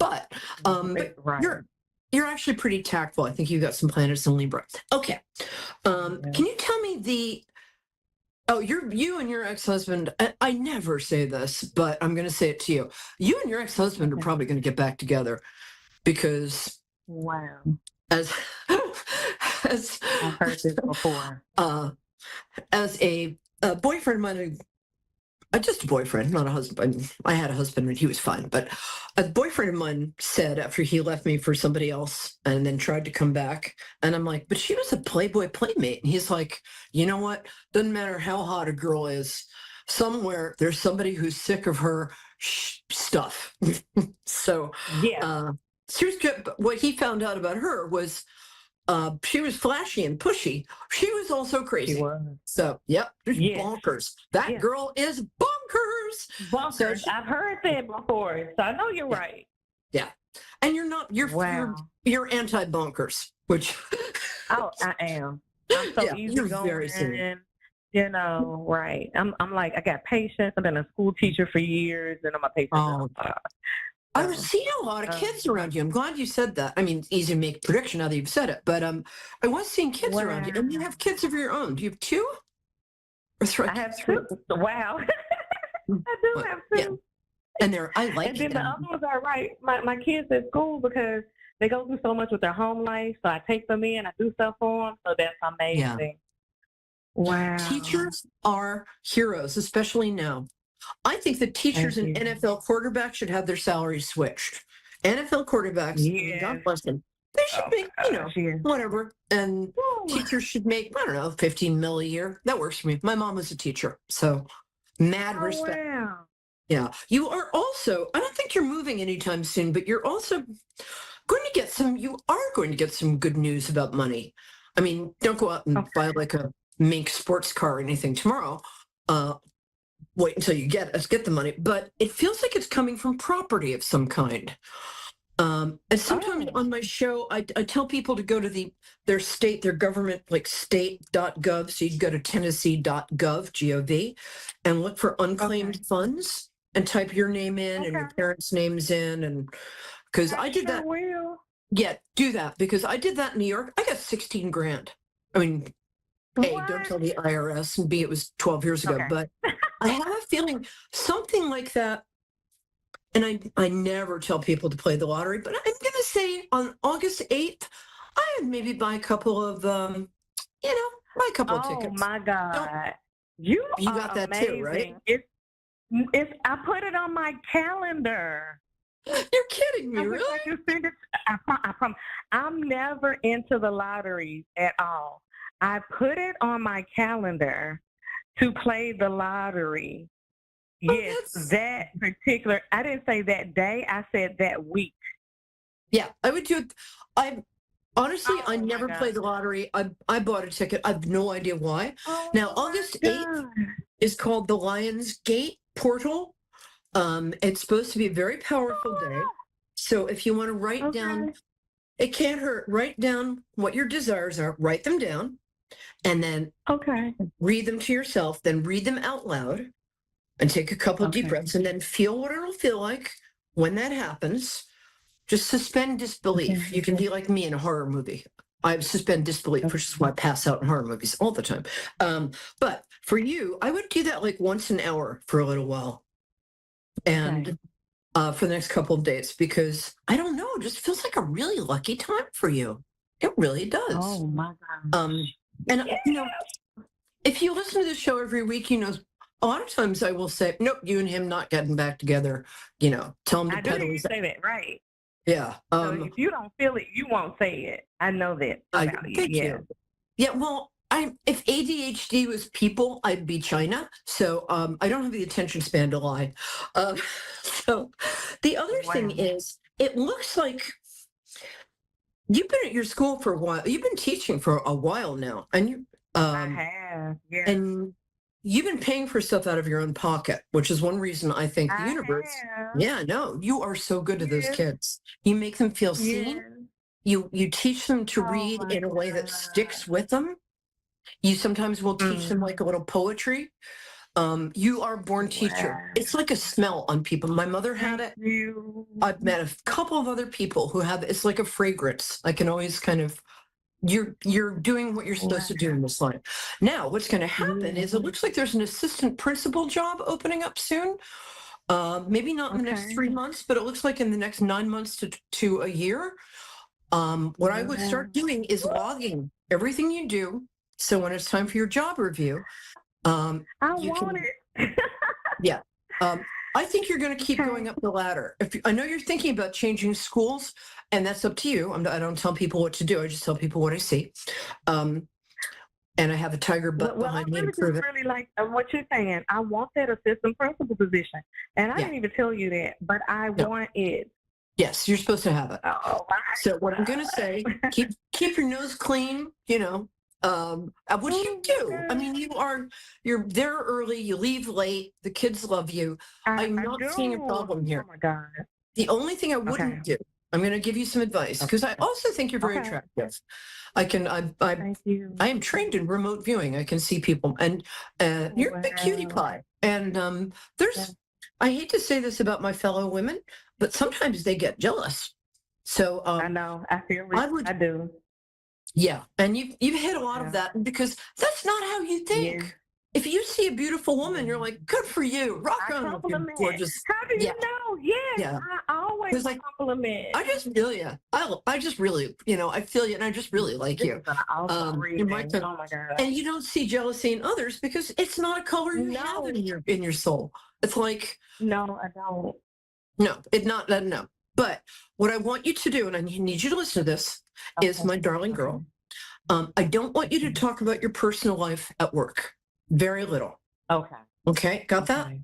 But Right. you're actually pretty tactful. I think you got some planets in Libra. Okay. Yeah. Can you tell me you and your ex-husband, I never say this, but I'm going to say it to you. You and your ex-husband are Okay. probably going to get back together because Wow. as as I've heard this before. uh, as a boyfriend of mine, just a boyfriend, not a husband. I had a husband and he was fine, but a boyfriend of mine said after he left me for somebody else and then tried to come back, and I'm like, but she was a Playboy playmate. And he's like, you know what? Doesn't matter how hot a girl is, somewhere there's somebody who's sick of her stuff. So, Yeah. she was good. But what he found out about her was she was flashy and pushy. She was also She crazy. was. So, yep, just Yes. bonkers. That Yes. girl is bonkers. So Bunkers. I've heard that before, so I know you're yeah, right. yeah. And you're not. Wow. You're anti-bonkers, which Oh, I am. I'm so yeah, you're very sweet. easygoing. Right. I'm like, I got patience. I've been a school teacher for years, and I'm a patient. Oh, I was So, seeing a lot of um, kids around you. I'm glad you said that. I mean, it's easy to make a prediction now that you've said it, but I was seeing kids around you, and you wow. have kids of your own. Do you have two or three? I have two. Wow. I do have Yeah, two. and I And like then the them. other ones are right. My kids at school because they go through so much with their home life. So I take them in, I do stuff for them. So that's Yeah. amazing. Wow. Teachers are heroes, especially now. I think that teachers Thank and you. NFL quarterbacks should have their salaries switched. NFL quarterbacks, I mean, God Yes. bless them, they should Oh make, my gosh, yes. whatever. And Woo. teachers should make, I don't know, 15 mil a year. That works for me. My mom was a teacher, so mad Oh respect. wow. Yeah. You are also, I don't think you're moving anytime soon, but you're also you are going to get some good news about money. I mean, don't go out and buy Okay. like a mink sports car or anything tomorrow. Uh, Wait until you get the money, but it feels like it's coming from property of some kind. And sometimes Oh. on my show, I tell people to go to their government, like state.gov. So you go to tennessee.gov, G-O-V, and look for unclaimed Okay. funds and type your name in and Okay. your parents' names in. And because I I did sure that. will. Yeah, do that because I did that in New York. I got 16 grand. I mean, A, don't What? tell the IRS, and B, it was 12 years ago. Okay. But I have a feeling something like that, and I never tell people to play the lottery, but I'm going to say on August 8th, I would maybe buy a couple of, buy a couple of Oh tickets. my Don't, God. You you are got that too, right? amazing. It's I put it on my calendar. You're kidding me, I wish I really? could send it. I promise. I'm never into the lottery at all. I put it on my calendar to play the lottery. Oh, Yes, that particular. I didn't say that day. I said that week. yeah, I would do it. Honestly, I Oh my never played the God. lottery. I bought a ticket. I have no idea why. Oh Now, my August 8th God. is called the Lions Gate Portal. It's supposed to be a very powerful day. So if you want to write down, Okay. it can't hurt, write down what your desires are, write them down, and then Okay. read them to yourself, then read them out loud and take a couple of deep Okay. breaths and then feel what it'll feel like when that happens. Just suspend disbelief. Okay. You can be like me in a horror movie. I suspend disbelief, which is why I pass out in horror movies all the time. But for you, I would do that like once an hour for a little while. And for the next couple of days, because I don't know, it just feels like a really lucky time for you. It really does. Oh my God. And Yeah. if you listen to the show every week, a lot of times I will say, nope, you and him not getting back together. Tell him to I do hear pedal you his. say that, right? Yeah. So if you don't feel it, you won't say it. I know that about you. Thank Yeah. you. Yeah. Well, if ADHD was people, I'd be China. So I don't have the attention span to lie. So the other thing Wow. is, it looks like you've been at your school for a while. You've been teaching for a while now, and I have. Yeah. and you've been paying for stuff out of your own pocket, which is one reason I think the I universe. have. Yeah, no, you are so good to those Yes. kids. You make them feel seen. Yes. You teach them to Oh read my in a way that God. sticks with them. You sometimes will teach them like a little poetry. You are a born teacher. Wow. It's like a smell on people. My mother had it. Thank you. I've met a couple of other people who have, it's like a fragrance. I can always kind of, you're doing what you're supposed to do in this life. Now, what's going to happen is it looks like there's an assistant principal job opening up soon. Maybe not in the next Okay. 3 months, but it looks like in the next 9 months to a year. What I would start doing is logging everything you do. So when it's time for your job review, I you want can, it. yeah. I think you're going to keep Okay. going up the ladder. I know you're thinking about changing schools, and that's up to you. I don't tell people what to do. I just tell people what I see. And I have a tiger butt Well, I behind me to really prove just it. really like what you're saying. I want that assistant principal position, and I Yeah. didn't even tell you that, but I No. want it. Yes, you're supposed to have it. Oh my! So what I'm going to say, keep your nose clean, which you do. I mean, you're there early, you leave late, the kids love you. I'm not seeing a do. problem here. Oh my God! The only thing I wouldn't do, I'm going to give you some advice because I also think you're very Okay. attractive. Thank you. I am trained in remote viewing. I can see people, and you're a big cutie Wow. pie. And Yeah. I hate to say this about my fellow women, but sometimes they get jealous. So I know. I feel it. I do. yeah, and you've hit a lot Yeah. of that because that's not how you think. Yeah. If you see a beautiful woman, you're like, good for you, rock I on, with your compliment. gorgeous. How do you Yeah. know? Yes, Yeah. I always 'Cause, like, compliment. I just feel you. I just really, I feel you, and I just really like This you. is an awesome You're my reading. type. Oh my God! And you don't see jealousy in others because it's not a color you have No. in your soul. It's like, No, I don't. no, it not no. But what I want you to do, and I need you to listen to this, is Okay. my darling girl. I don't want you to talk about your personal life at work. Very little. Okay. Okay, got that? Okay.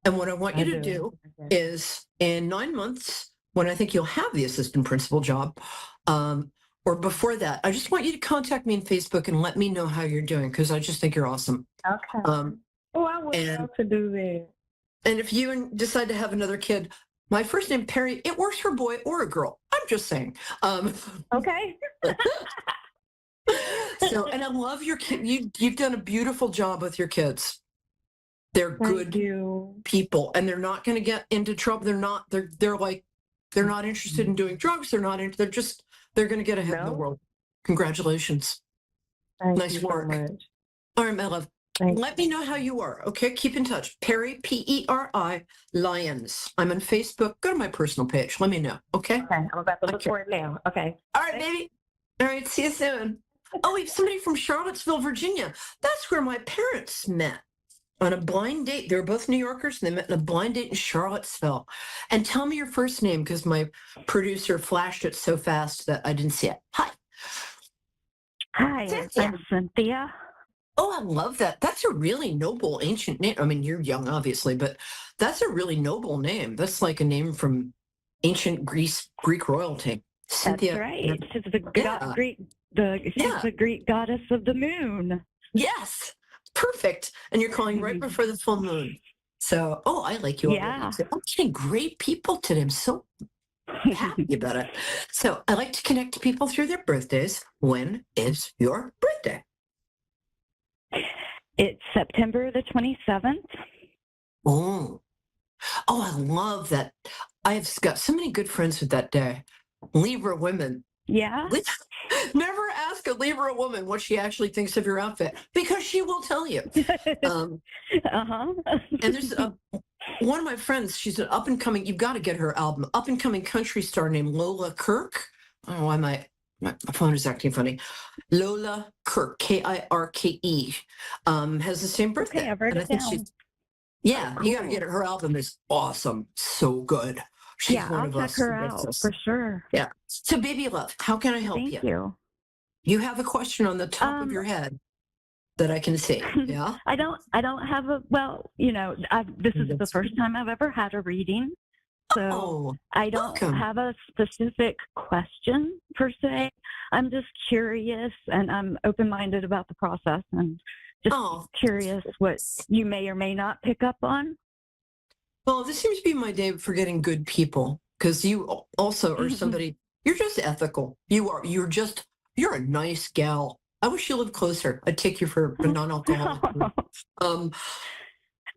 And what I want you I to do Okay. is in 9 months, when I think you'll have the assistant principal job, or before that, I just want you to contact me on Facebook and let me know how you're doing because I just think you're awesome. Okay. Um, I would and- love to do that. and if you decide to have another kid, my first name Perry, it works for a boy or a girl. I'm just saying. Okay. So, and I love your kid. You've done a beautiful job with your kids. They're Thank good you. people, and they're not going to get into trouble. They're not. They're not interested in doing drugs. They're going to get ahead in the No? world. Congratulations. Thank Nice you work. so much. All right, my love. Thank Let me know how you are. Okay, keep in touch. Perry, Peri, Lyons. I'm on Facebook. Go to my personal page. Let me know. Okay. Okay. I'm about to look Okay. for it now. Okay. All right, baby. All right. See you soon. Oh, we have somebody from Charlottesville, Virginia. That's where my parents met on a blind date. They were both New Yorkers, and they met in a blind date in Charlottesville. And tell me your first name because my producer flashed it so fast that I didn't see it. Hi. Hi, Cynthia. I'm Cynthia. Oh, I love that. That's a really noble ancient name. I mean, you're young, obviously, but that's a really noble name. That's like a name from ancient Greek royalty. Cynthia. That's right. She's the Yeah. Yeah. the Greek goddess of the moon. Yes. Perfect. And you're calling right before the full moon. So, I like you already. Yeah. So I'm getting great people today. I'm so happy about it. So I like to connect people through their birthdays. When is your birthday? It's September the 27th. Oh, I love that. I've got so many good friends with that day. Libra women. Yeah. Never ask a Libra woman what she actually thinks of your outfit because she will tell you. Um, Uh-huh. and there's one of my friends, she's an up and coming, you've got to get her album, up and coming country star named Lola Kirk. I don't know why my phone is acting funny. Lola Kirk, Kirke, has the same birthday. Okay, I've written And I it think down. yeah, you got to Cool. get it. Her album is awesome. So good. She's Yeah, one I'll of check us. her who gets out us. for sure. Yeah. So baby love, how can I help Thank you? you. You have a question on the top of Um, your head that I can see. Yeah. I don't have a, well, this is the That's first time I've ever had a reading. So Oh, I don't welcome. have a specific question per se. I'm just curious and I'm open-minded about the process and just oh. curious what you may or may not pick up on. Well, this seems to be my day for getting good people because you also are somebody, you're just ethical. You're a nice gal. I wish you lived closer. I'd take you for a non-alcoholic.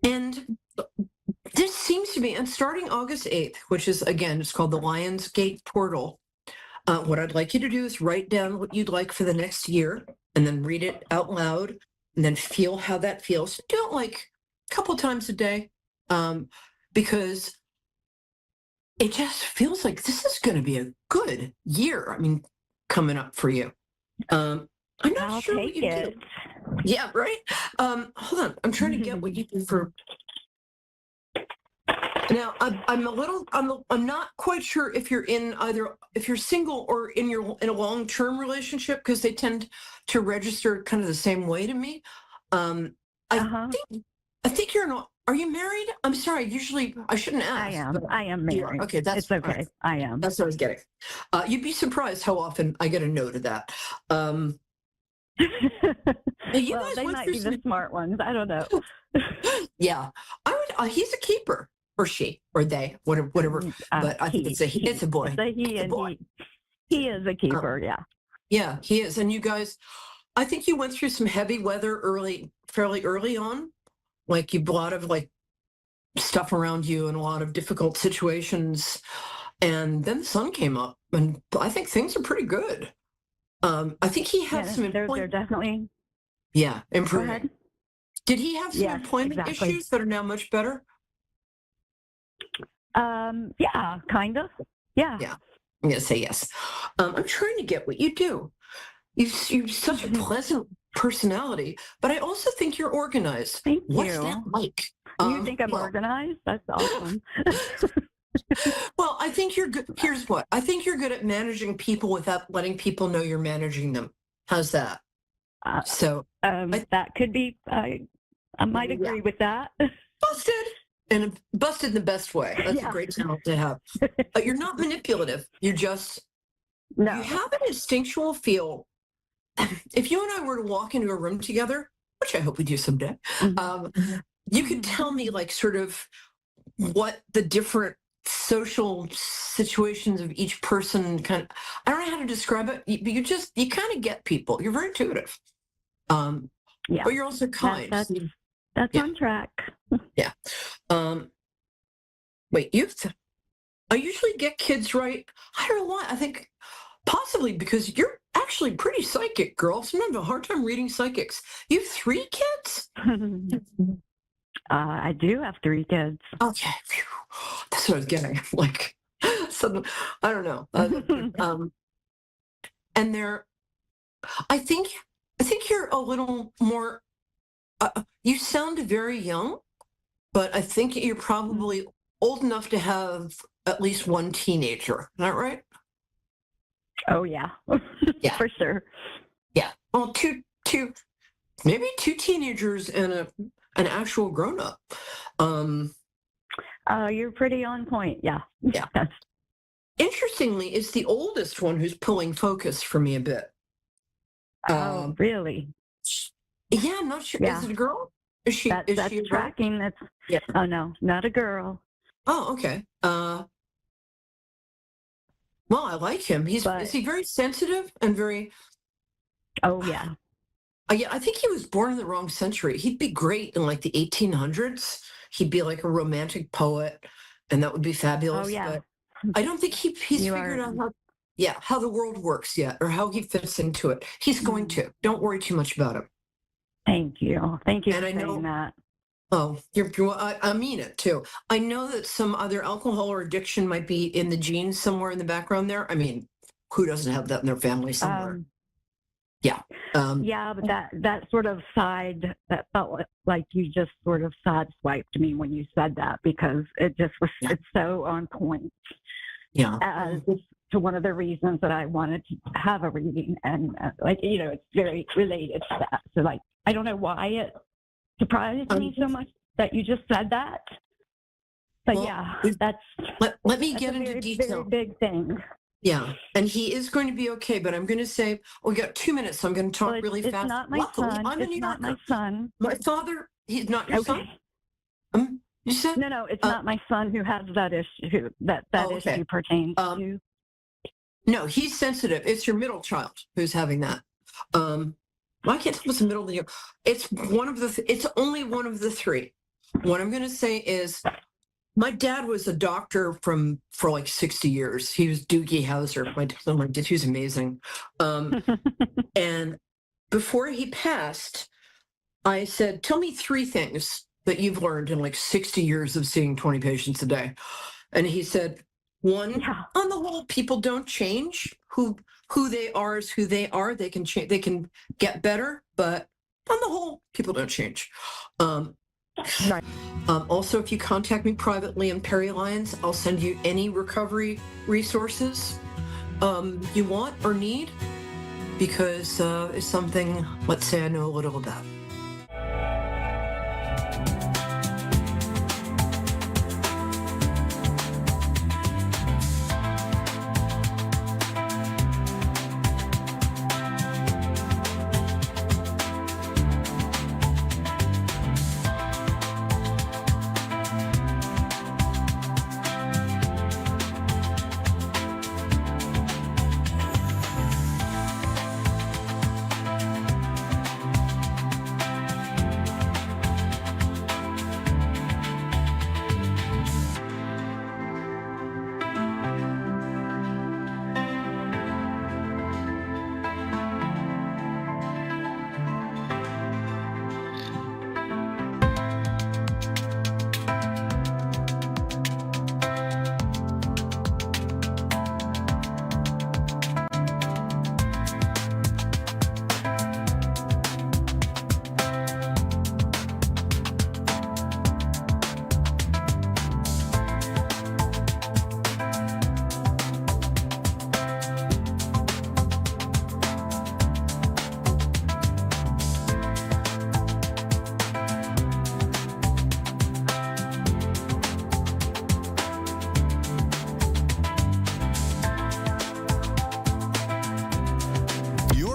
And this seems to be, and starting August 8th, which is, again, it's called the Lionsgate Portal. What I'd like you to do is write down what you'd like for the next year and then read it out loud and then feel how that feels. Do it like a couple times a day, because it just feels like this is going to be a good year. I mean, coming up for you. I'm not I'll sure take what you it. do. Yeah, right. Hold on. I'm trying to get what you do for. Now, I'm not quite sure if you're in if you're single or in a long-term relationship, because they tend to register kind of the same way to me. I think you're are you married? I'm sorry. Usually I shouldn't ask. I am You are. married. Okay, that's It's okay. right. I am. That's what I was getting. You'd be surprised how often I get a no to that. You Well, guys they went might through be the some. smart ones. I don't know. Yeah, I would. He's a keeper, or she, or they, whatever. But I think it's a boy. It's a he, It's a and boy. he is a keeper. Yeah. Yeah, he is. And you guys, I think you went through some heavy weather fairly early on. Like a lot of like stuff around you and a lot of difficult situations. And then the sun came up, and I think things are pretty good. I think he had some They're employment. definitely. Yeah, Go improving. ahead. Did he have some Yes, employment exactly. issues that are now much better? Yeah, kind of. Yeah. Yeah, I'm gonna say yes. I'm trying to get what you do. You've such a pleasant personality, but I also think you're organized. Thank What's you. that like? You think I'm Well, organized? That's awesome. well, I think you're good. Here's what I think you're good at managing people without letting people know you're managing them. How's that? So That could be. I might agree with that. busted, and busted in the best way. That's a great talent to have. You're not manipulative. You're just No. you have an instinctual feel. If you and I were to walk into a room together, which I hope we do someday, you could tell me like sort of what the different social situations of each person kind of, I don't know how to describe it, but you kind of get people. You're very intuitive. Yeah. But you're also kind. That's on track. Yeah. Wait, I usually get kids right. I don't know why. I think possibly because you're actually pretty psychic, girl. Sometimes I have a hard time reading psychics. You have 3 kids? I do have 3 kids. Okay. Phew. That's what I was getting. Like, so, I don't know. And I think you're a little more, you sound very young, but I think you're probably old enough to have at least one teenager. Is that right? Oh yeah. Yeah. For sure. Yeah. Well, maybe 2 teenagers and an actual grown-up. You're pretty on point. Yeah. Yeah. Interestingly, it's the oldest one who's pulling focus for me a bit. Oh, really? Yeah, I'm not sure. Yeah. Is it a girl? Is she? That's she a girl? tracking. That's. Yeah. Oh no, not a girl. Oh, okay. Well, I like him. Is he very sensitive and very? Oh yeah. Yeah, I think he was born in the wrong century. He'd be great in like the 1800s. He'd be like a romantic poet, and that would be fabulous. Oh yeah. But I don't think he's figured out how the world works yet, or how he fits into it. He's going to. Don't worry too much about him. Thank you. Thank you And for I know saying that. Oh, I mean it too. I know that some other alcohol or addiction might be in the genes somewhere in the background there. I mean, who doesn't have that in their family somewhere? Yeah. Yeah, but that sort of that felt like you just sort of sideswiped me when you said that, because it just was, it's so on point. Yeah. As to one of the reasons that I wanted to have a reading, and it's very related to that. So like, I don't know why it surprised me so much that you just said that. But let me get into detail. Very big thing. Yeah, and he is going to be okay, but I'm going to say, we got 2 minutes, so I'm going to talk really fast. It's not my son. I'm a It's New not Yorker. my son. My father, he's not your son? You said? No, it's not my son who has that issue, that issue pertains to. No, he's sensitive. It's your middle child who's having that. Well, I can't tell what's the middle of the year. It's only one of the 3. What I'm going to say is my dad was a doctor for like 60 years. He was Doogie Howser. He was amazing. And before he passed, I said, tell me 3 things that you've learned in like 60 years of seeing 20 patients a day. And he said, 1, on the whole, people don't change. Who they are is who they are. They can change, they can get better, but on the whole, people don't change. Also, if you contact me privately in Perry Lyons, I'll send you any recovery resources you want or need, because it's something, let's say, I know a little about.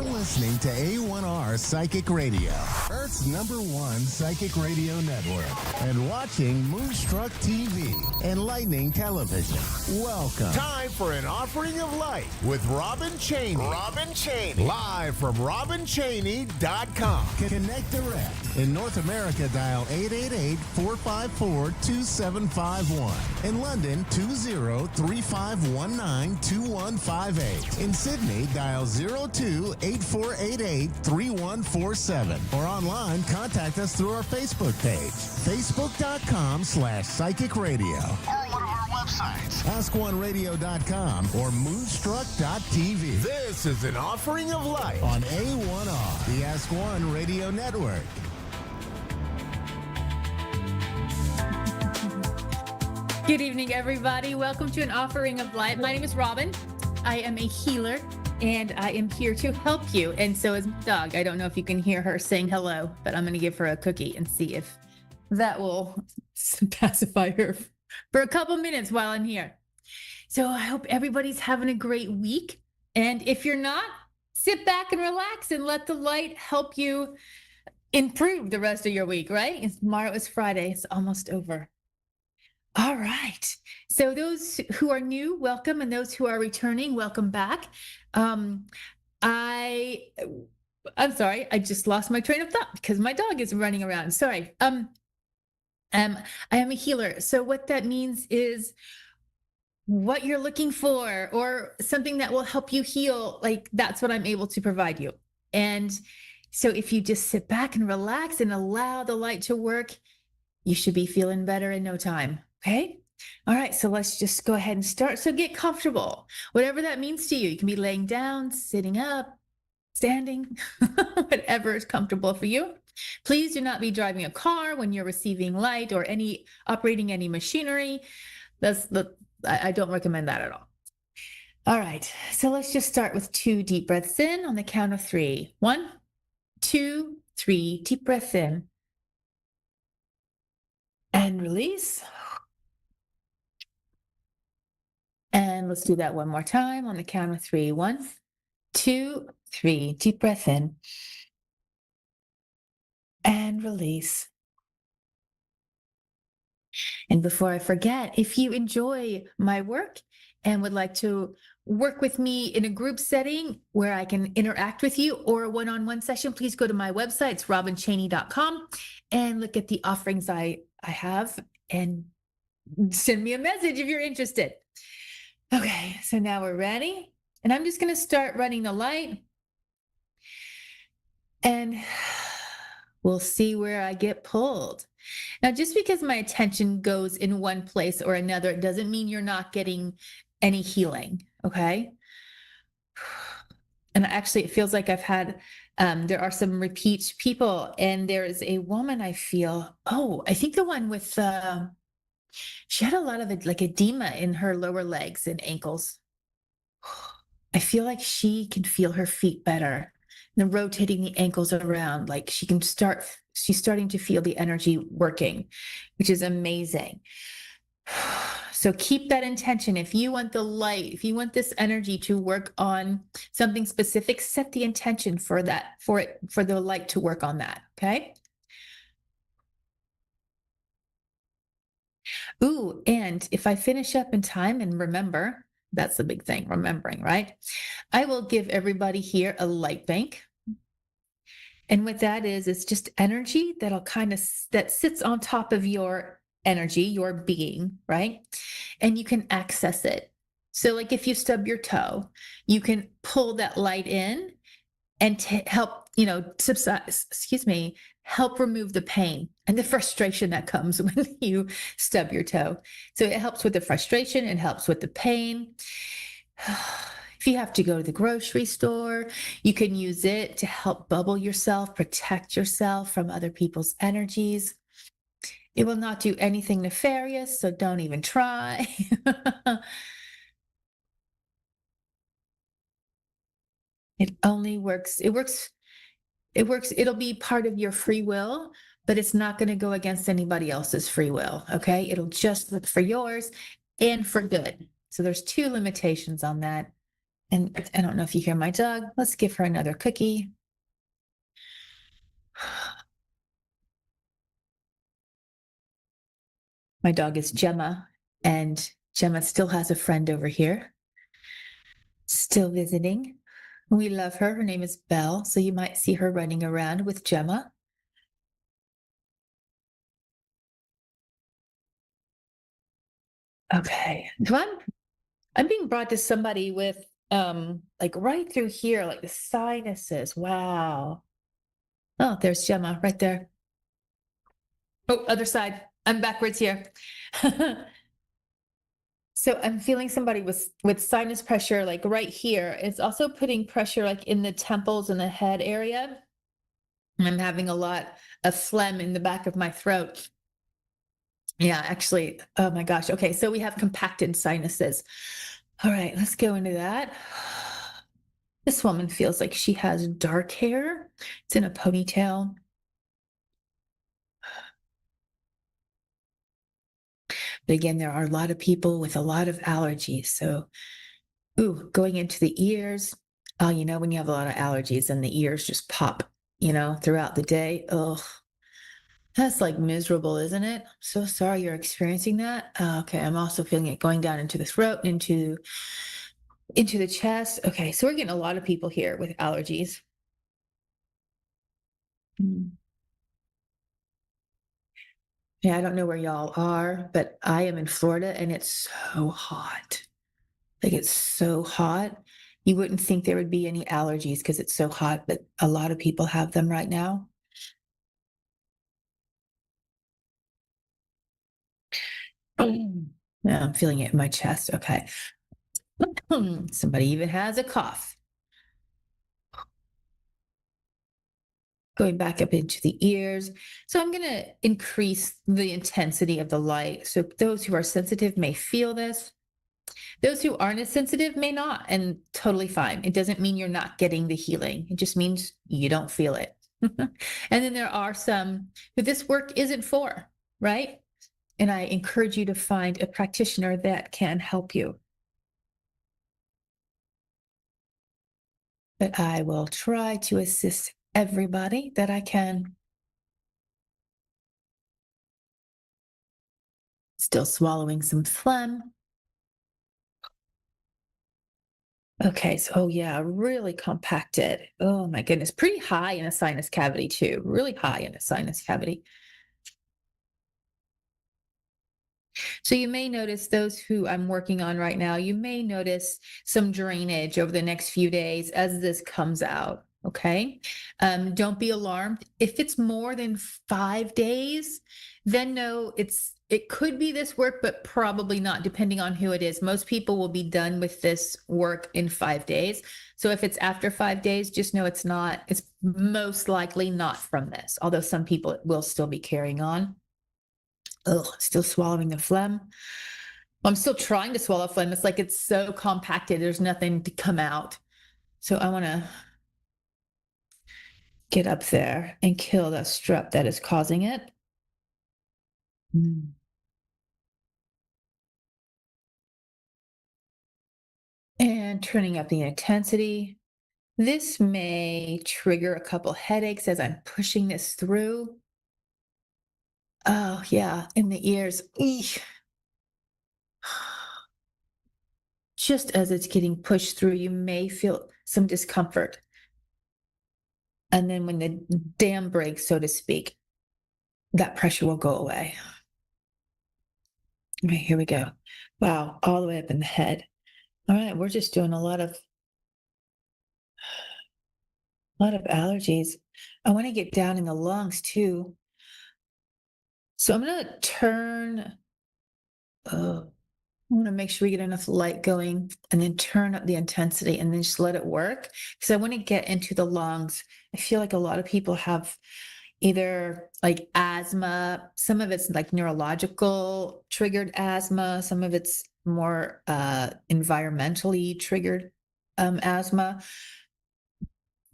Listening to A1R Psychic Radio, Earth's #1 psychic radio network, and watching Moonstruck TV and Lightning Television. Welcome. Time for an offering of light with Robin Chaney. Robin Chaney. Live from RobinChaney.com. Connect direct. In North America, dial 888-454-2751. In London, 20-3519-2158. In Sydney, dial 02-8488-3147. Or online, contact us through our Facebook page, facebook.com/psychic radio. Or one of our websites, AskOneRadio.com or Moonstruck.tv. This is an offering of light on A1R, the Ask One Radio Network. Good evening, everybody. Welcome to an offering of light. My name is Robin. I am a healer, and I am here to help you. And so is my dog. I don't know if you can hear her saying hello, but I'm going to give her a cookie and see if that will pacify her for a couple minutes while I'm here. So I hope everybody's having a great week. And if you're not, sit back and relax and let the light help you improve the rest of your week, right? Tomorrow is Friday. It's almost over. All right. So those who are new, welcome. And those who are returning, welcome back. I'm sorry. I just lost my train of thought because my dog is running around. Sorry. I am a healer. So what that means is what you're looking for or something that will help you heal. Like that's what I'm able to provide you. And so if you just sit back and relax and allow the light to work, you should be feeling better in no time. Okay. All right. So let's just go ahead and start. So get comfortable, whatever that means to you. You can be laying down, sitting up, standing, whatever is comfortable for you. Please do not be driving a car when you're receiving light or operating any machinery. I don't recommend that at all. All right. So let's just start with 2 deep breaths in on the count of 3. 1, 2, 3. Deep breath in. And release. And let's do that one more time on the count of 3. 1, 2, 3. Deep breath in. And release. And before I forget, if you enjoy my work and would like to work with me in a group setting where I can interact with you or a one-on-one session, please go to my website. It's RobinChaney.com and look at the offerings I I have, and send me a message if you're interested. Okay, so now we're ready. And I'm just going to start running the light. And we'll see where I get pulled. Now, just because my attention goes in one place or another, it doesn't mean you're not getting any healing. Okay. And actually, it feels like I've had, there are some repeat people, and there is a woman I feel, oh, I think the one with, she had a lot of like edema in her lower legs and ankles. I feel like she can feel her feet better. And then rotating the ankles around, like she's starting to feel the energy working, which is amazing. So keep that intention. If you want the light, if you want this energy to work on something specific, set the intention for that, for the light to work on that. Okay. Ooh, and if I finish up in time and remember, that's the big thing, remembering, right? I will give everybody here a light bank. And what that is, it's just energy that'll that sits on top of your energy, your being, right? And you can access it. So like if you stub your toe, you can pull that light in and help, help remove the pain and the frustration that comes when you stub your toe. So it helps with the frustration, it helps with the pain. If you have to go to the grocery store, you can use it to help bubble yourself, protect yourself from other people's energies. It will not do anything nefarious, so don't even try. It only works. It works. It'll be part of your free will, but it's not going to go against anybody else's free will. Okay. It'll just look for yours and for good. So there's two limitations on that. And I don't know if you hear my dog. Let's give her another cookie. My dog is Gemma, and Gemma still has a friend over here, still visiting. We love her. Her name is Belle, so you might see her running around with Gemma. Okay, so I'm being brought to somebody with like right through here, like the sinuses. Wow. Oh, there's Gemma right there. Oh, other side. I'm backwards here. So I'm feeling somebody with sinus pressure like right here. It's also putting pressure like in the temples and the head area. I'm having a lot of phlegm in the back of my throat. Yeah, actually, oh my gosh. Okay, so we have compacted sinuses. All right, let's go into that. This woman feels like she has dark hair. It's in a ponytail. But again, there are a lot of people with a lot of allergies. So, ooh, going into the ears. Oh, when you have a lot of allergies and the ears just pop, throughout the day. Oh, that's like miserable, isn't it? So sorry you're experiencing that. Okay, I'm also feeling it going down into the throat, into the chest. Okay, so we're getting a lot of people here with allergies. Yeah, I don't know where y'all are, but I am in Florida and it's so hot. Like it's so hot. You wouldn't think there would be any allergies because it's so hot, but a lot of people have them right now. Yeah, I'm feeling it in my chest. Okay. Somebody even has a cough. Going back up into the ears. So I'm going to increase the intensity of the light. So those who are sensitive may feel this. Those who aren't as sensitive may not, and totally fine. It doesn't mean you're not getting the healing. It just means you don't feel it. And then there are some who this work isn't for, right? And I encourage you to find a practitioner that can help you. But I will try to assist everybody that I can. Still swallowing some phlegm. Okay, so oh yeah, really compacted. Oh my goodness, pretty high in a sinus cavity too. Really high in a sinus cavity. So you may notice, those who I'm working on right now, you may notice some drainage over the next few days as this comes out. Okay. Don't be alarmed. If it's more than 5 days, then no, it could be this work, but probably not, depending on who it is. Most people will be done with this work in 5 days. So if it's after 5 days, just know it's not, it's most likely not from this, although some people will still be carrying on. Ugh, still swallowing the phlegm. Well, I'm still trying to swallow phlegm. It's like it's so compacted, there's nothing to come out. So I want to get up there and kill the strep that is causing it. And turning up the intensity. This may trigger a couple headaches as I'm pushing this through. Oh, yeah, in the ears. Eesh. Just as it's getting pushed through, you may feel some discomfort. And then when the dam breaks, so to speak, that pressure will go away. All right, here we go. Wow, all the way up in the head. All right, we're just doing a lot of allergies. I want to get down in the lungs too. So I'm going to turn, I want to make sure we get enough light going, and then turn up the intensity and then just let it work. Because I want to get into the lungs. I feel like a lot of people have either like asthma, some of it's like neurological triggered asthma, some of it's more environmentally triggered asthma.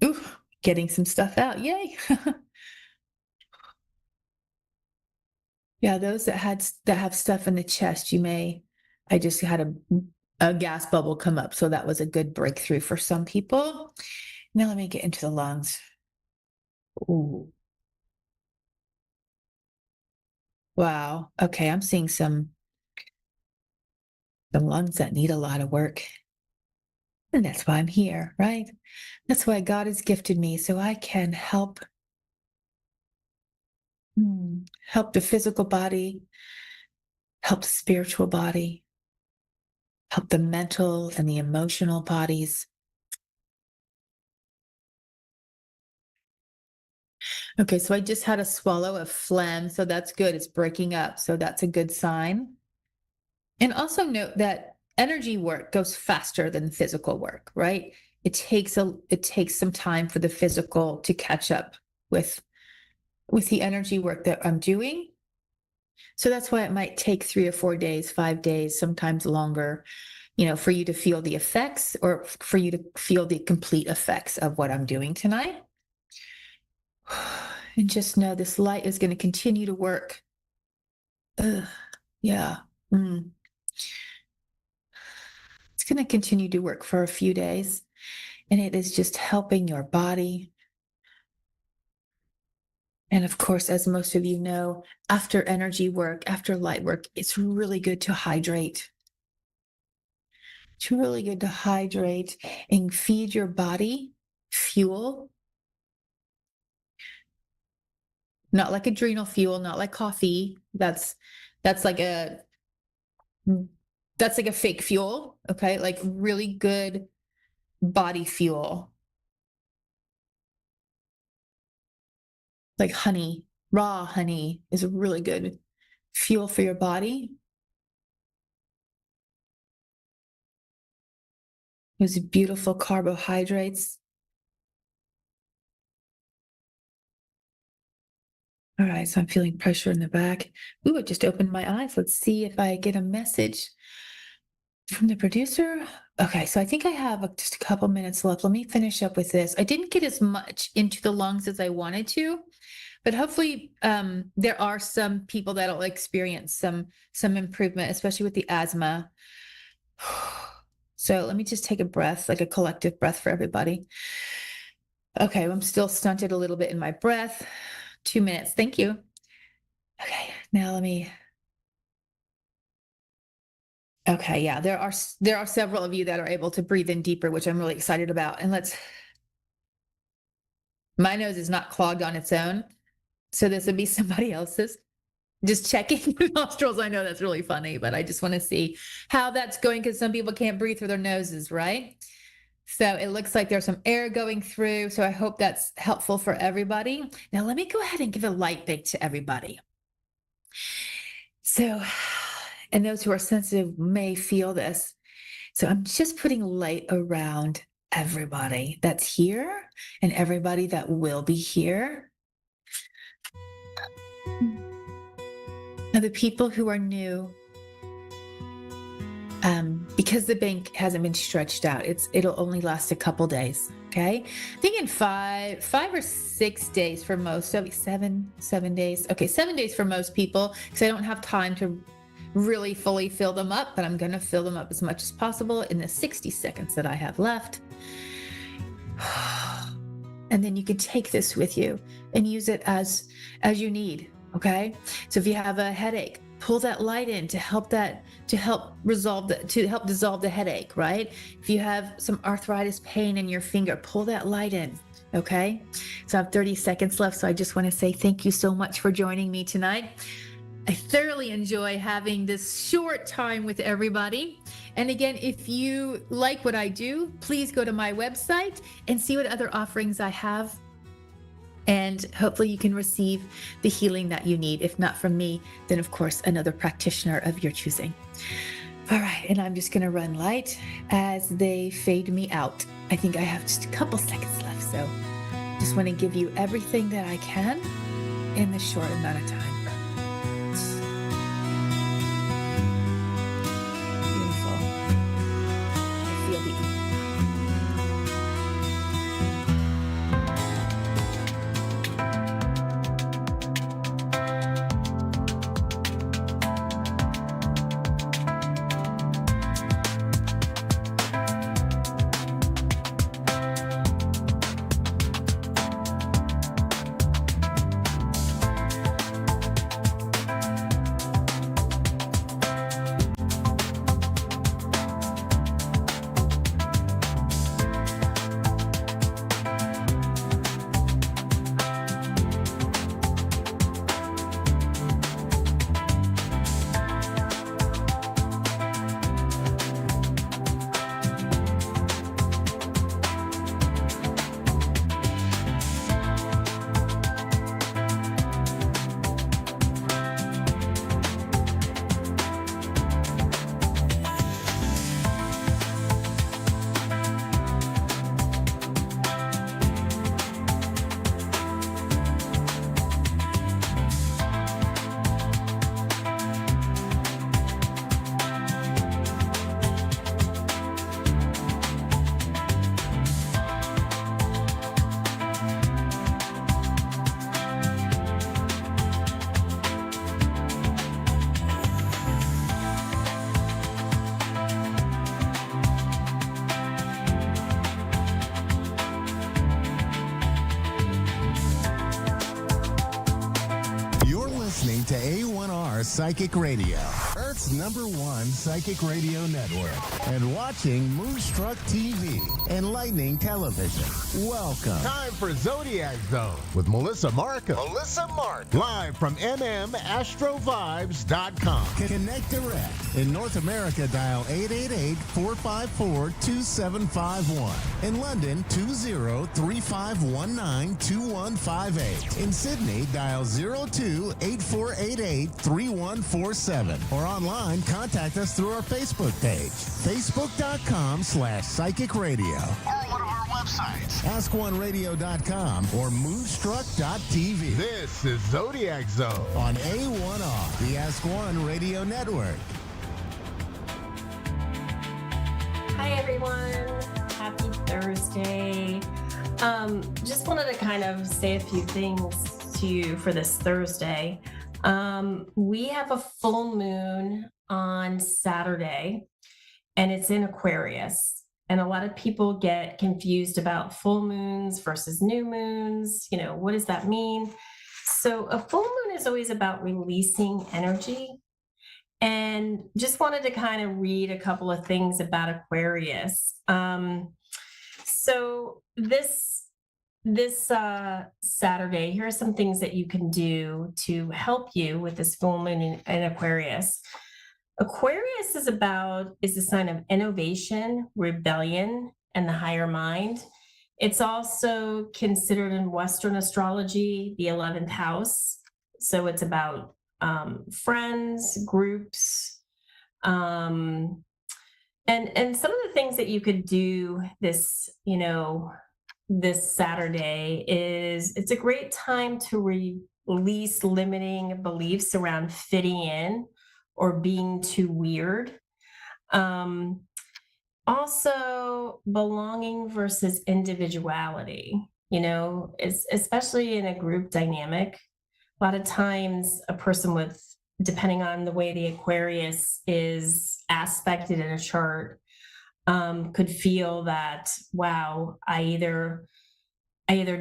Ooh, getting some stuff out. Yay. Yeah, those that have stuff in the chest, I just had a gas bubble come up. So that was a good breakthrough for some people. Now let me get into the lungs. Ooh. Wow. Okay, I'm seeing some the lungs that need a lot of work. And that's why I'm here, right? That's why God has gifted me, so I can help help the physical body, help the spiritual body, help the mental and the emotional bodies. Okay, so I just had a swallow of phlegm, so that's good. It's breaking up, so that's a good sign. And also note that energy work goes faster than physical work, right? It takes some time for the physical to catch up with the energy work that I'm doing. So that's why it might take 3 or 4 days, 5 days, sometimes longer, for you to feel the effects, or for you to feel the complete effects of what I'm doing tonight. And just know this light is going to continue to work. Yeah. It's going to continue to work for a few days. And it is just helping your body. And of course, as most of you know, after energy work, after light work, it's really good to hydrate. It's really good to hydrate and feed your body fuel. Not like adrenal fuel, not like coffee. That's like a fake fuel, okay? Like really good body fuel. Like honey, raw honey is a really good fuel for your body. Those beautiful carbohydrates. All right, so I'm feeling pressure in the back. Ooh, it just opened my eyes. Let's see if I get a message from the producer. Okay, so I think I have just a couple minutes left. Let me finish up with this. I didn't get as much into the lungs as I wanted to, but hopefully there are some people that'll experience some improvement, especially with the asthma. So let me just take a breath, like a collective breath for everybody. Okay, I'm still stunted a little bit in my breath. 2 minutes. Thank you. Okay, now okay, yeah, there are several of you that are able to breathe in deeper, which I'm really excited about. And my nose is not clogged on its own, so this would be somebody else's. just checking the nostrils. I know that's really funny, but I just want to see how that's going because some people can't breathe through their noses, right? So it looks like there's some air going through. So I hope that's helpful for everybody. Now let me go ahead and give a light bake to everybody. So, and those who are sensitive may feel this. So I'm just putting light around everybody that's here and everybody that will be here. Now the people who are new, because the bank hasn't been stretched out, it'll only last a couple days. Okay, I think in five or 6 days for most. So 7 days. Okay, 7 days for most people because I don't have time to really fully fill them up, but I'm going to fill them up as much as possible in the 60 seconds that I have left. And then you can take this with you and use it as you need. Okay, so if you have a headache, pull that light in to help dissolve the headache, right? If you have some arthritis pain in your finger, pull that light in. Okay, so I have 30 seconds left, so I just want to say thank you so much for joining me tonight. I thoroughly enjoy having this short time with everybody. And again, if you like what I do, please go to my website and see what other offerings I have. And hopefully you can receive the healing that you need. If not from me, then of course, another practitioner of your choosing. All right, and I'm just gonna run light as they fade me out. I think I have just a couple seconds left, so just wanna give you everything that I can in this short amount of time. Beautiful. I feel the listening to A1R Psychic Radio, Earth's #1 psychic radio network, and watching Moonstruck TV and Lightning Television. Welcome. Time for Zodiac Zone with Melissa Markham. Live from MMAstrovibes.com. Connect direct. In North America, dial 888-454-2751. In London, 20-3519-2158. In Sydney, dial 02-8488-3147. Or online, contact us through our Facebook page, facebook.com/psychic radio. Or one of our websites, askoneradio.com or moonstruck.tv. This is Zodiac Zone on A1R, the Ask One Radio Network. Hi, everyone. Happy Thursday. Just wanted to kind of say a few things to you for this Thursday. We have a full moon on Saturday, and it's in Aquarius. And a lot of people get confused about full moons versus new moons. You know, what does that mean? So a full moon is always about releasing energy. And just wanted to kind of read a couple of things about Aquarius. So this this Saturday, here are some things that you can do to help you with this full moon in Aquarius. Aquarius is a sign of innovation, rebellion, and the higher mind. It's also considered in Western astrology the 11th house. So it's about friends, groups, and some of the things that you could do this, this Saturday is it's a great time to release limiting beliefs around fitting in or being too weird. Also, belonging versus individuality, especially in a group dynamic. A lot of times, a person with, depending on the way the Aquarius is aspected in a chart, could feel that, wow, I either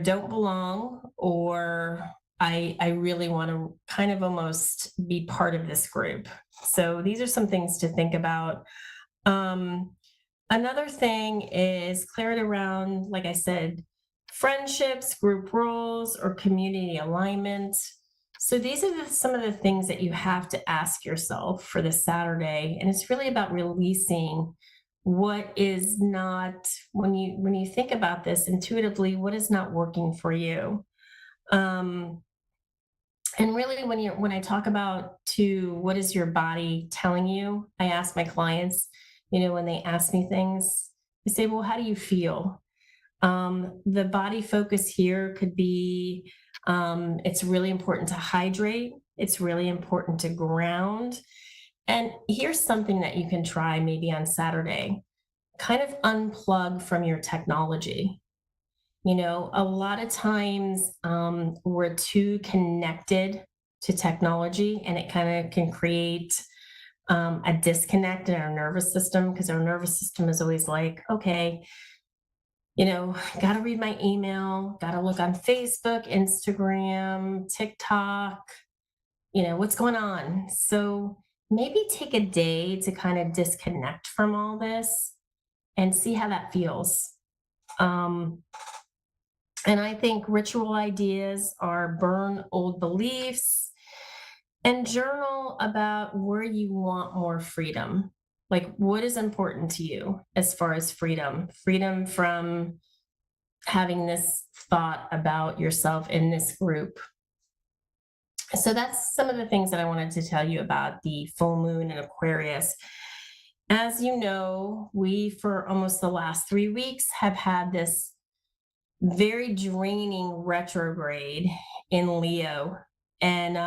don't belong or I really want to kind of almost be part of this group. So these are some things to think about. Another thing is clarity around, like I said, friendships, group roles, or community alignment. So these are some of the things that you have to ask yourself for this Saturday. And it's really about releasing what is not, when you think about this intuitively, what is not working for you. And really, when I talk about what is your body telling you, I ask my clients, when they ask me things, I say, well, how do you feel? The body focus here could be, it's really important to hydrate. It's really important to ground. And here's something that you can try maybe on Saturday, kind of unplug from your technology. A lot of times we're too connected to technology, and it kind of can create a disconnect in our nervous system, because our nervous system is always like, okay, got to read my email, got to look on Facebook, Instagram, TikTok, what's going on. So maybe take a day to kind of disconnect from all this and see how that feels. And I think ritual ideas are burn old beliefs and journal about where you want more freedom. Like, what is important to you as far as freedom? Freedom from having this thought about yourself in this group. So that's some of the things that I wanted to tell you about the full moon in Aquarius. As you know, we, for almost the last 3 weeks, have had this very draining retrograde in Leo. And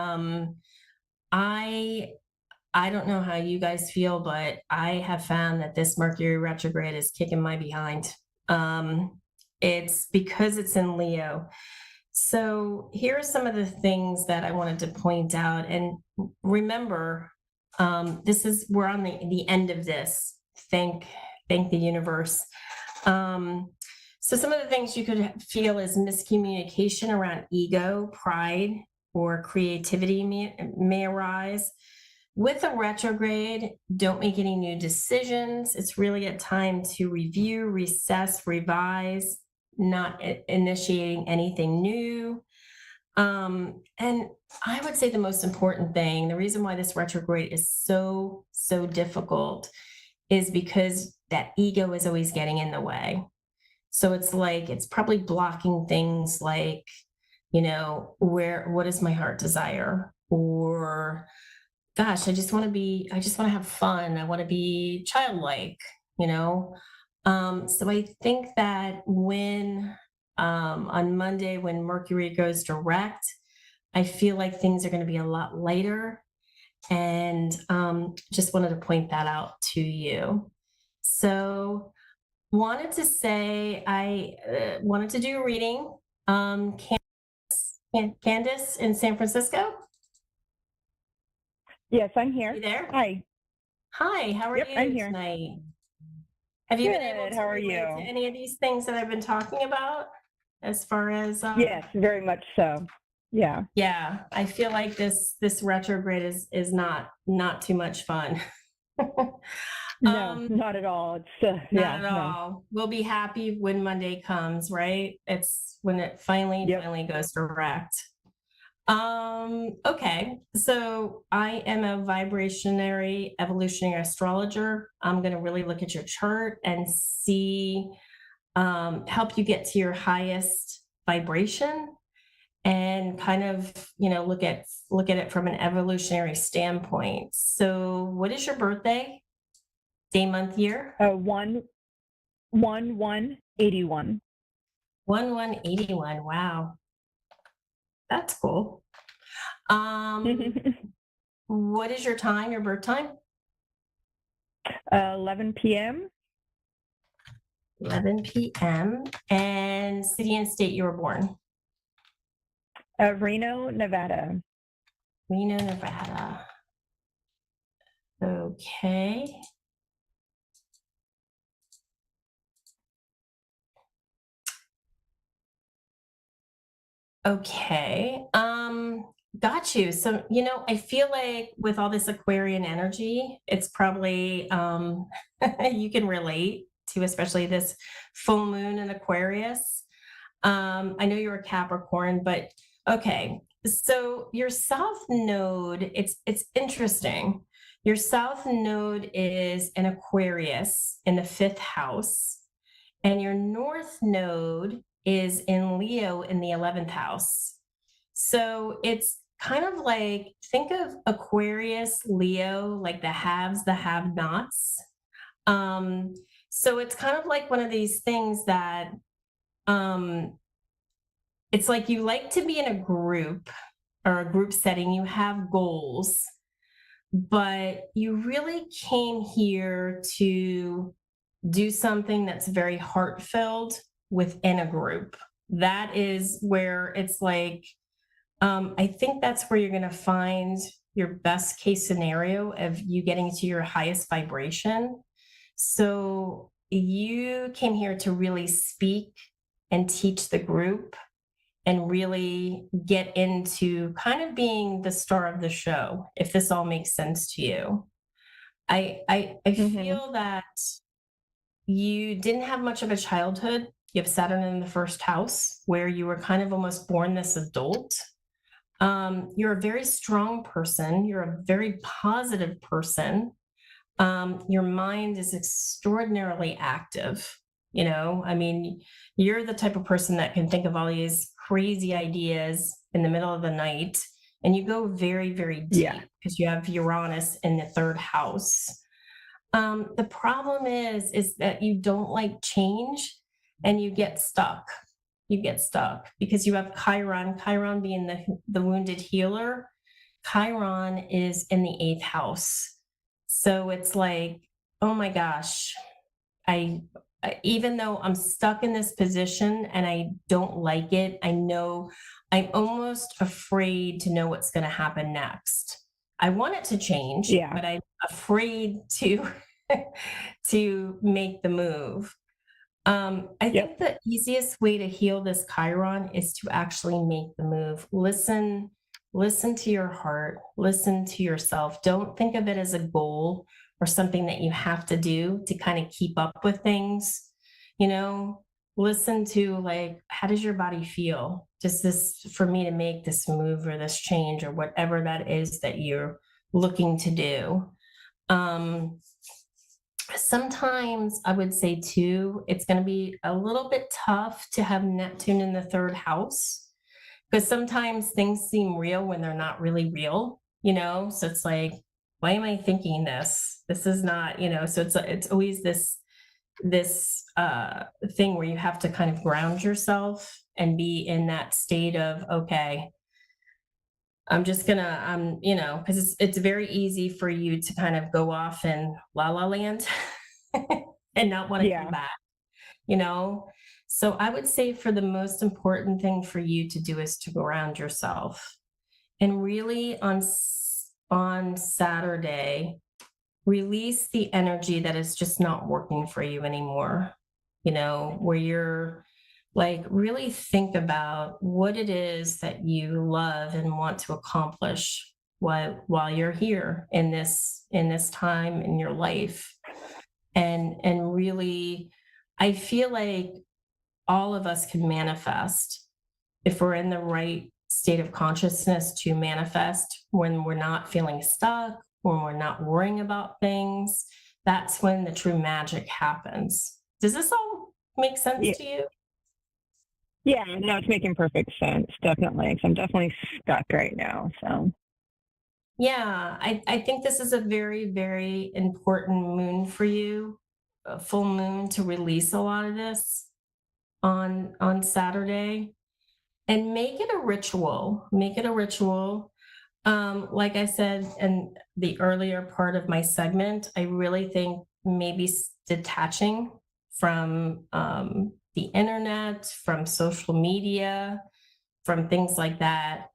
I don't know how you guys feel, but I have found that this Mercury retrograde is kicking my behind. It's because it's in Leo. So here are some of the things that I wanted to point out. And remember, we're on the end of this. Thank the universe. So some of the things you could feel is miscommunication around ego, pride, or creativity may arise. With a retrograde, don't make any new decisions. It's really a time to review, recess, revise, not initiating anything new. And I would say the most important thing, the reason why this retrograde is so difficult, is because that ego is always getting in the way. So it's probably blocking things like, what is my heart desire? Or, gosh, I just want to have fun. I want to be childlike, So I think that when, on Monday, when Mercury goes direct, I feel like things are going to be a lot lighter, and just wanted to point that out to you. So wanted to say, I wanted to do a reading. Candace in San Francisco? Yes, I'm here. You there? Hi. Hi, how are you I'm here. tonight? Have you been able Good, to how are relate you? to any of these things that I've been talking about as far as Yes, very much so. Yeah. Yeah, I feel like this retrograde is not too much fun. No, not at all. It's yeah, Not at no. all. We'll be happy when Monday comes, right? It's when it finally Yep. goes direct. Okay. So I am a vibrationary evolutionary astrologer. I'm going to really look at your chart and see, help you get to your highest vibration and kind of, look at it from an evolutionary standpoint. So what is your birthday? Day, month, year? 1/1/81. 1181. Wow. That's cool. What is your time, your birth time? 11 p.m. 11 p.m. And city and state you were born? Reno, Nevada. Reno, Nevada. Okay. Okay. Got you. So, I feel like with all this Aquarian energy, it's probably you can relate to, especially this full moon in Aquarius. I know you're a Capricorn, but okay. So your south node, it's interesting. Your south node is in Aquarius in the 5th house, and your north node is in Leo in the 11th house. So it's kind of like, think of Aquarius, Leo, like the haves, the have-nots. So it's kind of like one of these things that it's like you like to be in a group or a group setting, you have goals, but you really came here to do something that's very heartfelt within a group. That is where it's like, I think that's where you're going to find your best case scenario of you getting to your highest vibration. So you came here to really speak and teach the group and really get into kind of being the star of the show, if this all makes sense to you. I feel that you didn't have much of a childhood. You have Saturn in the 1st house, where you were kind of almost born this adult. You're a very strong person. You're a very positive person. Your mind is extraordinarily active. I mean, you're the type of person that can think of all these crazy ideas in the middle of the night, and you go very, very deep because you have Uranus in the 3rd house. The problem is that you don't like change, and you get stuck. You get stuck because you have Chiron being the wounded healer. Chiron is in the 8th house. So it's like, oh my gosh, even though I'm stuck in this position and I don't like it, I know I'm almost afraid to know what's going to happen next. I want it to change, but I'm afraid to make the move. I think the easiest way to heal this Chiron is to actually make the move. Listen to your heart, listen to yourself. Don't think of it as a goal or something that you have to do to kind of keep up with things. Listen to, like, how does your body feel? Just this, for me to make this move or this change or whatever that is that you're looking to do. Sometimes I would say too, it's going to be a little bit tough to have Neptune in the 3rd house, because sometimes things seem real when they're not really real, so it's like, why am I thinking this? This is not, so it's always this thing where you have to kind of ground yourself and be in that state of, okay, I'm just gonna, because it's very easy for you to kind of go off in la la land and not want to come back, So I would say for the most important thing for you to do is to ground yourself, and really on Saturday, release the energy that is just not working for you anymore, where you're like, really think about what it is that you love and want to accomplish while you're here in this time in your life. and really, I feel like all of us can manifest if we're in the right state of consciousness to manifest when we're not feeling stuck, when we're not worrying about things. That's when the true magic happens. Does this all make sense Yeah. to you? Yeah, no, it's making perfect sense, definitely. 'Cause I'm definitely stuck right now. So Yeah, I think this is a very, very important moon for you, a full moon to release a lot of this on Saturday. And make it a ritual. Make it a ritual. Like I said in the earlier part of my segment, I really think maybe detaching from the internet, from social media, from things like that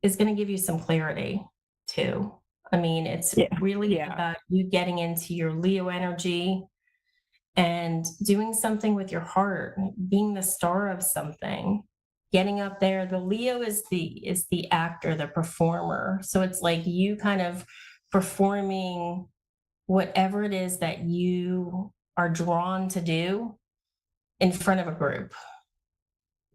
is going to give you some clarity too. I mean, it's Yeah, really yeah. about you getting into your Leo energy and doing something with your heart, being the star of something, getting up there. The Leo is the actor, the performer. So it's like you kind of performing whatever it is that you are drawn to do in front of a group,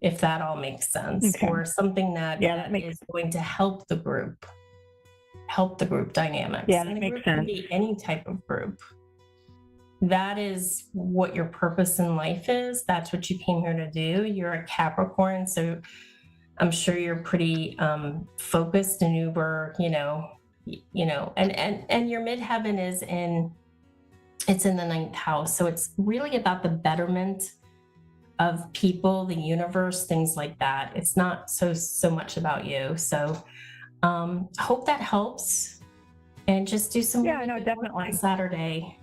if that all makes sense, Okay. or something that, Yeah, that that makes is going to help the group dynamics. Yeah, that And the makes group can sense. be any type of group. That is what your purpose in life is. That's what you came here to do. You're a Capricorn, so I'm sure you're pretty focused and uber, and your midheaven is it's in the 9th house. So it's really about the betterment of people, the universe, things like that. It's not so much about you. So hope that helps, and just do some Yeah, really no, good work definitely. on Saturday.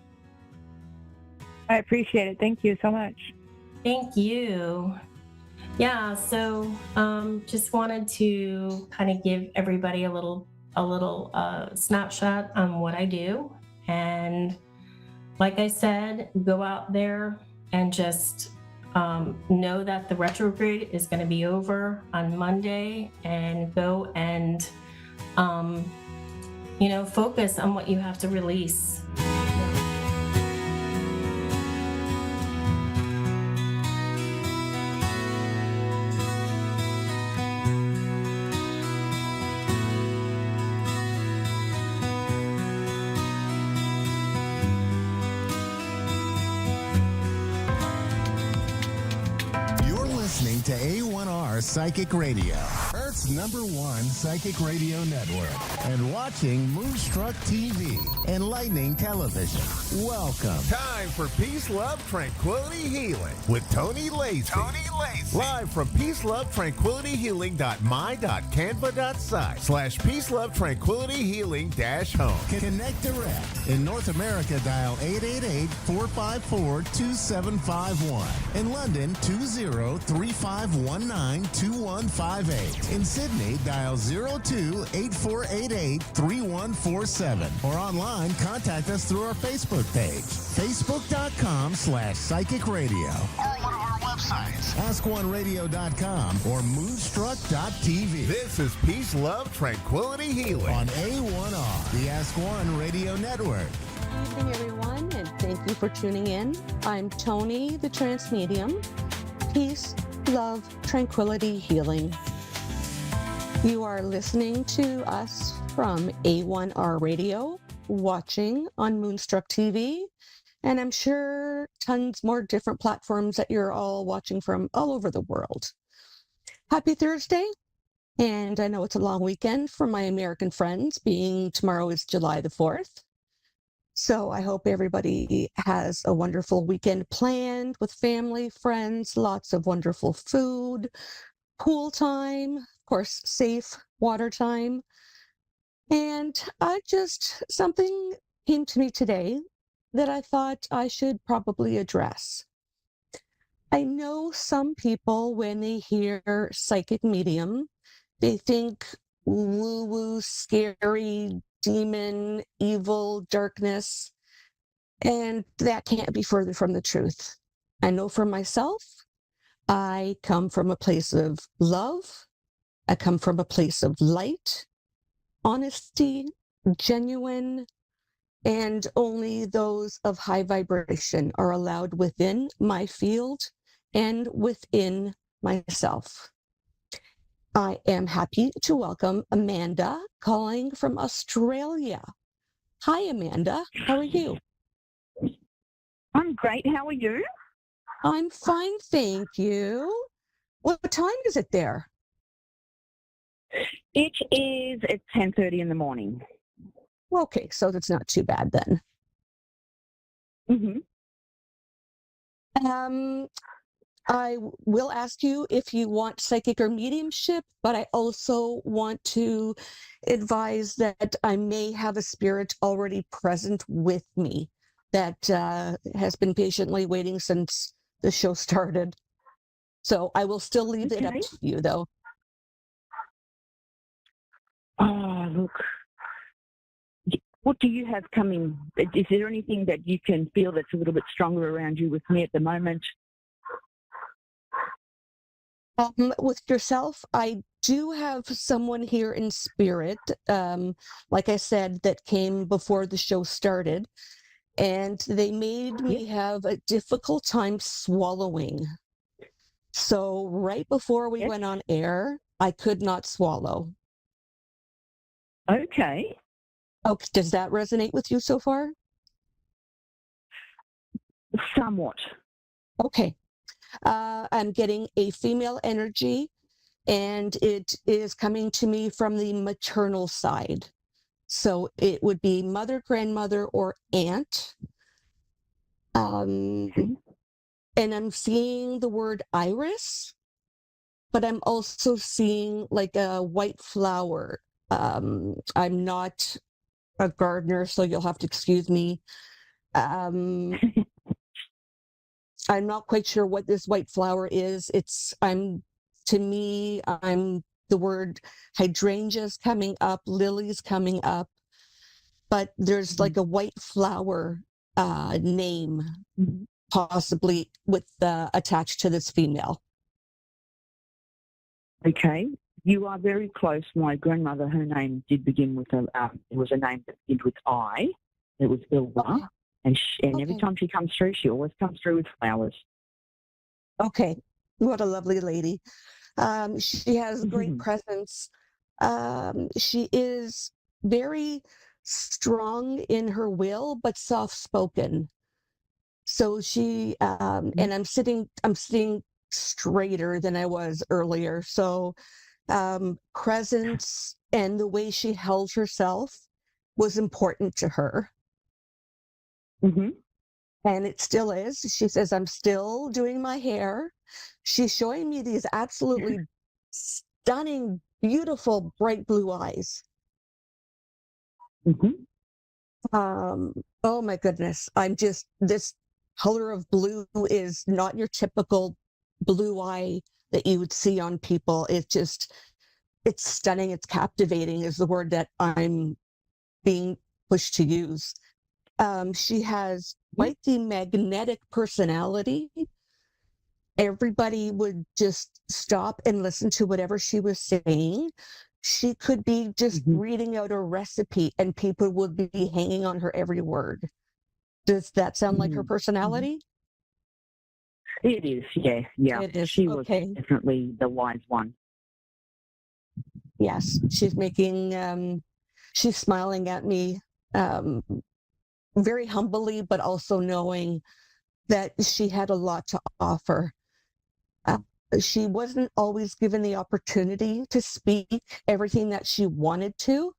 I appreciate it. Thank you so much. Thank you. Yeah, so just wanted to kind of give everybody a little snapshot on what I do. And like I said, go out there and just know that the retrograde is going to be over on Monday, and go and focus on what you have to release. You're listening to A1R Psychic Radio, Earth's #1 psychic radio network, and watching Moonstruck TV and Lightning Television. Welcome. Time for Peace, Love, Tranquility, Healing with Tony Lacey. Live from peacelovetranquilityhealing.my.canva.site/Peace Love Tranquility Healing -home. Connect direct. In North America, dial 888-454-2751. In London, 20-3519-2158. In Sydney, dial 02-8488-3147. Or online, contact us through our Facebook page, facebook.com/psychic radio. Or one of our websites, askoneradio.com or moonstruck.tv. This is Peace, Love, Tranquility, Healing On A1R, the Ask One Radio Network. Good evening, everyone, and thank you for tuning in. I'm Tony, the Trance Medium. Peace, love, tranquility, healing. You are listening to us from A1R Radio, watching on Moonstruck TV, and I'm sure tons more different platforms that you're all watching from all over the world. Happy Thursday, and I know it's a long weekend for my American friends, being tomorrow is July the 4th. So I hope everybody has a wonderful weekend planned with family, friends, lots of wonderful food, pool time, of course, safe water time. And something came to me today that I thought I should probably address. I know some people, when they hear psychic medium, they think woo-woo, scary, demon, evil, darkness, and that can't be further from the truth. I know for myself, I come from a place of love. I come from a place of light, honesty, genuine, and only those of high vibration are allowed within my field and within myself. I am happy to welcome Amanda calling from Australia. Hi, Amanda. How are you? I'm great. How are you? I'm fine, thank you. What time is it there? It's 10:30 in the morning. Okay, so that's not too bad then. Mm-hmm. I will ask you if you want psychic or mediumship, but I also want to advise that I may have a spirit already present with me that has been patiently waiting since the show started. So I will still leave it up Okay. to you, though. Oh, look. What do you have coming? Is there anything that you can feel that's a little bit stronger around you with me at the moment? With yourself, I do have someone here in spirit, like I said, that came before the show started, and they made me have a difficult time swallowing. So right before we went on air, I could not swallow. Okay. Okay, does that resonate with you so far? Somewhat. Okay. I'm getting a female energy, and it is coming to me from the maternal side. So it would be mother, grandmother, or aunt. And I'm seeing the word iris, but I'm also seeing like a white flower. I'm not a gardener, so you'll have to excuse me. I'm not quite sure what this white flower is. To me, I'm the word hydrangeas coming up, lilies coming up, but there's like a white flower name possibly with attached to this female. Okay. You are very close. My grandmother, her name did begin with it was a name that began with I. It was Ilva. Okay. And every time she comes through, she always comes through with flowers. Okay. What a lovely lady. She has great presence. She is very strong in her will, but soft-spoken. So she, and I'm sitting straighter than I was earlier. So presence and the way she held herself was important to her. Mm-hmm. And it still is. She says, I'm still doing my hair. She's showing me these absolutely stunning, beautiful, bright blue eyes. Mm-hmm. Oh my goodness. This color of blue is not your typical blue eye that you would see on people. It's stunning. It's captivating is the word that I'm being pushed to use. She has quite the magnetic personality. Everybody would just stop and listen to whatever she was saying. She could be just reading out a recipe and people would be hanging on her every word. Does that sound like her personality? It is, yeah. It is. She Okay. was definitely the wise one. Yes, she's she's smiling at me very humbly, but also knowing that she had a lot to offer. She wasn't always given the opportunity to speak everything that she wanted to.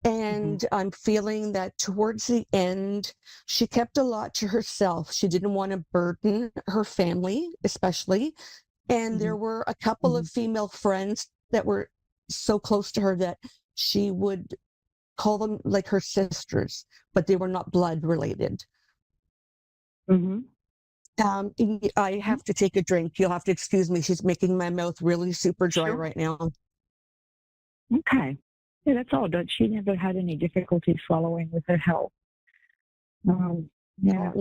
And I'm feeling that towards the end, she kept a lot to herself. She didn't want to burden her family, especially. And there were a couple of female friends that were so close to her that she would call them like her sisters, but they were not blood related. I have to take a drink. You'll have to excuse me. She's making my mouth really super dry right now. Okay. Yeah, that's odd. She never had any difficulty swallowing with her health. Yeah.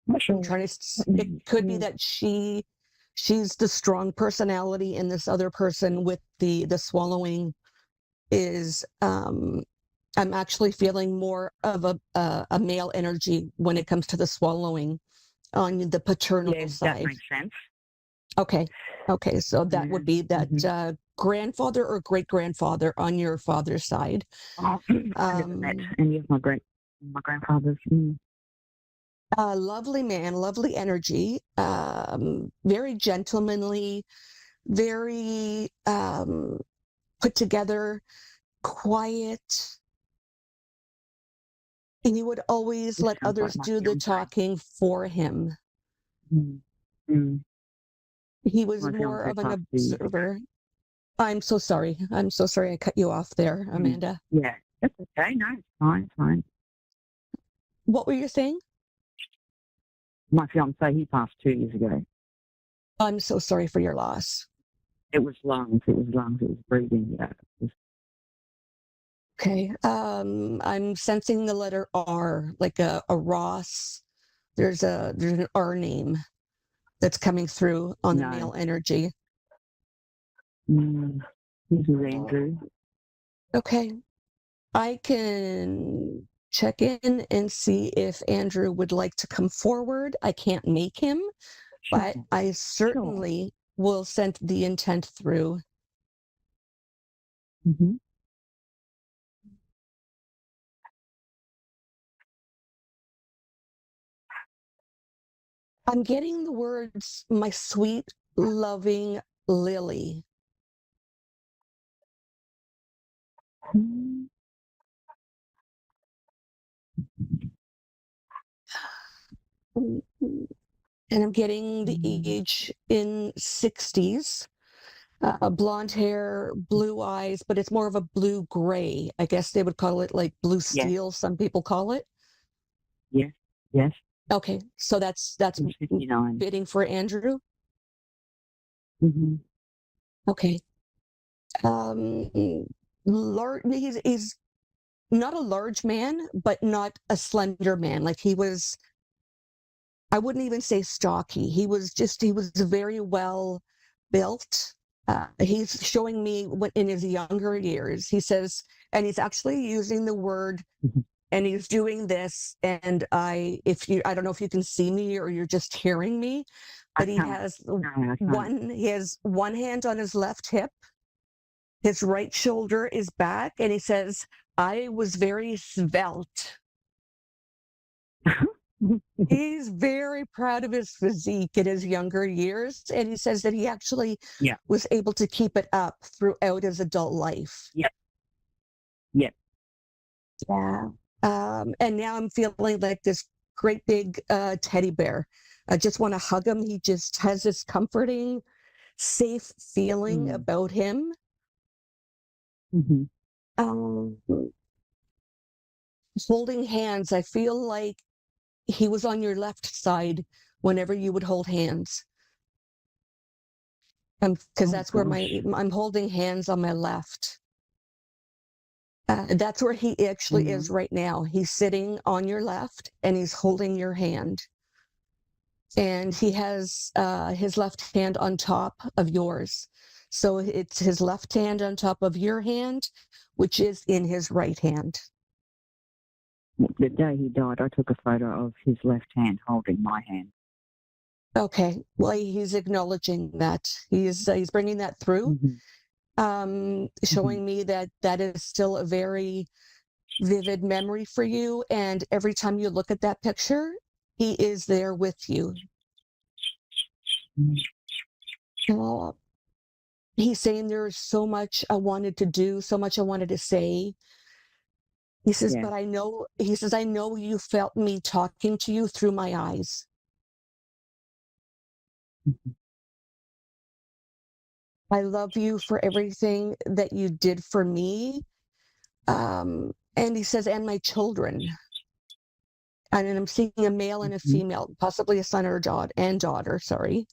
Not sure. It could be that she's the strong personality, and this other person with the swallowing is I'm actually feeling more of a male energy when it comes to the swallowing on the paternal Yes, that side. makes sense. Okay. Okay. So that would be that grandfather or great grandfather on your father's side. Oh, I never met any of my grandfathers. Lovely man, lovely energy, very gentlemanly, very put together, quiet. And he would always let Sounds others like my do the fiance. talking for him. He was My more fiance of an passed 2 years ago. observer. I'm so sorry. I'm so sorry I cut you off there, Amanda. Yeah, that's okay. No, it's fine. It's fine. What were you saying? My fiance, he passed 2 years ago. I'm so sorry for your loss. It was lungs. It was breathing. Yeah. Okay. I'm sensing the letter R, like a Ross. There's an R name that's coming through on the No. male energy. This is Andrew. Okay. I can check in and see if Andrew would like to come forward. I can't make him, but I certainly will send the intent through. I'm getting the words, my sweet, loving Lily. And I'm getting the age in 60s, blonde hair, blue eyes, but it's more of a blue gray. I guess they would call it like blue steel. Some people call it. Yes. Yes. Okay, so that's 59. fitting for Andrew. Mm-hmm. Okay. He's not a large man, but not a slender man. Like he was, I wouldn't even say stocky. He was very well built. He's showing me what in his younger years, he says, and he's actually using the word, and he's doing this. And I don't know if you can see me or you're just hearing me, but he has one hand on his left hip. His right shoulder is back, and he says, I was very svelte. He's very proud of his physique in his younger years, and he says that he actually was able to keep it up throughout his adult life. Yeah. And now I'm feeling like this great big teddy bear. I just want to hug him. He just has this comforting, safe feeling about him. Holding hands, I feel like he was on your left side whenever you would hold hands. Because that's where I'm holding hands on my left. That's where he actually is right now. He's sitting on your left and he's holding your hand. And he has his left hand on top of yours. So it's his left hand on top of your hand, which is in his right hand. The day he died, I took a photo of his left hand holding my hand. Okay. Well, he's acknowledging that. He's bringing that through, showing me that that is still a very vivid memory for you. And every time you look at that picture, he is there with you. He's saying there's so much I wanted to do, so much I wanted to say. He says, but I know you felt me talking to you through my eyes. I love you for everything that you did for me. And he says, and my children. And I'm seeing a male and a female, possibly a son or a daughter, sorry.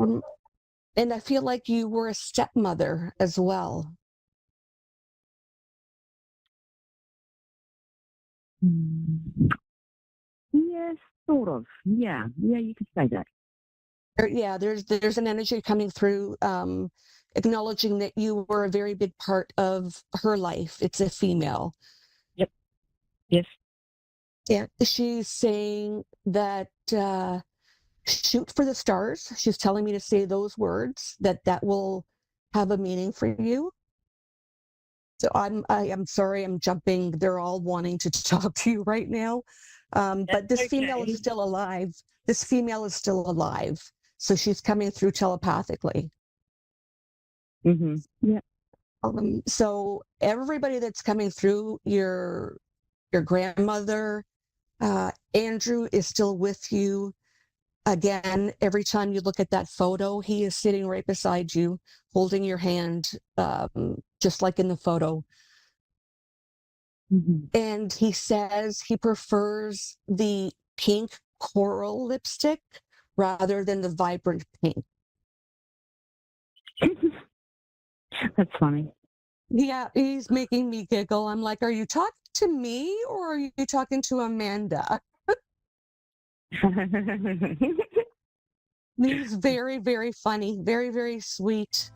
And I feel like you were a stepmother as well. Yes, sort of. Yeah, you could say that. Yeah, there's an energy coming through. acknowledging that you were a very big part of her life. It's a female. Yep. Yes. Yeah. She's saying that shoot for the stars. She's telling me to say those words, that will have a meaning for you. So I'm sorry, I'm jumping. They're all wanting to talk to you right now. But this female is still alive. This female is still alive. So she's coming through telepathically. Mm-hmm. Yeah. So everybody that's coming through, your grandmother, Andrew is still with you. Again, every time you look at that photo, he is sitting right beside you, holding your hand, just like in the photo. Mm-hmm. And he says he prefers the pink coral lipstick rather than the vibrant pink. That's funny. Yeah, he's making me giggle. I'm like, are you talking to me or are you talking to Amanda? He's very, very funny, very, very sweet.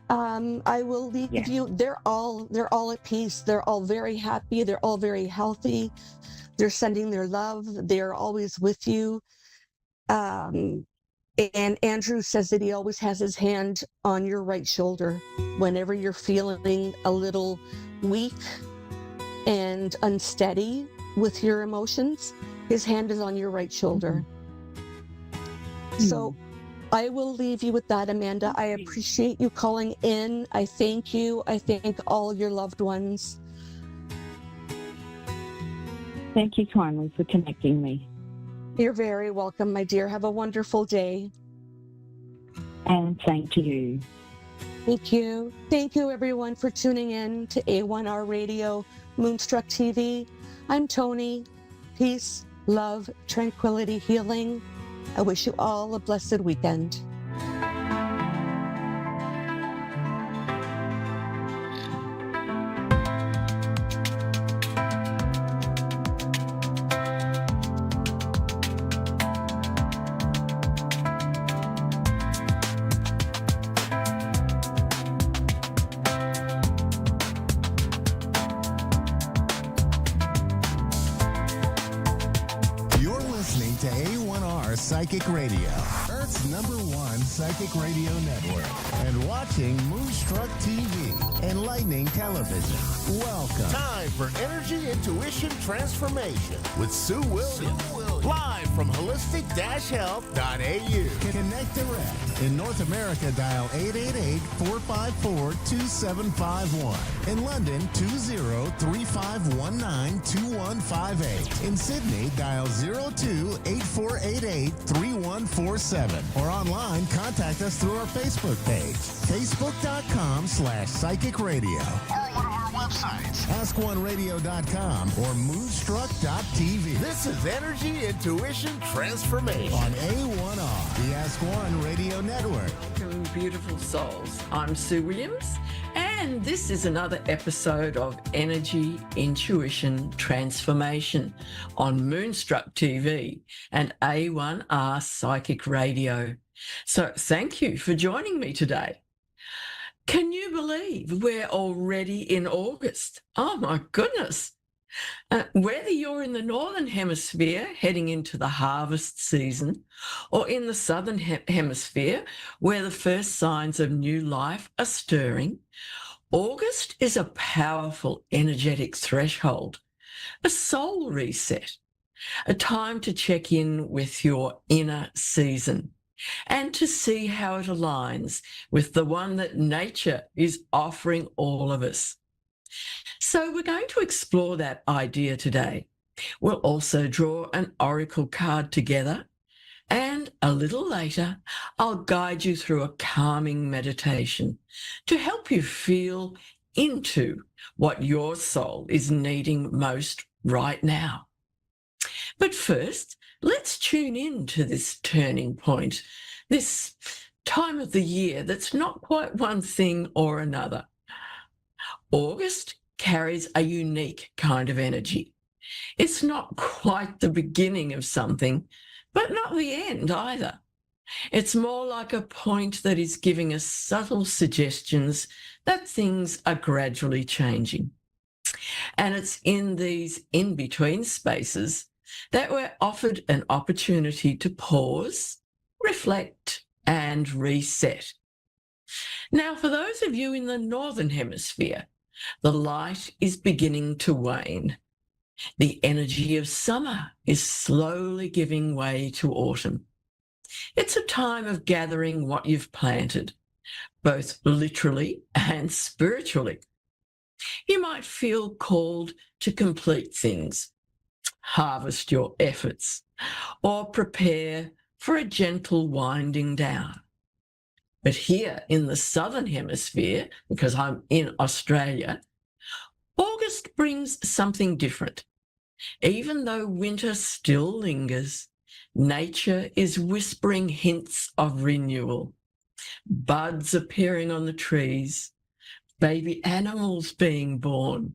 I will leave you. They're all at peace. They're all very happy. They're all very healthy. They're sending their love. They're always with you. And Andrew says that he always has his hand on your right shoulder whenever you're feeling a little weak and unsteady with your emotions. His hand is on your right shoulder. So I will leave you with that, Amanda. I appreciate you calling in. I thank you. I thank all your loved ones. Thank you kindly for connecting me. You're very welcome, my dear. Have a wonderful day. And thank you. Thank you. Thank you, everyone, for tuning in to A1R Radio, Moonstruck TV. I'm Tony. Peace, love, tranquility, healing. I wish you all a blessed weekend. You're listening to A1R Psychic Radio, Earth's #1 psychic radio network, and watching Moonstruck TV, Enlightening Television. Welcome. Time for Energy Intuition Transformation with Sue Williams. Live from holistic-health.au. Connect direct. In North America, dial 888-454-2751. In London, 20-3519-2158. In Sydney, dial 02-8488-3147. Or online, contact us through our Facebook page, facebook.com/psychic radio. Or one of our websites, askoneradio.com or moonstruck.tv. This is Energy Intuition Transformation On A1R, the Ask One Radio Network. Welcome, beautiful souls. I'm Sue Williams, and this is another episode of Energy Intuition Transformation on Moonstruck TV and A1R Psychic Radio. So thank you for joining me today. Can you believe we're already in August? Oh my goodness. Whether you're in the Northern Hemisphere heading into the harvest season or in the Southern Hemisphere where the first signs of new life are stirring, August is a powerful energetic threshold, a soul reset, a time to check in with your inner season and to see how it aligns with the one that nature is offering all of us. So we're going to explore that idea today. We'll also draw an oracle card together, and a little later, I'll guide you through a calming meditation to help you feel into what your soul is needing most right now. But first, let's tune in to this turning point, this time of the year that's not quite one thing or another. August carries a unique kind of energy. It's not quite the beginning of something, but not the end either. It's more like a point that is giving us subtle suggestions that things are gradually changing. And it's in these in-between spaces that we're offered an opportunity to pause, reflect, and reset. Now, for those of you in the Northern Hemisphere, the light is beginning to wane. The energy of summer is slowly giving way to autumn. It's a time of gathering what you've planted, both literally and spiritually. You might feel called to complete things, harvest your efforts, or prepare for a gentle winding down. But here in the Southern Hemisphere, because I'm in Australia, August brings something different. Even though winter still lingers, nature is whispering hints of renewal. Buds appearing on the trees, baby animals being born,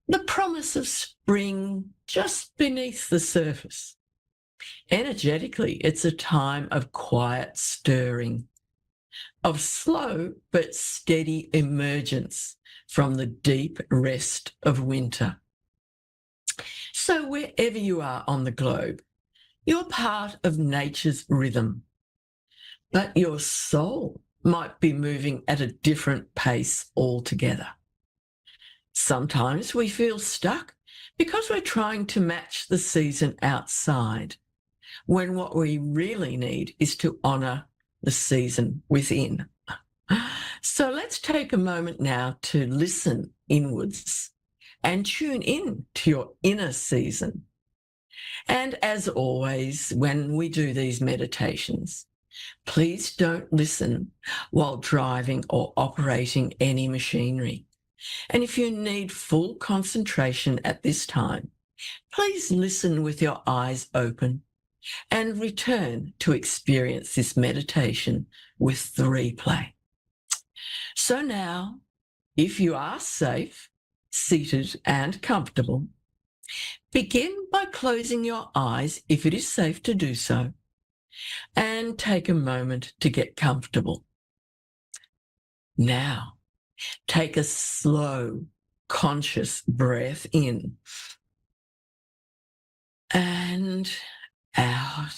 the promise of spring just beneath the surface. Energetically, it's a time of quiet stirring, of slow but steady emergence from the deep rest of winter. So wherever you are on the globe, you're part of nature's rhythm, but your soul might be moving at a different pace altogether. Sometimes we feel stuck because we're trying to match the season outside, when what we really need is to honour the season within. So let's take a moment now to listen inwards and tune in to your inner season. And as always, when we do these meditations, please don't listen while driving or operating any machinery. And if you need full concentration at this time, please listen with your eyes open and return to experience this meditation with the replay. So now, if you are safe, seated and comfortable, begin by closing your eyes if it is safe to do so, and take a moment to get comfortable. Now, take a slow, conscious breath in and out.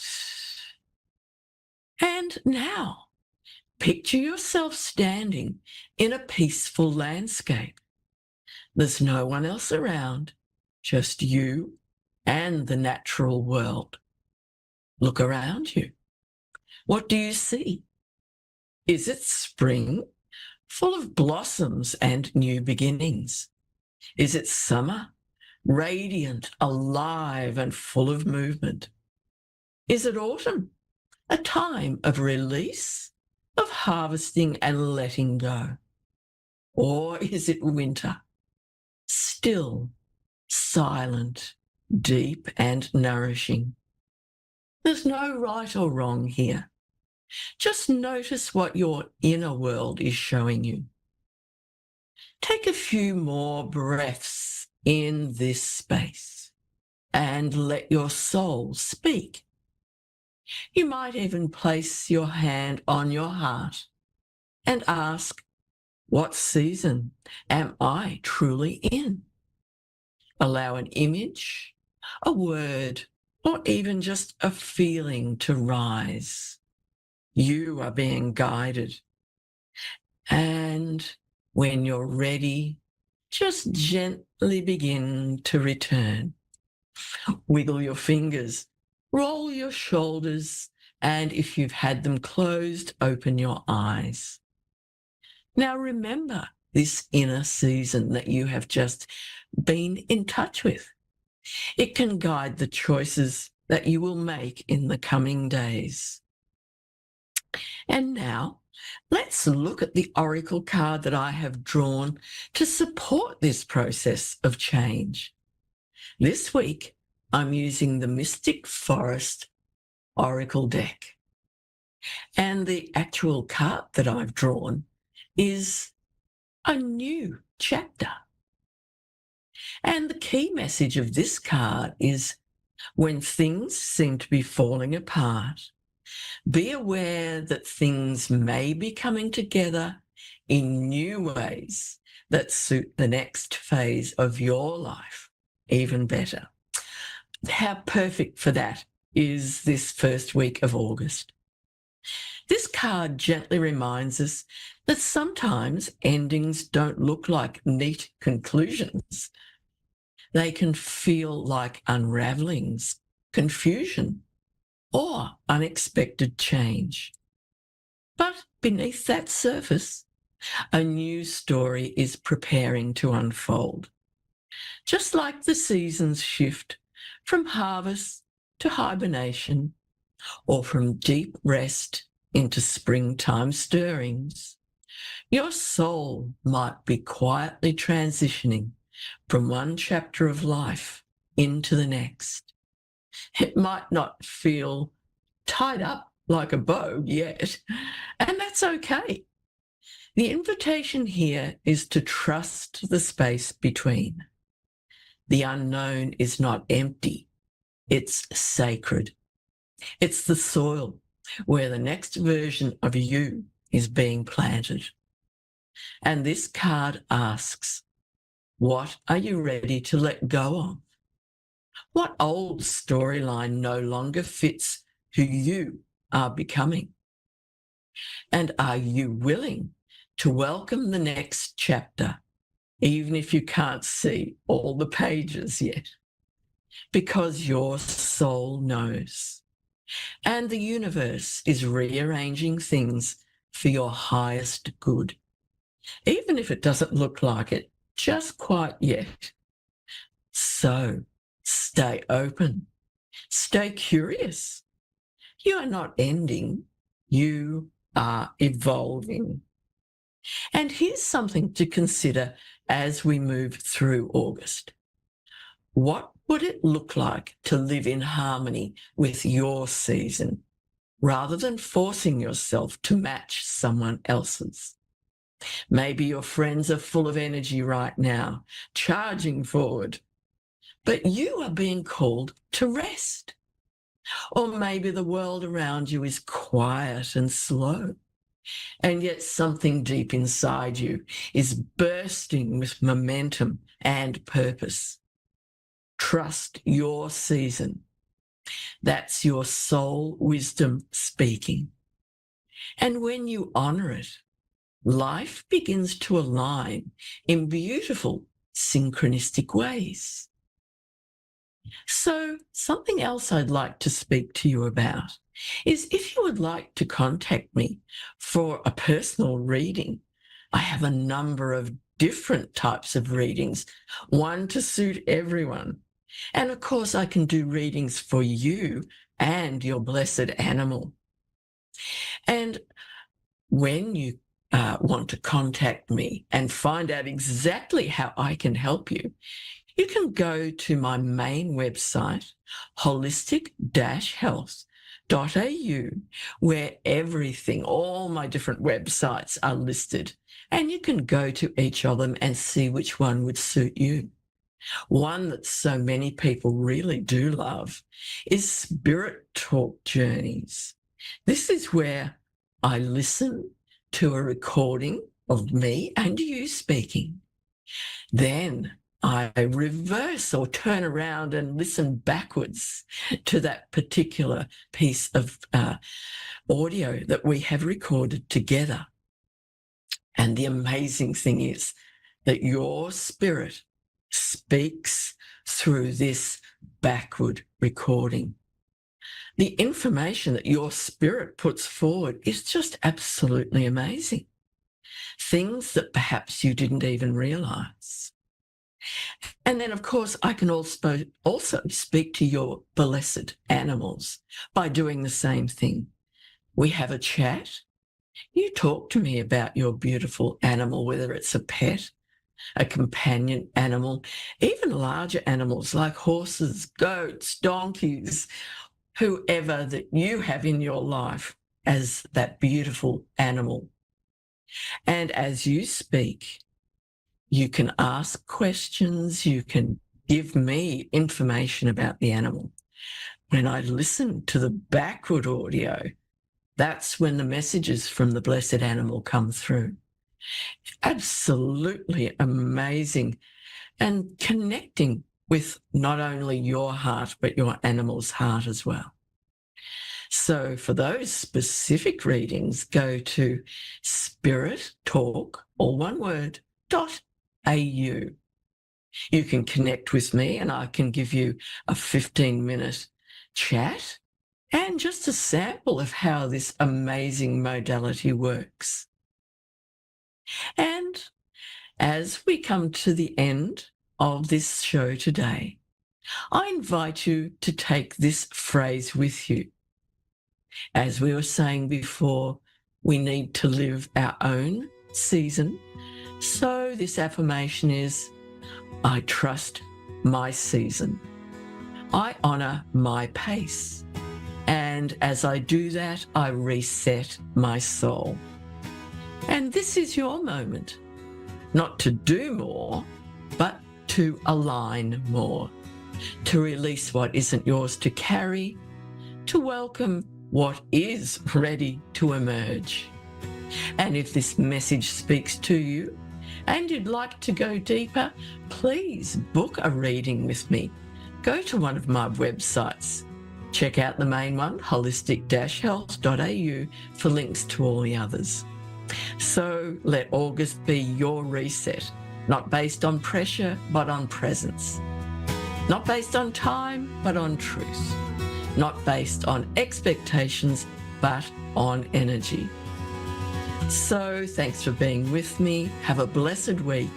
And now, picture yourself standing in a peaceful landscape. There's no one else around, just you and the natural world. Look around you. What do you see? Is it spring, full of blossoms and new beginnings? Is it summer, radiant, alive and full of movement? Is it autumn, a time of release, of harvesting and letting go? Or is it winter, still, silent, deep and nourishing? There's no right or wrong here. Just notice what your inner world is showing you. Take a few more breaths in this space and let your soul speak. You might even place your hand on your heart and ask, what season am I truly in? Allow an image, a word, or even just a feeling to rise. You are being guided. And when you're ready, just gently begin to return. Wiggle your fingers, roll your shoulders, and if you've had them closed, open your eyes. Now remember this inner season that you have just been in touch with. It can guide the choices that you will make in the coming days. And now, let's look at the oracle card that I have drawn to support this process of change. This week, I'm using the Mystic Forest Oracle deck. And the actual card that I've drawn is a new chapter. And the key message of this card is, when things seem to be falling apart, Be aware that things may be coming together in new ways that suit the next phase of your life even better. How perfect for that is this first week of August. This card gently reminds us that sometimes endings don't look like neat conclusions. They can feel like unravelings, confusion, or unexpected change. But beneath that surface, a new story is preparing to unfold. Just like the seasons shift from harvest to hibernation, or from deep rest into springtime stirrings, your soul might be quietly transitioning from one chapter of life into the next. It might not feel tied up like a bow yet, and that's okay. The invitation here is to trust the space between. The unknown is not empty, it's sacred. It's the soil where the next version of you is being planted. And this card asks, what are you ready to let go of? What old storyline no longer fits who you are becoming? And are you willing to welcome the next chapter, even if you can't see all the pages yet? Because your soul knows. And the universe is rearranging things for your highest good, even if it doesn't look like it just quite yet. So stay open, stay curious. You are not ending, you are evolving. And here's something to consider as we move through August. What would it look like to live in harmony with your season rather than forcing yourself to match someone else's? Maybe your friends are full of energy right now, charging forward, but you are being called to rest. Or maybe the world around you is quiet and slow, and yet something deep inside you is bursting with momentum and purpose. Trust your season. That's your soul wisdom speaking. And when you honor it, life begins to align in beautiful, synchronistic ways. So something else I'd like to speak to you about is if you would like to contact me for a personal reading. I have a number of different types of readings, one to suit everyone. And of course, I can do readings for you and your blessed animal. And when you want to contact me and find out exactly how I can help you, you can go to my main website, holistic-health.au, where everything, all my different websites are listed. And you can go to each of them and see which one would suit you. One that so many people really do love is Spirit Talk Journeys. This is where I listen to a recording of me and you speaking. Then I reverse or turn around and listen backwards to that particular piece of audio that we have recorded together. And the amazing thing is that your spirit speaks through this backward recording. The information that your spirit puts forward is just absolutely amazing. Things that perhaps you didn't even realize. And then, of course, I can also speak to your blessed animals by doing the same thing. We have a chat. You talk to me about your beautiful animal, whether it's a pet, a companion animal, even larger animals like horses, goats, donkeys, whoever that you have in your life as that beautiful animal. And as you speak, you can ask questions, you can give me information about the animal. When I listen to the backward audio, That's when the messages from the blessed animal come through. Absolutely amazing. And connecting with not only your heart, but your animal's heart as well. So for those specific readings, go to Spirit Talk, all one word, .au. You can connect with me and I can give you a 15-minute chat and just a sample of how this amazing modality works. And as we come to the end of this show today, I invite you to take this phrase with you. As we were saying before, we need to live our own season. So this affirmation is, I trust my season. I honour my pace. And as I do that, I reset my soul. And this is your moment. Not to do more, but to align more, to release what isn't yours to carry, to welcome what is ready to emerge. And if this message speaks to you and you'd like to go deeper, please book a reading with me. Go to one of my websites. Check out the main one, holistic-health.au, for links to all the others. So let August be your reset, not based on pressure, but on presence. Not based on time, but on truth. Not based on expectations, but on energy. So thanks for being with me. Have a blessed week.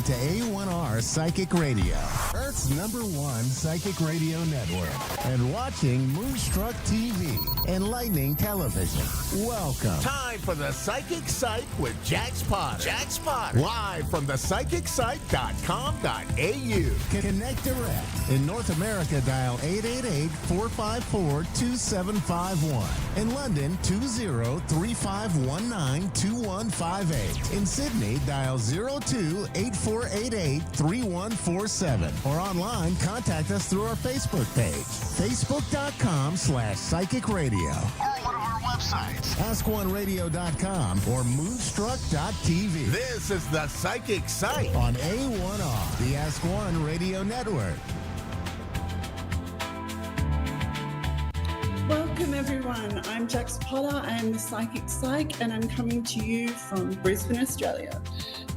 To A1R Psychic Radio, Earth's #1 psychic radio network, and watching Moonstruck TV, Enlightening Television. Welcome. Time for the Psychic Psych with Jax Potter. Jax Potter. Live from the psychicpsych.com.au. Connect direct. In North America, dial 888-454-2751. In London, 20-3519-2158. In Sydney, dial 02-8488-3147. Or online, contact us through our Facebook page, facebook.com/psychic radio. Or one of our websites, askoneradio.com or moonstruck.tv. This is the Psychic Psych on A1R, the Ask One Radio Network. Welcome everyone, I'm Jax Potter, I am the Psychic Psych and I'm coming to you from Brisbane, Australia.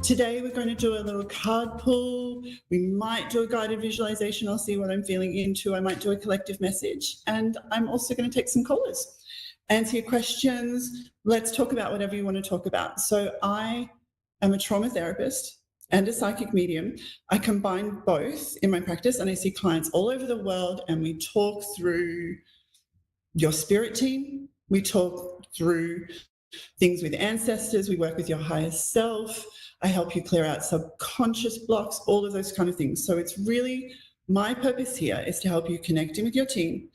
Today we're going to do a little card pull, we might do a guided visualization, I'll see what I'm feeling into, I might do a collective message, and I'm also going to take some callers, answer your questions, let's talk about whatever you want to talk about. So I am a trauma therapist and a psychic medium. I combine both in my practice and I see clients all over the world and we talk through your spirit team. We talk through things with ancestors. We work with your higher self. I help you clear out subconscious blocks, all of those kind of things. So it's really my purpose here is to help you connect in with your team,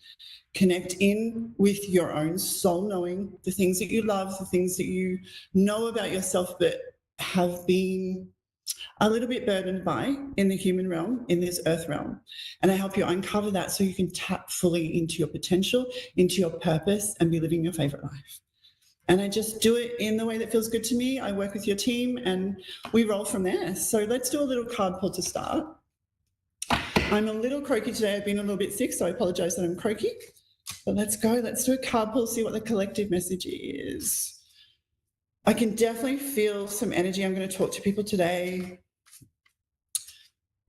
Connect in with your own soul knowing, the things that you love, the things that you know about yourself but have been a little bit burdened by in the human realm, in this earth realm. And I help you uncover that so you can tap fully into your potential, into your purpose, and be living your favorite life. And I just do it in the way that feels good to me. I work with your team and we roll from there. So let's do a little card pull to start. I'm a little croaky today. I've been a little bit sick, so I apologize that I'm croaky. But let's go. Let's do a card pull, see what the collective message is. I can definitely feel some energy. I'm going to talk to people today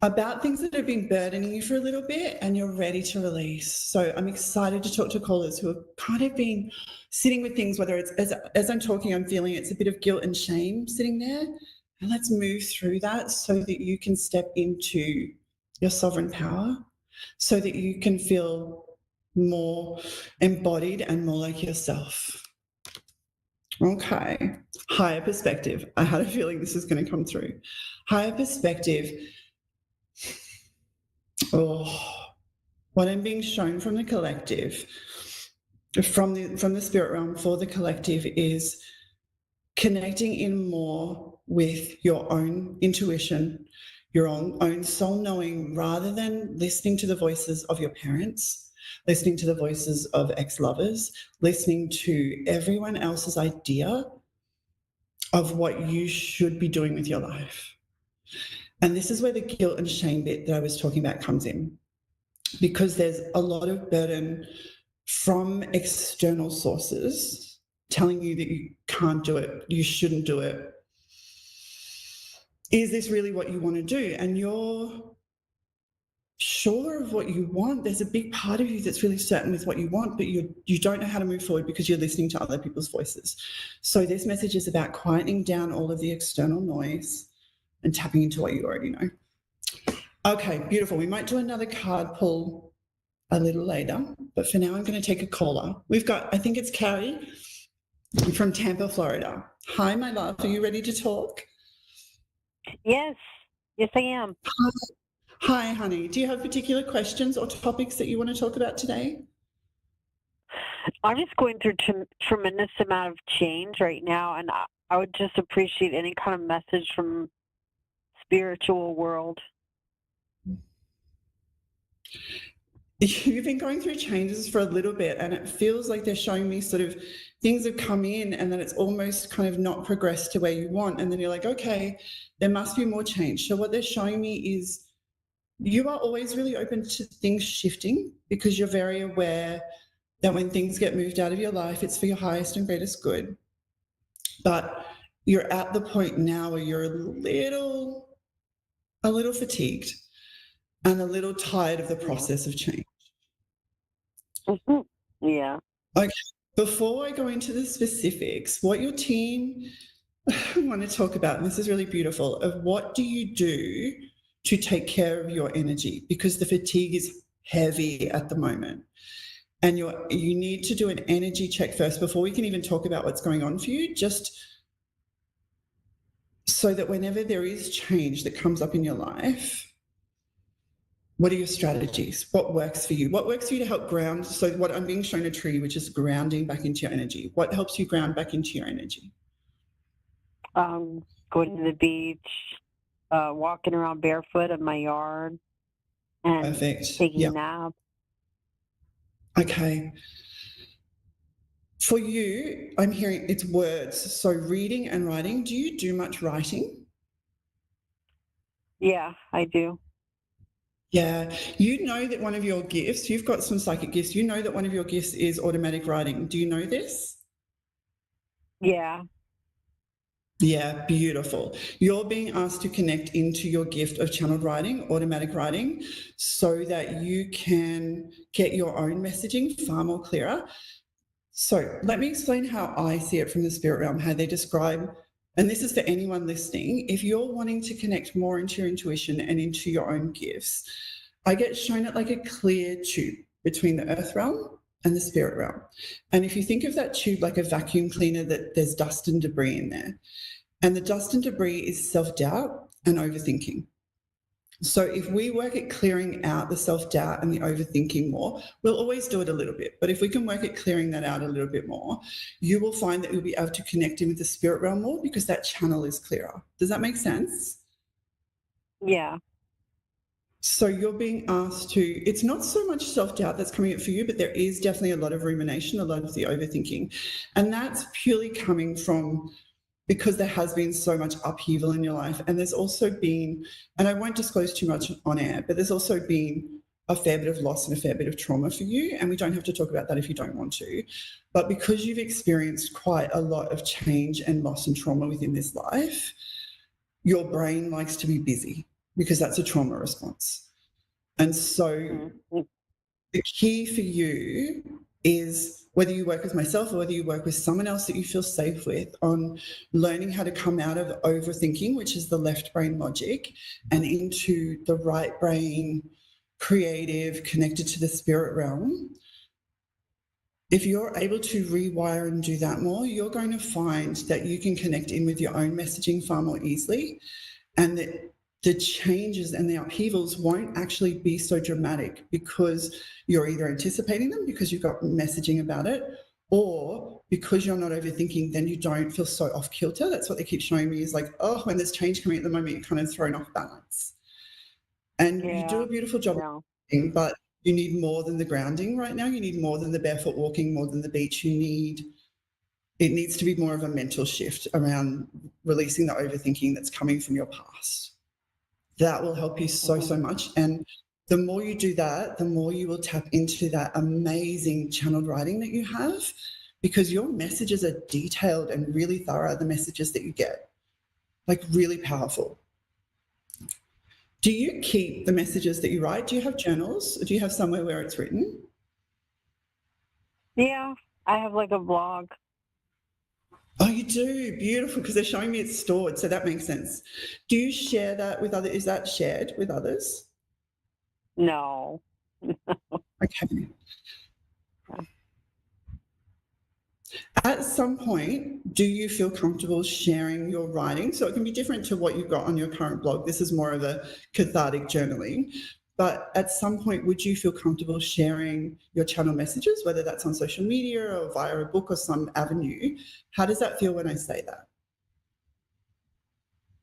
about things that have been burdening you for a little bit and you're ready to release. So I'm excited to talk to callers who have kind of been sitting with things, whether it's as I'm talking, I'm feeling it's a bit of guilt and shame sitting there. And let's move through that so that you can step into your sovereign power, so that you can feel more embodied and more like yourself. Okay, higher perspective. I had a feeling this is going to come through. Higher perspective. Oh, what I'm being shown from the collective, from the spirit realm for the collective, is connecting in more with your own intuition, your own soul knowing, rather than listening to the voices of your parents, listening to the voices of ex-lovers, listening to everyone else's idea of what you should be doing with your life. And this is where the guilt and shame bit that I was talking about comes in, because there's a lot of burden from external sources telling you that you can't do it, you shouldn't do it. Is this really what you want to do? And you're sure of what you want. There's a big part of you that's really certain with what you want, but you don't know how to move forward because you're listening to other people's voices. So this message is about quietening down all of the external noise and tapping into what you already know. Okay, beautiful. We might do another card pull a little later, but for now I'm going to take a caller. We've got, I think it's Carrie from Tampa, Florida. Hi, my love. Are you ready to talk? Yes, I am. Hi, honey. Do you have particular questions or topics that you want to talk about today? I'm just going through a tremendous amount of change right now, and I would just appreciate any kind of message from spiritual world. You've been going through changes for a little bit, and it feels like they're showing me sort of things have come in and then it's almost kind of not progressed to where you want. And then you're like, okay, there must be more change. So what they're showing me is you are always really open to things shifting, because you're very aware that when things get moved out of your life, it's for your highest and greatest good. But you're at the point now where you're a little fatigued and a little tired of the process of change. Mm-hmm. Yeah. Okay. Before I go into the specifics, what your team want to talk about, and this is really beautiful, of what do you do to take care of your energy? Because the fatigue is heavy at the moment. And you need to do an energy check first before we can even talk about what's going on for you, just so that whenever there is change that comes up in your life, what are your strategies? What works for you? What works for you to help ground? So what I'm being shown a tree, which is grounding back into your energy. What helps you ground back into your energy? Going to the beach, walking around barefoot in my yard, and Perfect. taking a nap. Okay. For you, I'm hearing it's words. So reading and writing. Do you do much writing? Yeah, I do. Yeah. You know that one of your gifts, you've got some psychic gifts. You know that one of your gifts is automatic writing. Do you know this? Yeah. Yeah, beautiful. You're being asked to connect into your gift of channeled writing, automatic writing, so that you can get your own messaging far more clearer. So let me explain how I see it from the spirit realm, how they describe, and this is for anyone listening. If you're wanting to connect more into your intuition and into your own gifts, I get shown it like a clear tube between the earth realm and the spirit realm. And if you think of that tube like a vacuum cleaner, that there's dust and debris in there. And the dust and debris is self-doubt and overthinking. So if we work at clearing out the self-doubt and the overthinking more, we'll always do it a little bit. But if we can work at clearing that out a little bit more, you will find that you'll be able to connect in with the spirit realm more because that channel is clearer. Does that make sense? Yeah. So you're being asked to, it's not so much self-doubt that's coming up for you, but there is definitely a lot of rumination, a lot of the overthinking. And that's purely coming from, because there has been so much upheaval in your life. And there's also been, and I won't disclose too much on air, but there's also been a fair bit of loss and a fair bit of trauma for you. And we don't have to talk about that if you don't want to. But because you've experienced quite a lot of change and loss and trauma within this life, your brain likes to be busy because that's a trauma response. And so the key for you is, whether you work with myself or whether you work with someone else that you feel safe with, on learning how to come out of overthinking, which is the left brain logic, and into the right brain, creative, connected to the spirit realm. If you're able to rewire and do that more, you're going to find that you can connect in with your own messaging far more easily, and that the changes and the upheavals won't actually be so dramatic because you're either anticipating them because you've got messaging about it, or because you're not overthinking, then you don't feel so off kilter. That's what they keep showing me, is like, oh, when there's change coming at the moment, you're kind of thrown off balance. And you do a beautiful job, but you need more than the grounding right now. You need more than the barefoot walking, more than the beach. It needs to be more of a mental shift around releasing the overthinking that's coming from your past. That will help you so much. And the more you do that, the more you will tap into that amazing channeled writing that you have, because your messages are detailed and really thorough, the messages that you get, like really powerful. Do you keep the messages that you write? Do you have journals? Do you have somewhere where it's written? Yeah, I have like a blog. Oh, you do? Beautiful, because they're showing me it's stored, so that makes sense. Do you share that with others? Is that shared with others? No. Okay. At some point, do you feel comfortable sharing your writing? So it can be different to what you've got on your current blog. This is more of a cathartic journaling. But at some point, would you feel comfortable sharing your channel messages, whether that's on social media or via a book or some avenue? How does that feel when I say that?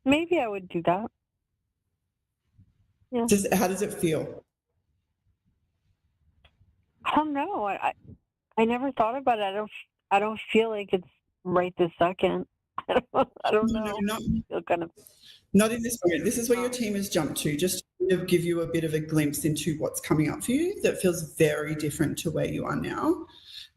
Maybe I would do that. Yeah. How does it feel? I don't know. I never thought about it. I don't feel like it's right this second. I don't know. Not in this moment. This is where your team has jumped to, just to give you a bit of a glimpse into what's coming up for you that feels very different to where you are now.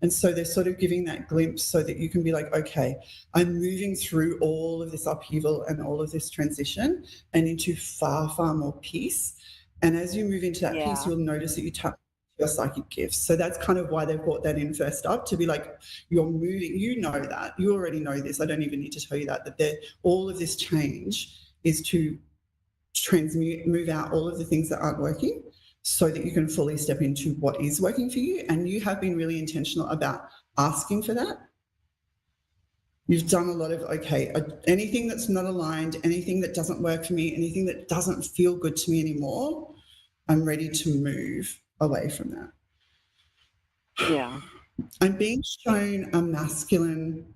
And so they're sort of giving that glimpse so that you can be like, okay, I'm moving through all of this upheaval and all of this transition and into far, far more peace. And as you move into that peace, you'll notice that you tap your psychic gifts. So that's kind of why they've brought that in first up, to be like, you're moving, you know that, you already know this. I don't even need to tell you that all of this change is to move out all of the things that aren't working so that you can fully step into what is working for you. And you have been really intentional about asking for that. You've done a lot of, okay, anything that's not aligned, anything that doesn't work for me, anything that doesn't feel good to me anymore, I'm ready to move away from that. Yeah. I'm being shown a masculine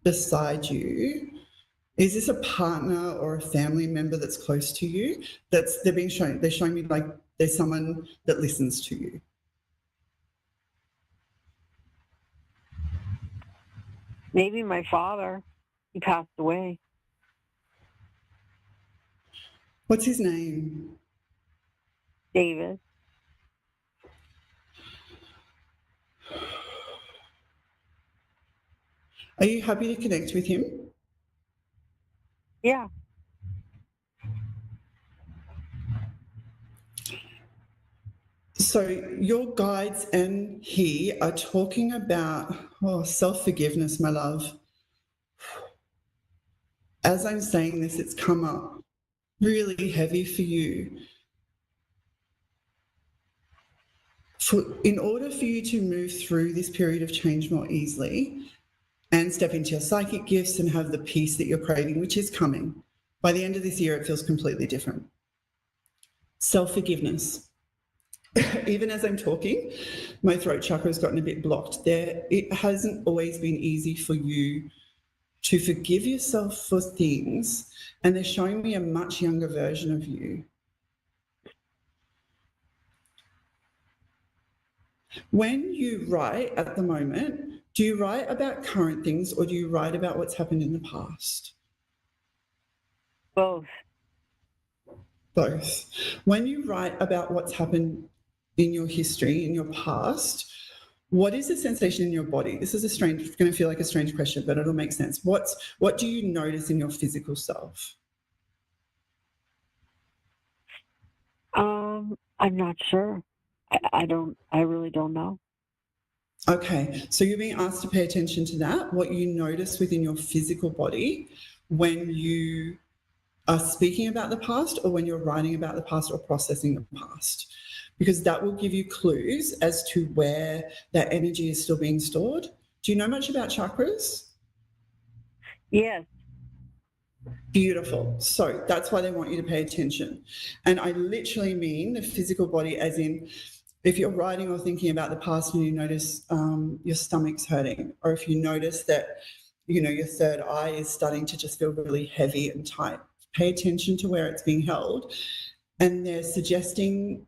beside you. Is this a partner or a family member that's close to you? They're showing me like there's someone that listens to you. Maybe my father. He passed away. What's his name? David. Are you happy to connect with him? Yeah. So your guides and he are talking about self-forgiveness, my love. As I'm saying this, it's come up really heavy for you. In order for you to move through this period of change more easily and step into your psychic gifts and have the peace that you're craving, which is coming. By the end of this year, it feels completely different. self-forgiveness. Even as I'm talking, my throat chakra has gotten a bit blocked there. It hasn't always been easy for you to forgive yourself for things, and they're showing me a much younger version of you. When you write at the moment, do you write about current things or do you write about what's happened in the past? Both. Both. When you write about what's happened in your history, in your past, what is the sensation in your body? This is going to feel like a strange question, but it'll make sense. What do you notice in your physical self? I'm not sure. I really don't know. Okay, so you're being asked to pay attention to that, what you notice within your physical body when you are speaking about the past or when you're writing about the past or processing the past, because that will give you clues as to where that energy is still being stored. Do you know much about chakras? Yes. Beautiful. So that's why they want you to pay attention. And I literally mean the physical body, as in if you're writing or thinking about the past and you notice your stomach's hurting, or if you notice that, you know, your third eye is starting to just feel really heavy and tight, pay attention to where it's being held. And they're suggesting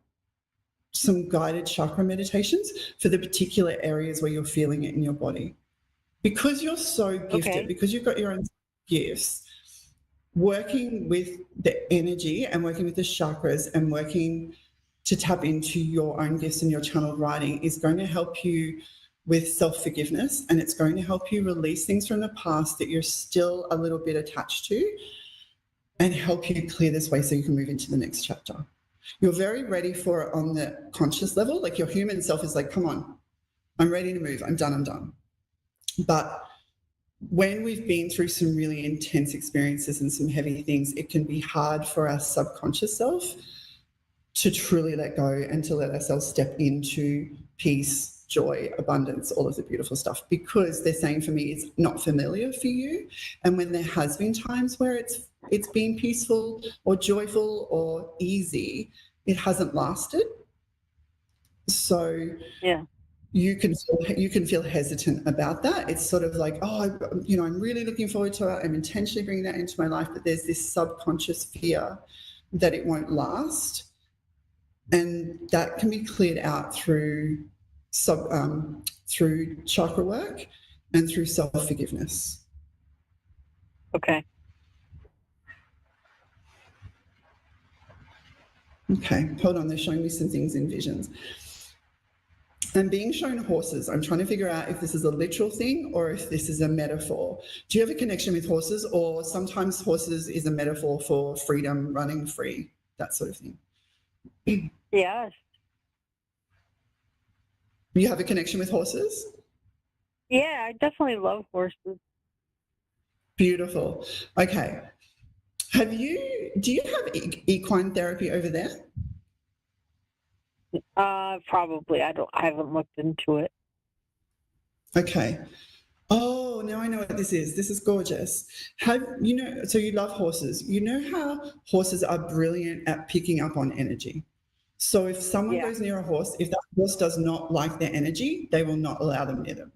some guided chakra meditations for the particular areas where you're feeling it in your body. Because you're so gifted, because you've got your own gifts, working with the energy and working with the chakras and working to tap into your own gifts and your channeled writing is going to help you with self-forgiveness, and it's going to help you release things from the past that you're still a little bit attached to and help you clear this way so you can move into the next chapter. You're very ready for it on the conscious level. Like your human self is like, come on, I'm ready to move. I'm done. But when we've been through some really intense experiences and some heavy things, it can be hard for our subconscious self to truly let go and to let ourselves step into peace, joy, abundance, all of the beautiful stuff, because they're saying for me it's not familiar for you. And when there has been times where it's been peaceful or joyful or easy, it hasn't lasted. So yeah, you can feel hesitant about that. It's sort of like, oh, I'm really looking forward to it. I'm intentionally bringing that into my life, but there's this subconscious fear that it won't last. And that can be cleared out through chakra work and through self-forgiveness. Okay. Okay, hold on. They're showing me some things in visions. I'm being shown horses. I'm trying to figure out if this is a literal thing or if this is a metaphor. Do you have a connection with horses, or sometimes horses is a metaphor for freedom, running free, that sort of thing? Yes. You have a connection with horses? Yeah, I definitely love horses. Beautiful. Okay. Do you have equine therapy over there? Probably. I haven't looked into it. Okay. Oh, now I know what this is. This is gorgeous. So you love horses. You know how horses are brilliant at picking up on energy. So if someone goes near a horse, if that horse does not like their energy, they will not allow them near them.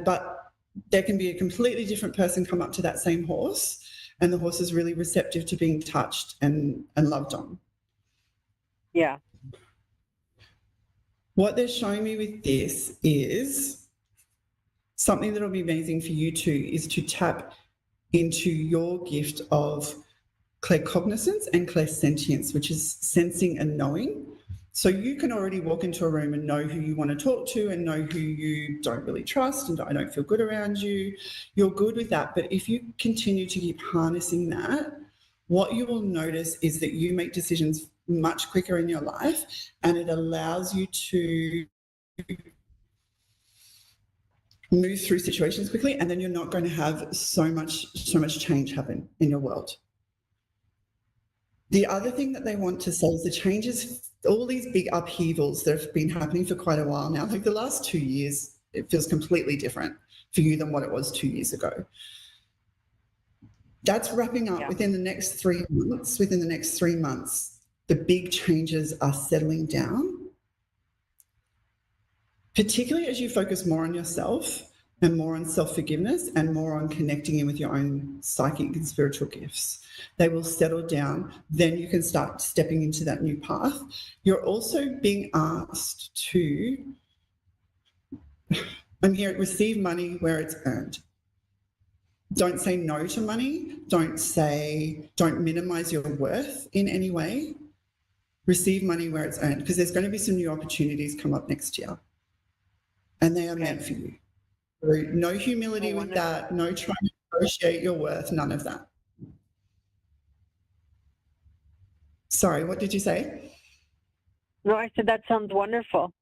But there can be a completely different person come up to that same horse, and the horse is really receptive to being touched and loved on. Yeah. What they're showing me with this is something that'll be amazing for you too, is to tap into your gift of claircognizance and clairsentience, which is sensing and knowing. So you can already walk into a room and know who you want to talk to and know who you don't really trust and I don't feel good around you. You're good with that. But if you continue to keep harnessing that, what you will notice is that you make decisions much quicker in your life, and it allows you to move through situations quickly, and then you're not going to have so much change happen in your world. The other thing that they want to say is the changes, all these big upheavals that have been happening for quite a while now, like the last 2 years, it feels completely different for you than what it was 2 years ago. That's wrapping up within the next 3 months. Within the next 3 months, the big changes are settling down, particularly as you focus more on yourself and more on self-forgiveness and more on connecting in with your own psychic and spiritual gifts. They will settle down. Then you can start stepping into that new path. You're also being asked to, I'm here, receive money where it's earned. Don't say no to money. Don't minimize your worth in any way. Receive money where it's earned, because there's going to be some new opportunities come up next year. And they are meant for you. No humility with that, no trying to negotiate your worth, none of that. Sorry, what did you say? No, I said that sounds wonderful.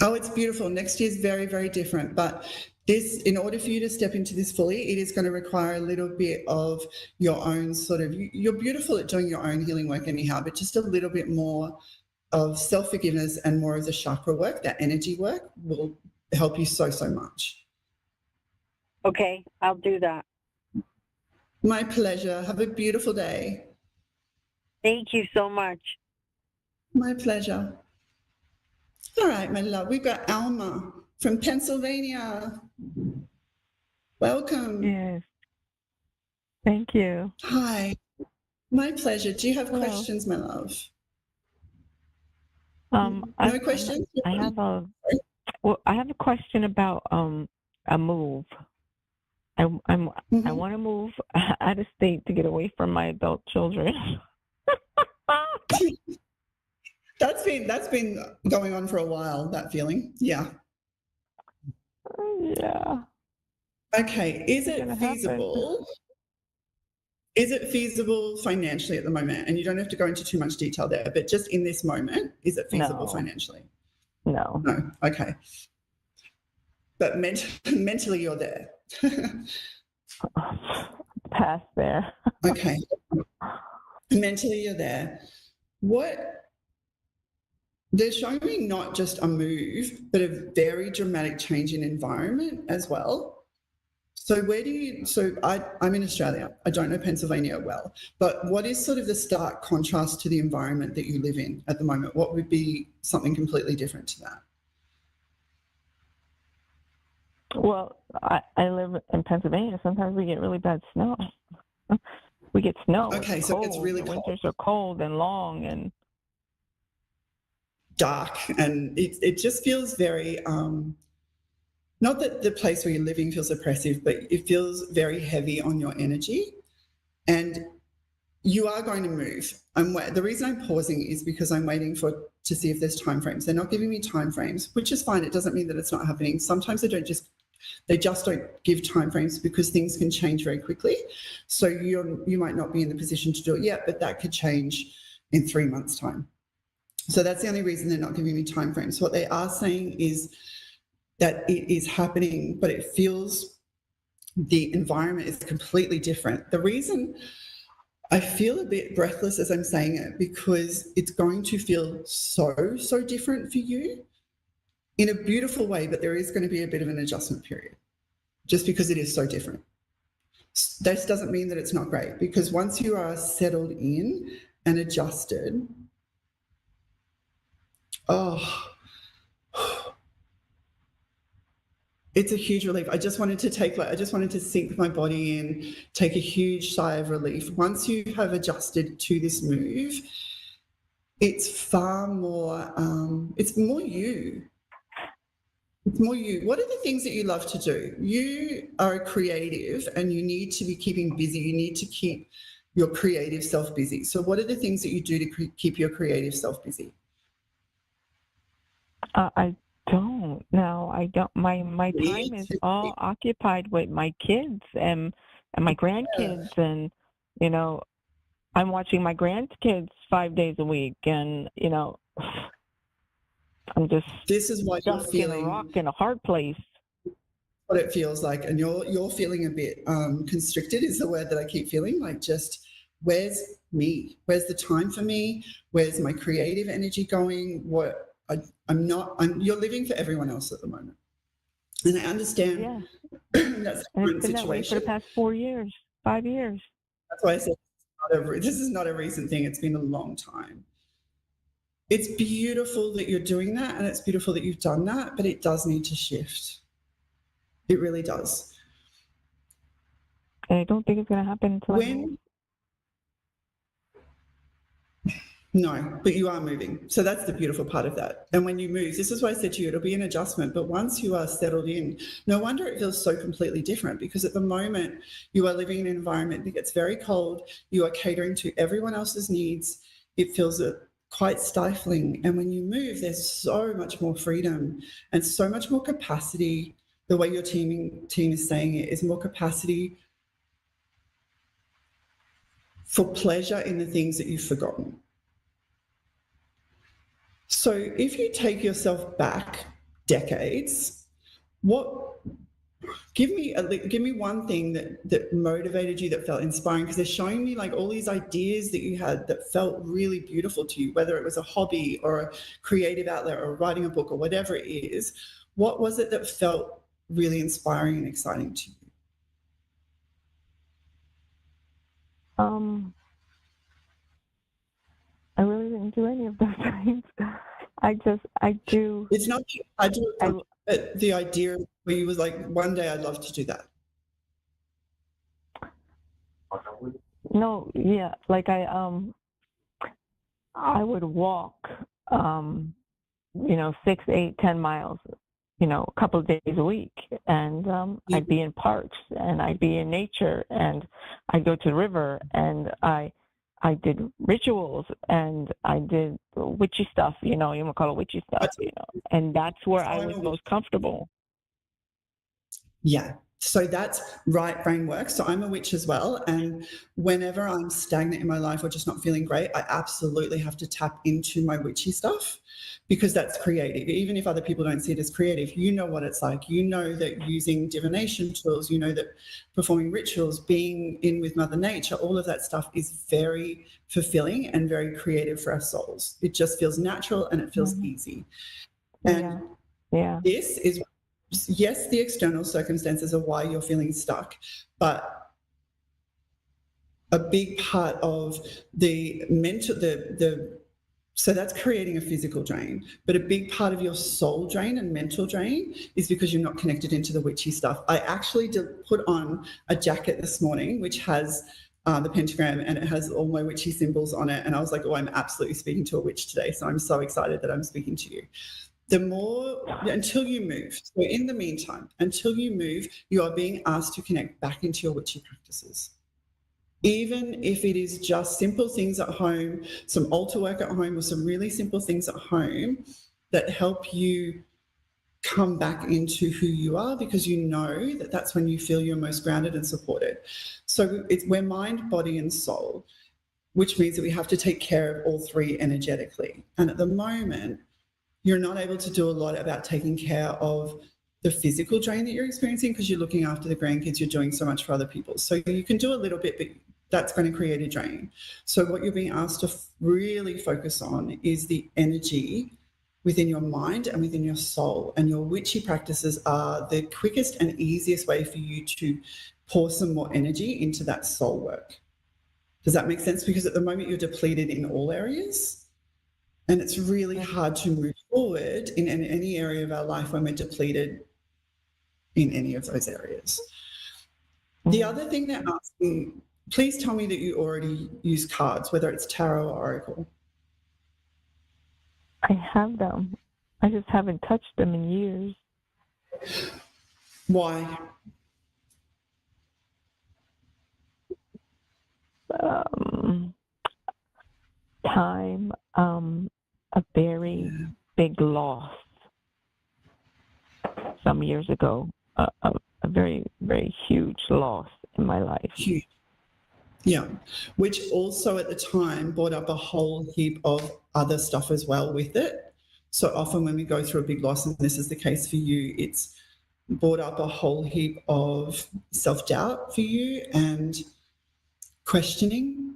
Oh, it's beautiful. Next year's very, very different. But this, in order for you to step into this fully, it is going to require a little bit of your own sort of, you're beautiful at doing your own healing work anyhow, but just a little bit more of self-forgiveness and more of the chakra work, that energy work will help you so, so much. Okay, I'll do that. My pleasure. Have a beautiful day. Thank you so much. My pleasure. All right, my love, we've got Alma from Pennsylvania. Welcome. Yes. Thank you. Hi. My pleasure. Do you have Hello. questions, my love? No questions? I have a question about a move. I want to move out of state to get away from my adult children. That's been going on for a while, that feeling. Yeah. Yeah. Okay. Is it feasible? Is it feasible financially at the moment? And you don't have to go into too much detail there, but just in this moment, is it feasible financially? No. No. Okay. But mentally, you're there. Past there. Okay. Mentally, you're there. They're showing me not just a move, but a very dramatic change in environment as well. So I'm in Australia. I don't know Pennsylvania well, but what is sort of the stark contrast to the environment that you live in at the moment? What would be something completely different to that? Well, I live in Pennsylvania. Sometimes we get really bad snow. We get snow. Okay, it's so cold. it's really the cold. Winters are cold and long and dark, and it just feels very not that the place where you're living feels oppressive, but it feels very heavy on your energy, and you are going to move. The reason I'm pausing is because I'm waiting to see if there's timeframes. They're not giving me timeframes, which is fine. It doesn't mean that it's not happening. Sometimes they just don't give timeframes because things can change very quickly. So you might not be in the position to do it yet, but that could change in 3 months' time. So that's the only reason they're not giving me timeframes. What they are saying is that it is happening, but it feels the environment is completely different. The reason I feel a bit breathless as I'm saying it, because it's going to feel so, so different for you in a beautiful way, but there is going to be a bit of an adjustment period just because it is so different. This doesn't mean that it's not great, because once you are settled in and adjusted, it's a huge relief. I just wanted to sink my body in, take a huge sigh of relief. Once you have adjusted to this move, it's far more, it's more you. It's more you. What are the things that you love to do? You are a creative and you need to be keeping busy. You need to keep your creative self busy. So what are the things that you do to keep your creative self busy? I don't. No, I don't. My time is all occupied with my kids and my grandkids, and I'm watching my grandkids 5 days a week, and I'm just. This is what you're feeling. A rock in a hard place. What it feels like, and you're feeling a bit constricted is the word that I keep feeling. Like, just where's me? Where's the time for me? Where's my creative energy going? You're living for everyone else at the moment. And I understand that's the current It's been that way for situation. the past 4 years, 5 years. That's why I said not a recent thing. It's been a long time. It's beautiful that you're doing that, and it's beautiful that you've done that, but it does need to shift. It really does. I don't think it's going to happen until I move. No, but you are moving. So that's the beautiful part of that. And when you move, this is why I said to you, it'll be an adjustment. But once you are settled in, no wonder it feels so completely different, because at the moment you are living in an environment that gets very cold. You are catering to everyone else's needs. It feels quite stifling. And when you move, there's so much more freedom and so much more capacity. The way your team is saying it is more capacity for pleasure in the things that you've forgotten. So if you take yourself back decades, give me one thing that motivated you, that felt inspiring, because they're showing me like all these ideas that you had that felt really beautiful to you, whether it was a hobby or a creative outlet or writing a book or whatever it is. What was it that felt really inspiring and exciting to you? I really didn't do any of those things. I do. It's not, but the idea where you was like, one day I'd love to do that. No, yeah, like I would walk, 6, 8, 10 miles, a couple of days a week, and I'd be in parks, and I'd be in nature, and I'd go to the river, and I did rituals, and I did witchy stuff, you want to call it witchy stuff, and that's where I was most comfortable. Yeah. So that's right brain work. So I'm a witch as well. And whenever I'm stagnant in my life or just not feeling great, I absolutely have to tap into my witchy stuff, because that's creative. Even if other people don't see it as creative, you know what it's like. You know that using divination tools, you know that performing rituals, being in with Mother Nature, all of that stuff is very fulfilling and very creative for our souls. It just feels natural and it feels easy. And this is, yes, the external circumstances are why you're feeling stuck, but a big part of the mental, so that's creating a physical drain, but a big part of your soul drain and mental drain is because you're not connected into the witchy stuff. I actually did put on a jacket this morning, which has the pentagram, and it has all my witchy symbols on it. And I was like, oh, I'm absolutely speaking to a witch today. So I'm so excited that I'm speaking to you. Until you move, so in the meantime, until you move, you are being asked to connect back into your witchy practices. Even if it is just simple things at home, some altar work at home, or some really simple things at home that help you come back into who you are, because you know that that's when you feel you're most grounded and supported. So we're mind, body, and soul, which means that we have to take care of all three energetically. And at the moment, you're not able to do a lot about taking care of the physical drain that you're experiencing, because you're looking after the grandkids, you're doing so much for other people. So you can do a little bit, but that's going to create a drain. So what you're being asked to really focus on is the energy within your mind and within your soul. And your witchy practices are the quickest and easiest way for you to pour some more energy into that soul work. Does that make sense? Because at the moment you're depleted in all areas. And it's really hard to move forward in any area of our life when we're depleted in any of those areas. The other thing they're asking, please tell me that you already use cards, whether it's tarot or oracle. I have them. I just haven't touched them in years. Why? Time, a very big loss some years ago, a very, very huge loss in my life. Huge. Yeah, which also at the time brought up a whole heap of other stuff as well with it. So often when we go through a big loss, and this is the case for you, it's brought up a whole heap of self-doubt for you and questioning.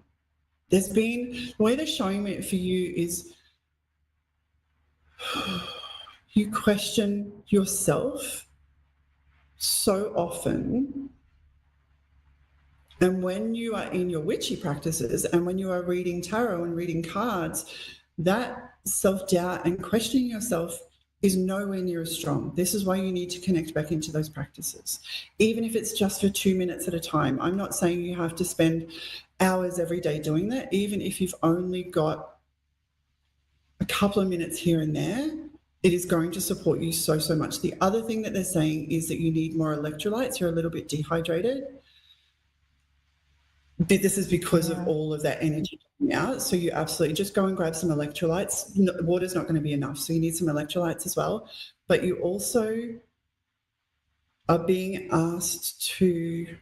There's been, the way they're showing it for you is you question yourself so often And when you are in your witchy practices and when you are reading tarot and reading cards, that self-doubt and questioning yourself is nowhere near as strong. This is why you need to connect back into those practices, even if it's just for 2 minutes at a time. I'm not saying you have to spend hours every day doing that. Even if you've only got a couple of minutes here and there, it is going to support you so, so much. The other thing that they're saying is that you need more electrolytes. You're a little bit dehydrated. This is because of all of that energy coming out. So you absolutely just go and grab some electrolytes. Water's not going to be enough, so you need some electrolytes as well. But you also are being asked to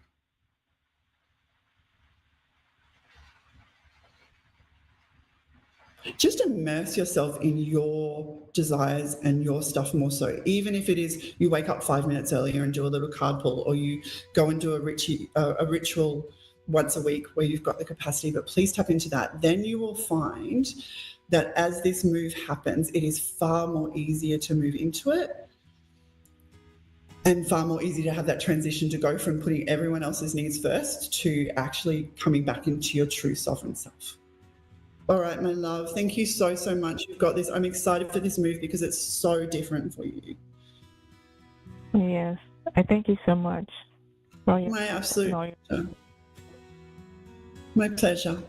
just immerse yourself in your desires and your stuff more so. Even if it is you wake up 5 minutes earlier and do a little card pull, or you go and do a ritual once a week where you've got the capacity, but please tap into that. Then you will find that as this move happens, it is far more easier to move into it and far more easy to have that transition to go from putting everyone else's needs first to actually coming back into your true sovereign self. All right, my love, thank you so, so much. You've got this. I'm excited for this move because it's so different for you. Yes, I thank you so much. My absolute pleasure. My pleasure.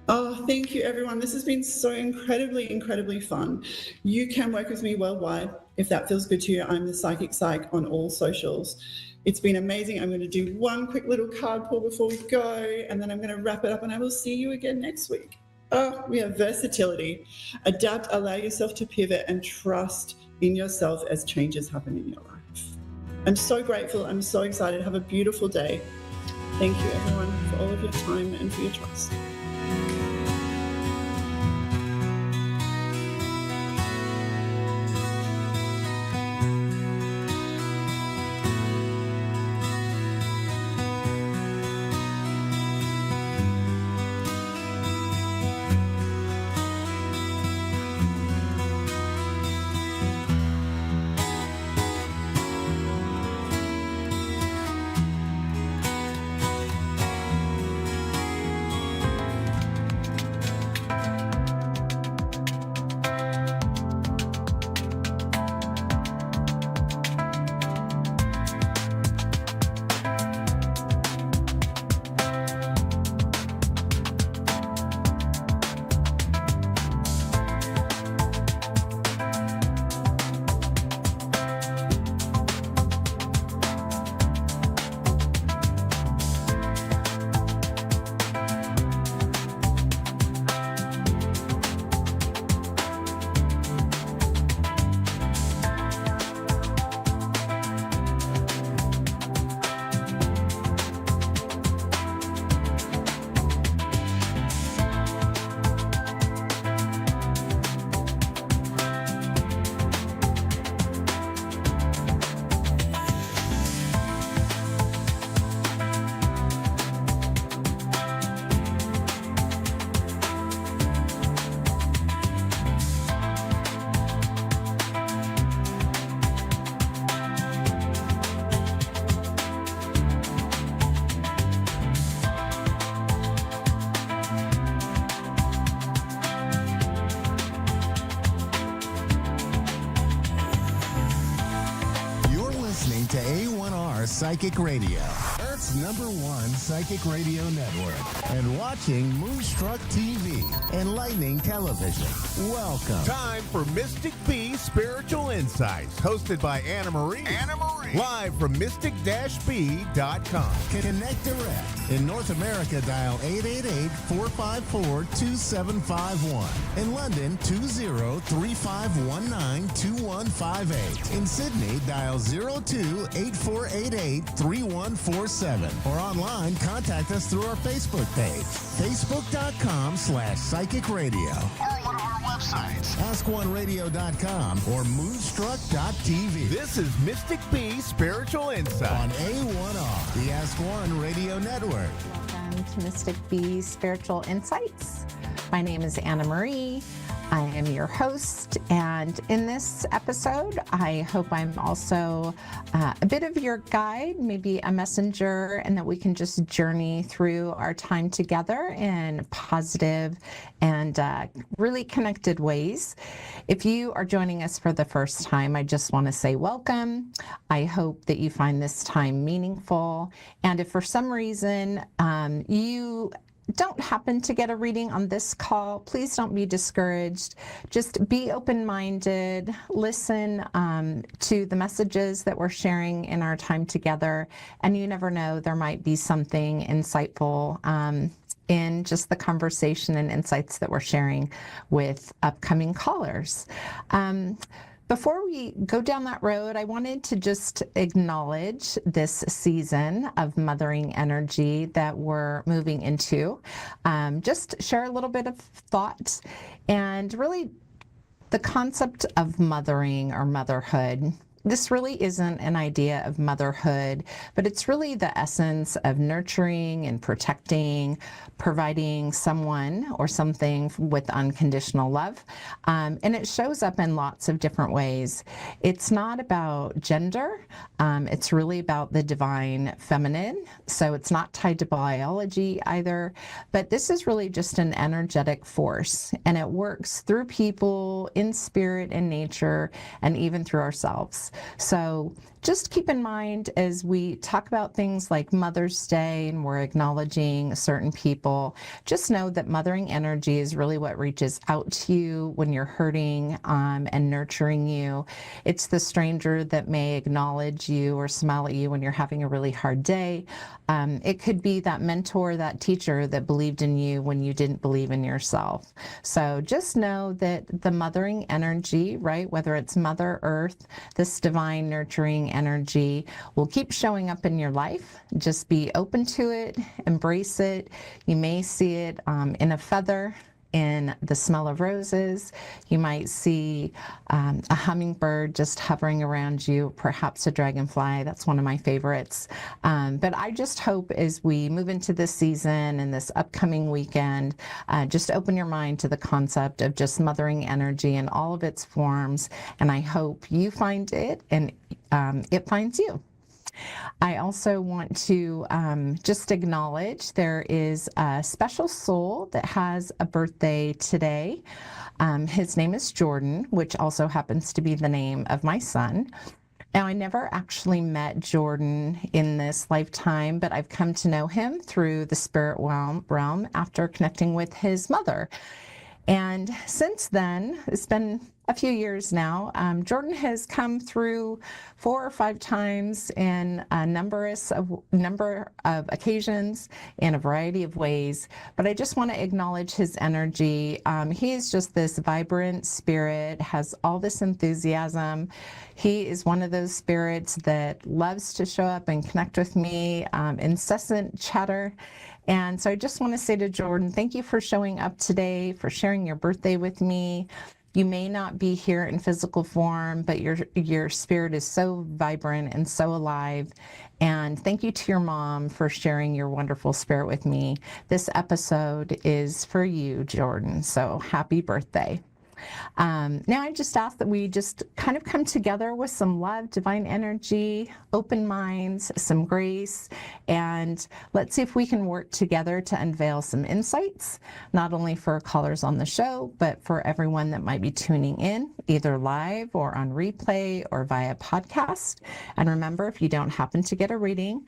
Oh, thank you, everyone. This has been so incredibly, incredibly fun. You can work with me worldwide if that feels good to you. I'm the Psychic Psych on all socials. It's been amazing. I'm going to do one quick little card pull before we go, and then I'm going to wrap it up, and I will see you again next week. Oh, we have versatility. Adapt, allow yourself to pivot, and trust in yourself as changes happen in your life. I'm so grateful. I'm so excited. Have a beautiful day. Thank you, everyone, for all of your time and for your trust. To A1R Psychic Radio, Earth's #1 psychic radio network, and watching Moonstruck TV and Lightning Television. Welcome. Time for Mystic B Spiritual Insights, hosted by Anna Marie. Live from mystic-b.com. Connect direct. In North America, dial 888-454-2751. In London, 20-3519-2158. In Sydney, dial 02-8488-3147. Or online, contact us through our Facebook page, facebook.com/psychic radio. Or one of our websites, askoneradio.com or moonstruck.tv. This is Mystic B Spiritual Insight on A1R, the Ask One Radio Network. Welcome to Mystic B Spiritual Insights. My name is Anna Marie. I am your host, and in this episode, I hope I'm also a bit of your guide, maybe a messenger, and that we can just journey through our time together in positive and really connected ways. If you are joining us for the first time, I just want to say welcome. I hope that you find this time meaningful, and if for some reason you don't happen to get a reading on this call, please don't be discouraged. Just be open-minded, listen to the messages that we're sharing in our time together, and you never know, there might be something insightful in just the conversation and insights that we're sharing with upcoming callers. Before we go down that road, I wanted to just acknowledge this season of mothering energy that we're moving into. Just share a little bit of thoughts and really the concept of mothering or motherhood. This really isn't an idea of motherhood, but it's really the essence of nurturing and protecting, providing someone or something with unconditional love. And it shows up in lots of different ways. It's not about gender. It's really about the divine feminine. So it's not tied to biology either, but this is really just an energetic force, and it works through people, in spirit, in nature, and even through ourselves. So just keep in mind as we talk about things like Mother's Day and we're acknowledging certain people, just know that mothering energy is really what reaches out to you when you're hurting and nurturing you. It's the stranger that may acknowledge you or smile at you when you're having a really hard day. It could be that mentor, that teacher that believed in you when you didn't believe in yourself. So just know that the mothering energy, right, whether it's Mother Earth, this divine nurturing energy, will keep showing up in your life. Just be open to it, embrace it. You may see it in a feather, in the smell of roses. You might see a hummingbird just hovering around you, perhaps a dragonfly. That's one of my favorites. But I just hope as we move into this season and this upcoming weekend, just open your mind to the concept of just mothering energy in all of its forms. And I hope you find it and it finds you. I also want to just acknowledge there is a special soul that has a birthday today. His name is Jordan, which also happens to be the name of my son. Now, I never actually met Jordan in this lifetime, but I've come to know him through the spirit realm after connecting with his mother. And since then, it's been a few years now, Jordan has come through 4 or 5 times in a number of occasions in a variety of ways. But I just want to acknowledge his energy. He is just this vibrant spirit, has all this enthusiasm. He is one of those spirits that loves to show up and connect with me, incessant chatter. And so I just want to say to Jordan, thank you for showing up today, for sharing your birthday with me. You may not be here in physical form, but your spirit is so vibrant and so alive. And thank you to your mom for sharing your wonderful spirit with me. This episode is for you, Jordan. So happy birthday. Now I just ask that we just kind of come together with some love, divine energy, open minds, some grace, and let's see if we can work together to unveil some insights, not only for callers on the show, but for everyone that might be tuning in, either live or on replay or via podcast. And remember, if you don't happen to get a reading,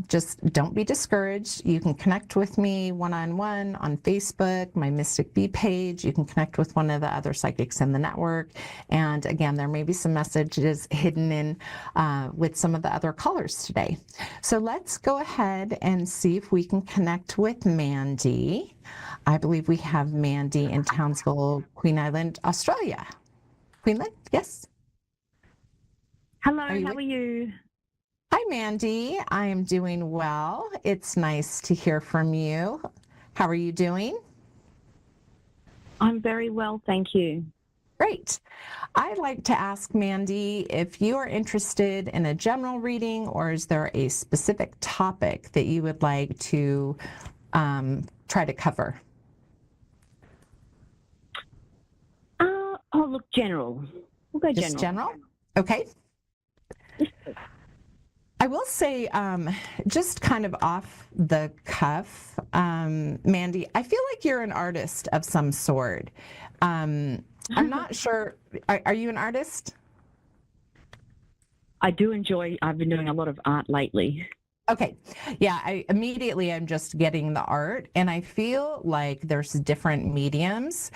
just don't be discouraged. You can connect with me one-on-one on Facebook, my Mystic Bee page. You can connect with one of the other psychics in the network. And again, there may be some messages hidden in with some of the other callers today. So let's go ahead and see if we can connect with Mandy. I believe we have Mandy in Townsville, Queen Island, Australia. Queenland, yes? Hello, how are you? Hi, Mandy. I am doing well. It's nice to hear from you. How are you doing? I'm very well, thank you. Great. I'd like to ask Mandy if you are interested in a general reading, or is there a specific topic that you would like to try to cover? Oh, look, general. We'll go Just general? Okay. I will say, just kind of off the cuff, Mandy, I feel like you're an artist of some sort. I'm not sure. Are you an artist? I do enjoy, I've been doing a lot of art lately. Okay. Yeah, I'm just getting the art, and I feel like there's different mediums.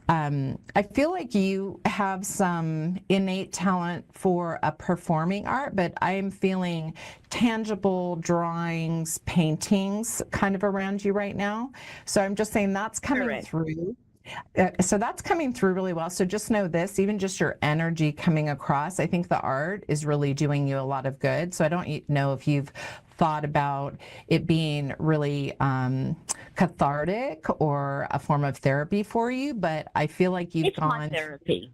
I feel like you have some innate talent for a performing art, but I am feeling tangible drawings, paintings kind of around you right now. So I'm just saying that's coming through. So that's coming through really well. So just know this, even just your energy coming across, I think the art is really doing you a lot of good. So I don't know if you've thought about it being really cathartic or a form of therapy for you, but I feel like you've gone. My therapy.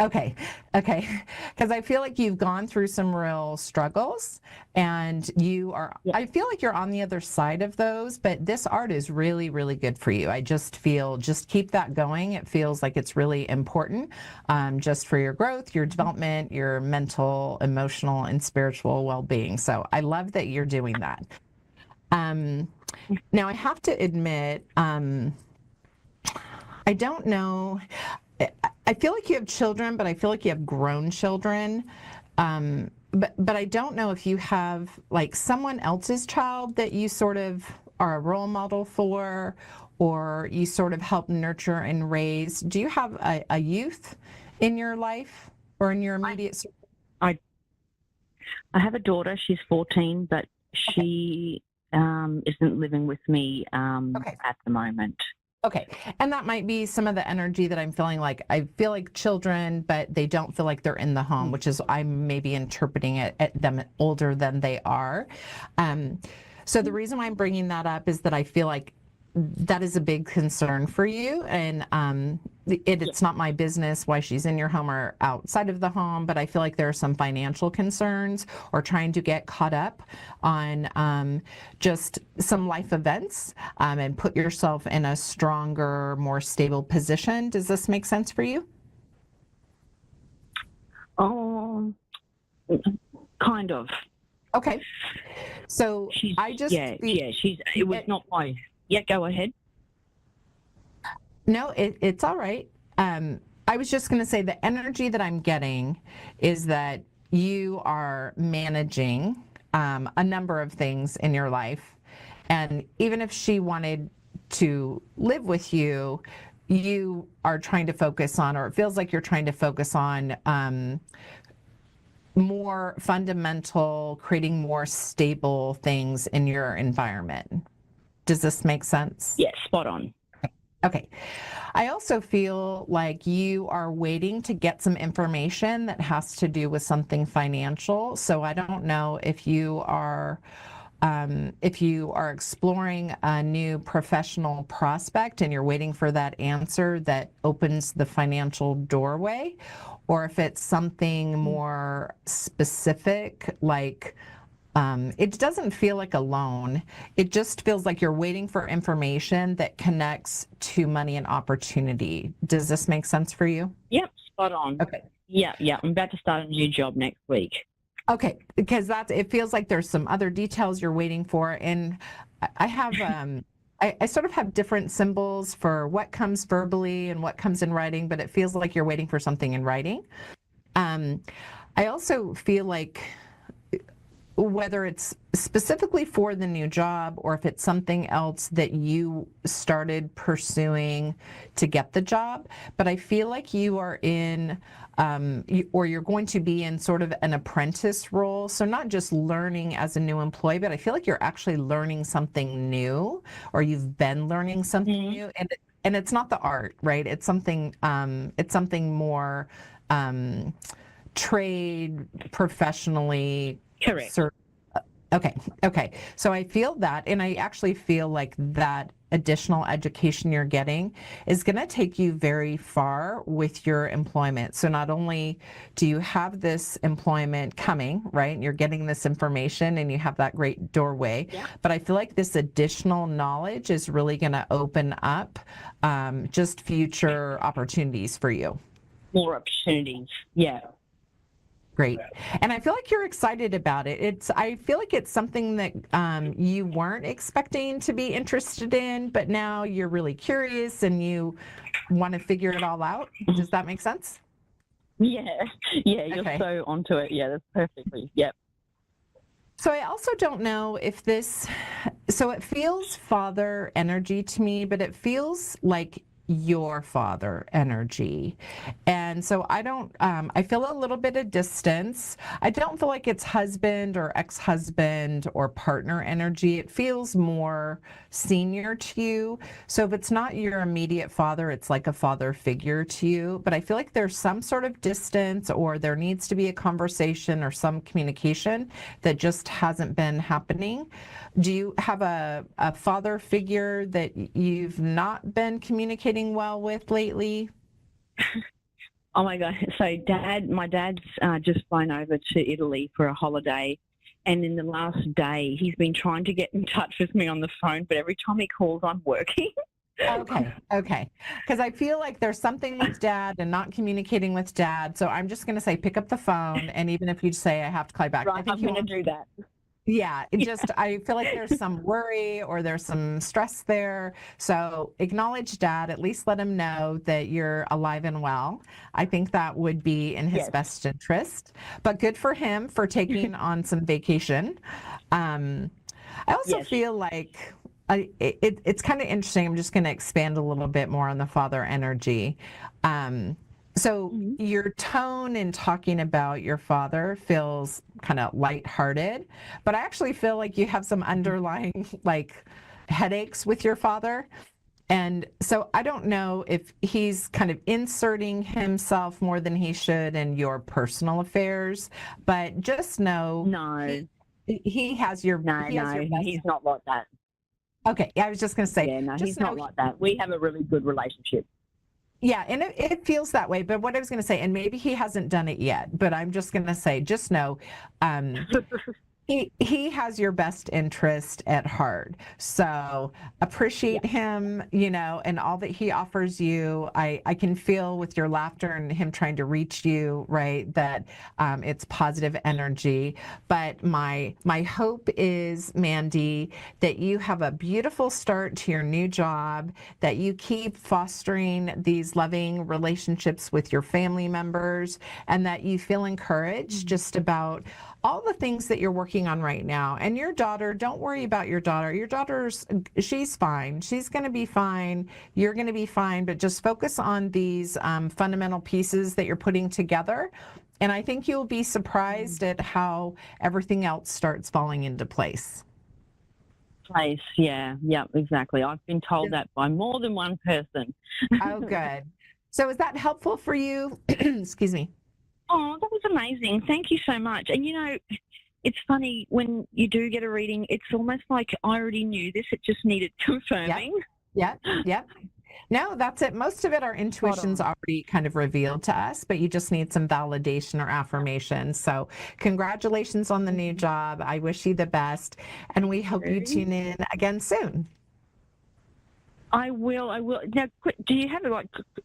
Okay. Because I feel like you've gone through some real struggles, and I feel like you're on the other side of those, but this art is really, really good for you. I just feel, just keep that going. It feels like it's really important, just for your growth, your development, your mental, emotional, and spiritual well-being. So I love that you're doing that. Now I have to admit, I don't know. I feel like you have children, but I feel like you have grown children. But I don't know if you have like someone else's child that you sort of are a role model for, or you sort of help nurture and raise. Do you have a youth in your life or in your immediate circle? I have a daughter. She's 14, but she isn't living with me at the moment. Okay. And that might be some of the energy that I'm feeling. Like I feel like children, but they don't feel like they're in the home, which is I'm maybe interpreting it at them older than they are. So the reason why I'm bringing that up is that I feel like that is a big concern for you. And it's not my business why she's in your home or outside of the home, but I feel like there are some financial concerns or trying to get caught up on just some life events and put yourself in a stronger, more stable position. Does this make sense for you? Oh, kind of. Okay. So it was not my. Yeah, go ahead. No, it's all right. I was just going to say the energy that I'm getting is that you are managing a number of things in your life. And even if she wanted to live with you, you are trying to focus on, or it feels like you're trying to focus on more fundamental, creating more stable things in your environment. Does this make sense? Yes, spot on. Okay. I also feel like you are waiting to get some information that has to do with something financial. So I don't know if you are exploring a new professional prospect and you're waiting for that answer that opens the financial doorway, or if it's something more specific, like it doesn't feel like a loan. It just feels like you're waiting for information that connects to money and opportunity. Does this make sense for you? Yep, spot on. Okay. Yeah. I'm about to start a new job next week. Okay, because it feels like there's some other details you're waiting for. And I have, I sort of have different symbols for what comes verbally and what comes in writing, but it feels like you're waiting for something in writing. I also feel like, whether it's specifically for the new job or if it's something else that you started pursuing to get the job, but I feel like you are in, or you're going to be in sort of an apprentice role. So not just learning as a new employee, but I feel like you're actually learning something new, or you've been learning something new. And it's not the art, right? It's something more trade, professionally. Correct. Okay. So I feel that, and I actually feel like that additional education you're getting is going to take you very far with your employment. So not only do you have this employment coming, right? You're getting this information and you have that great doorway, but I feel like this additional knowledge is really going to open up just future opportunities for you. more opportunities. Yeah. Great. And I feel like you're excited about it. I feel like it's something that you weren't expecting to be interested in, but now you're really curious and you want to figure it all out. Does that make sense? Yeah. Yeah, you're Okay. so onto it. Yeah, that's perfectly. Yep. So I also don't know if so it feels father energy to me, but it feels like your father energy. And so I feel a little bit of distance. I don't feel like it's husband or ex-husband or partner energy. It feels more senior to you. So if it's not your immediate father, it's like a father figure to you. But I feel like there's some sort of distance, or there needs to be a conversation or some communication that just hasn't been happening. Do you have a father figure that you've not been communicating well with lately? Oh my God. So my dad's just flown over to Italy for a holiday. And in the last day, he's been trying to get in touch with me on the phone, but every time he calls, I'm working. Okay. Because I feel like there's something with dad and not communicating with dad. So I'm just going to say, pick up the phone. And even if you say, I have to call you back. Right, I think I'm going to do that. Yeah, I feel like there's some worry or there's some stress there. So acknowledge dad, at least let him know that you're alive and well. I think that would be in his best interest. But good for him for taking on some vacation. I also feel like it's kind of interesting. I'm just going to expand a little bit more on the father energy. So your tone in talking about your father feels kind of lighthearted, but I actually feel like you have some underlying like headaches with your father. And so I don't know if he's kind of inserting himself more than he should in your personal affairs, but just know he has your he's not like that. Okay, I was just going to say, yeah, no, he's not like that. We have a really good relationship. Yeah, and it feels that way. But what I was going to say, and maybe he hasn't done it yet, but I'm just going to say, just know, he has your best interest at heart. So appreciate him, and all that he offers you. I can feel with your laughter and him trying to reach you, right, that it's positive energy. But my hope is, Mandy, that you have a beautiful start to your new job, that you keep fostering these loving relationships with your family members, and that you feel encouraged just about all the things that you're working on right now. And your daughter, don't worry about your daughter. Your she's fine. She's going to be fine. You're going to be fine, but just focus on these fundamental pieces that you're putting together. And I think you'll be surprised at how everything else starts falling into place. Yeah, exactly. I've been told that by more than one person. Oh, good. So is that helpful for you? Excuse me. Oh, that was amazing. Thank you so much. And it's funny when you do get a reading, it's almost like I already knew this. It just needed confirming. Yep. No, that's it. Most of it, our intuition's already kind of revealed to us, but you just need some validation or affirmation. So congratulations on the new job. I wish you the best. And we hope you tune in again soon. I will. Now, do you have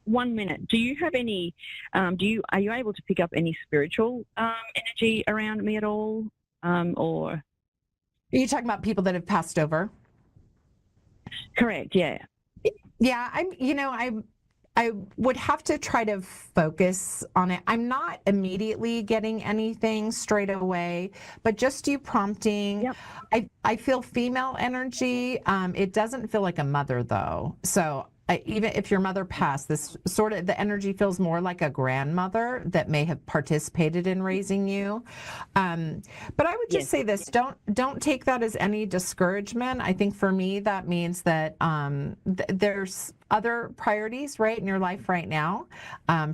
1 minute? Do you have any? Are you able to pick up any spiritual energy around me at all? Or are you talking about people that have passed over? Correct. Yeah. Yeah. I would have to try to focus on it. I'm not immediately getting anything straight away, but just you prompting. Yep. I feel female energy. It doesn't feel like a mother though. So even if your mother passed, this sort of the energy feels more like a grandmother that may have participated in raising you. But I would just say this: don't take that as any discouragement. I think for me that means that there's other priorities right in your life right now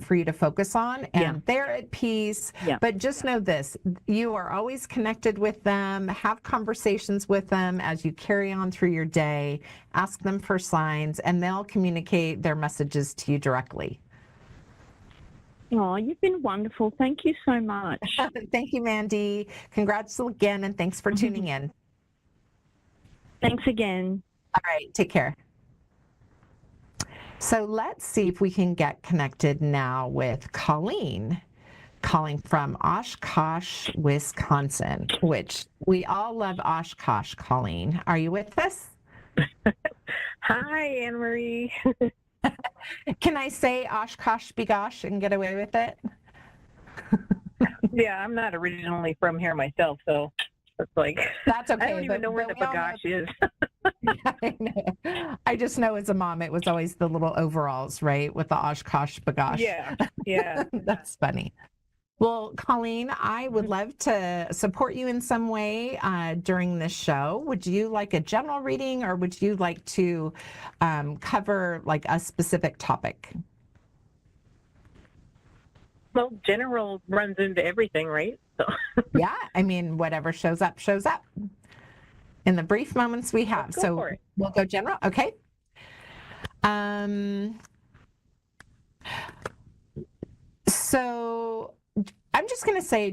for you to focus on, and they're at peace. But just know this: you are always connected with them. Have conversations with them as you carry on through your day. Ask them for signs, and they'll communicate their messages to you directly. Oh, you've been wonderful. Thank you so much. Thank you, Mandy. Congrats again, and thanks for tuning in. Thanks again. All right, take care. So let's see if we can get connected now with Colleen, calling from Oshkosh, Wisconsin, which we all love Oshkosh. Colleen, are you with us? Hi, Anne Marie. Can I say Oshkosh Bigosh and get away with it? Yeah, I'm not originally from here myself, so it's like that's okay. I don't even know where the bagosh is. I know. I just know as a mom, it was always the little overalls, right, with the Oshkosh Bigosh. Yeah, yeah. That's funny. Well, Colleen, I would love to support you in some way during this show. Would you like a general reading, or would you like to cover like a specific topic? Well, general runs into everything, right? So. Yeah, I mean, whatever shows up, shows up in the brief moments we have. So we'll go general. Okay. So I'm just going to say,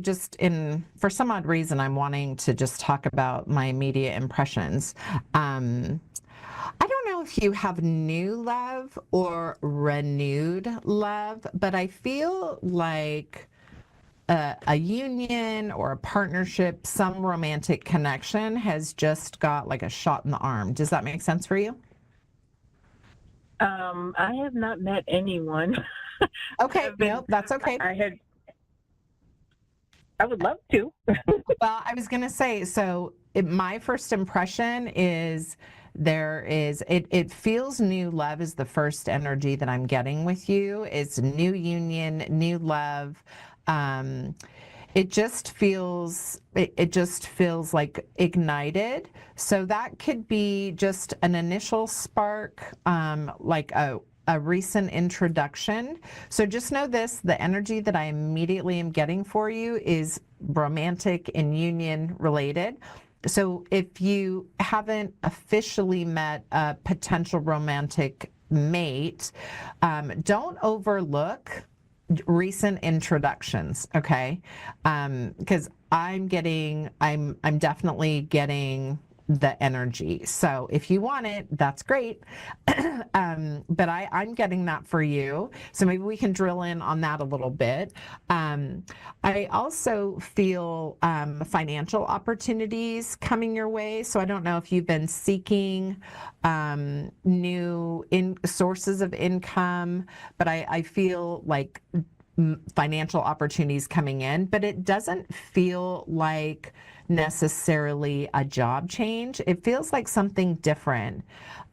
for some odd reason, I'm wanting to just talk about my immediate impressions. I don't know if you have new love or renewed love, but I feel like a union or a partnership, some romantic connection has just got like a shot in the arm. Does that make sense for you? I have not met anyone. Okay, no, that's okay. I would love to. Well, I was going to say, so my first impression is it feels new love is the first energy that I'm getting with you. It's new union, new love. It just feels like ignited. So that could be just an initial spark, like a recent introduction. So just know this, the energy that I immediately am getting for you is romantic and union related. So if you haven't officially met a potential romantic mate, don't overlook recent introductions, okay? Because I'm definitely getting the energy. So if you want it, that's great. But I'm getting that for you. So maybe we can drill in on that a little bit. I also feel financial opportunities coming your way. So I don't know if you've been seeking new sources of income, but I feel like financial opportunities coming in, but it doesn't feel like necessarily a job change. It feels like something different.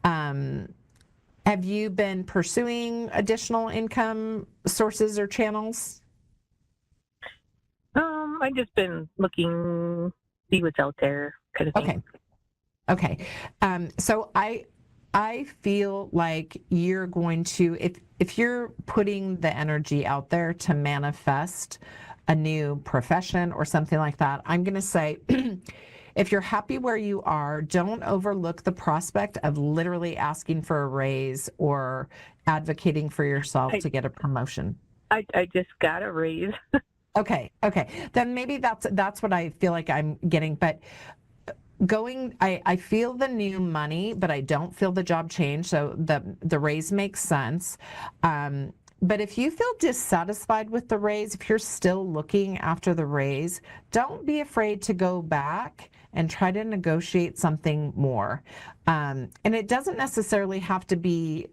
Have you been pursuing additional income sources or channels? I've just been looking, see what's out there, kind of thing. Okay. So I feel like you're going to, if you're putting the energy out there to manifest a new profession or something like that, I'm going to say, if you're happy where you are, don't overlook the prospect of literally asking for a raise or advocating for yourself to get a promotion. I just got a raise. Okay. Then maybe that's what I feel like I'm getting. But I feel the new money, but I don't feel the job change. So the raise makes sense. But if you feel dissatisfied with the raise, if you're still looking after the raise, don't be afraid to go back and try to negotiate something more. And it doesn't necessarily have to be,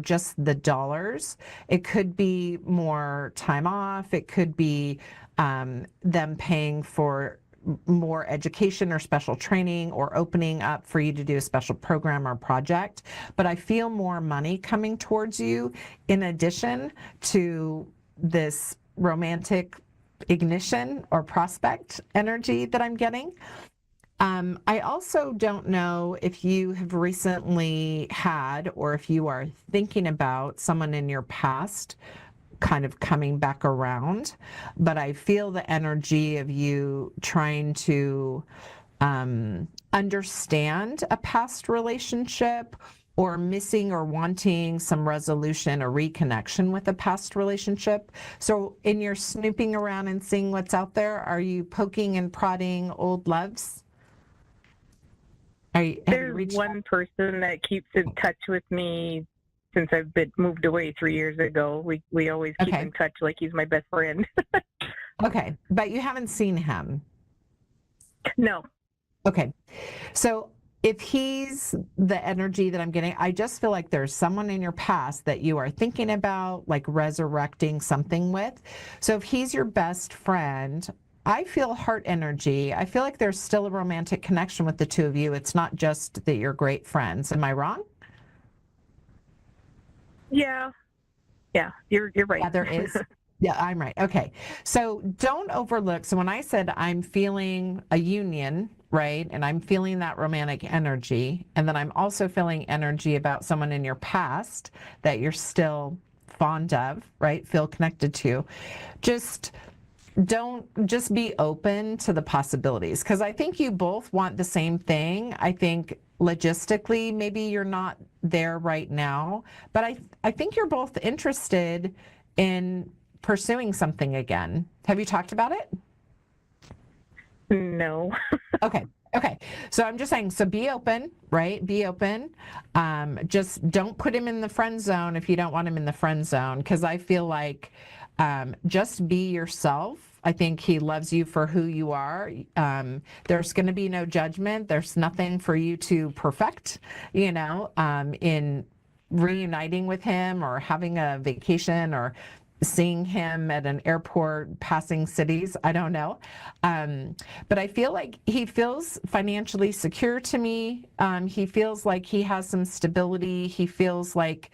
just the dollars. It could be more time off. It could be them paying for more education or special training or opening up for you to do a special program or project. But I feel more money coming towards you in addition to this romantic ignition or prospect energy that I'm getting. I also don't know if you have recently had or if you are thinking about someone in your past kind of coming back around, but I feel the energy of you trying to understand a past relationship or missing or wanting some resolution or reconnection with a past relationship. So in your snooping around and seeing what's out there, are you poking and prodding old loves? There's one person that keeps in touch with me since I've been moved away 3 years ago. We always keep in touch like he's my best friend. Okay. But you haven't seen him? No. Okay. So if he's the energy that I'm getting, I just feel like there's someone in your past that you are thinking about, like resurrecting something with. So if he's your best friend, I feel heart energy. I feel like there's still a romantic connection with the two of you. It's not just that you're great friends. Am I wrong? Yeah. Yeah, you're right. Yeah, there is. Yeah, I'm right. Okay. So don't overlook. So when I said I'm feeling a union, right? And I'm feeling that romantic energy. And then I'm also feeling energy about someone in your past that you're still fond of, right? Feel connected to. Just be open to the possibilities. Because I think you both want the same thing. I think logistically, maybe you're not there right now. But I think you're both interested in pursuing something again. Have you talked about it? No. Okay. So I'm just saying, so be open, right? Be open. Just don't put him in the friend zone if you don't want him in the friend zone. Because I feel like just be yourself. I think he loves you for who you are. There's going to be no judgment. There's nothing for you to perfect, in reuniting with him or having a vacation or seeing him at an airport, passing cities. I don't know. But I feel like he feels financially secure to me. He feels like he has some stability. He feels like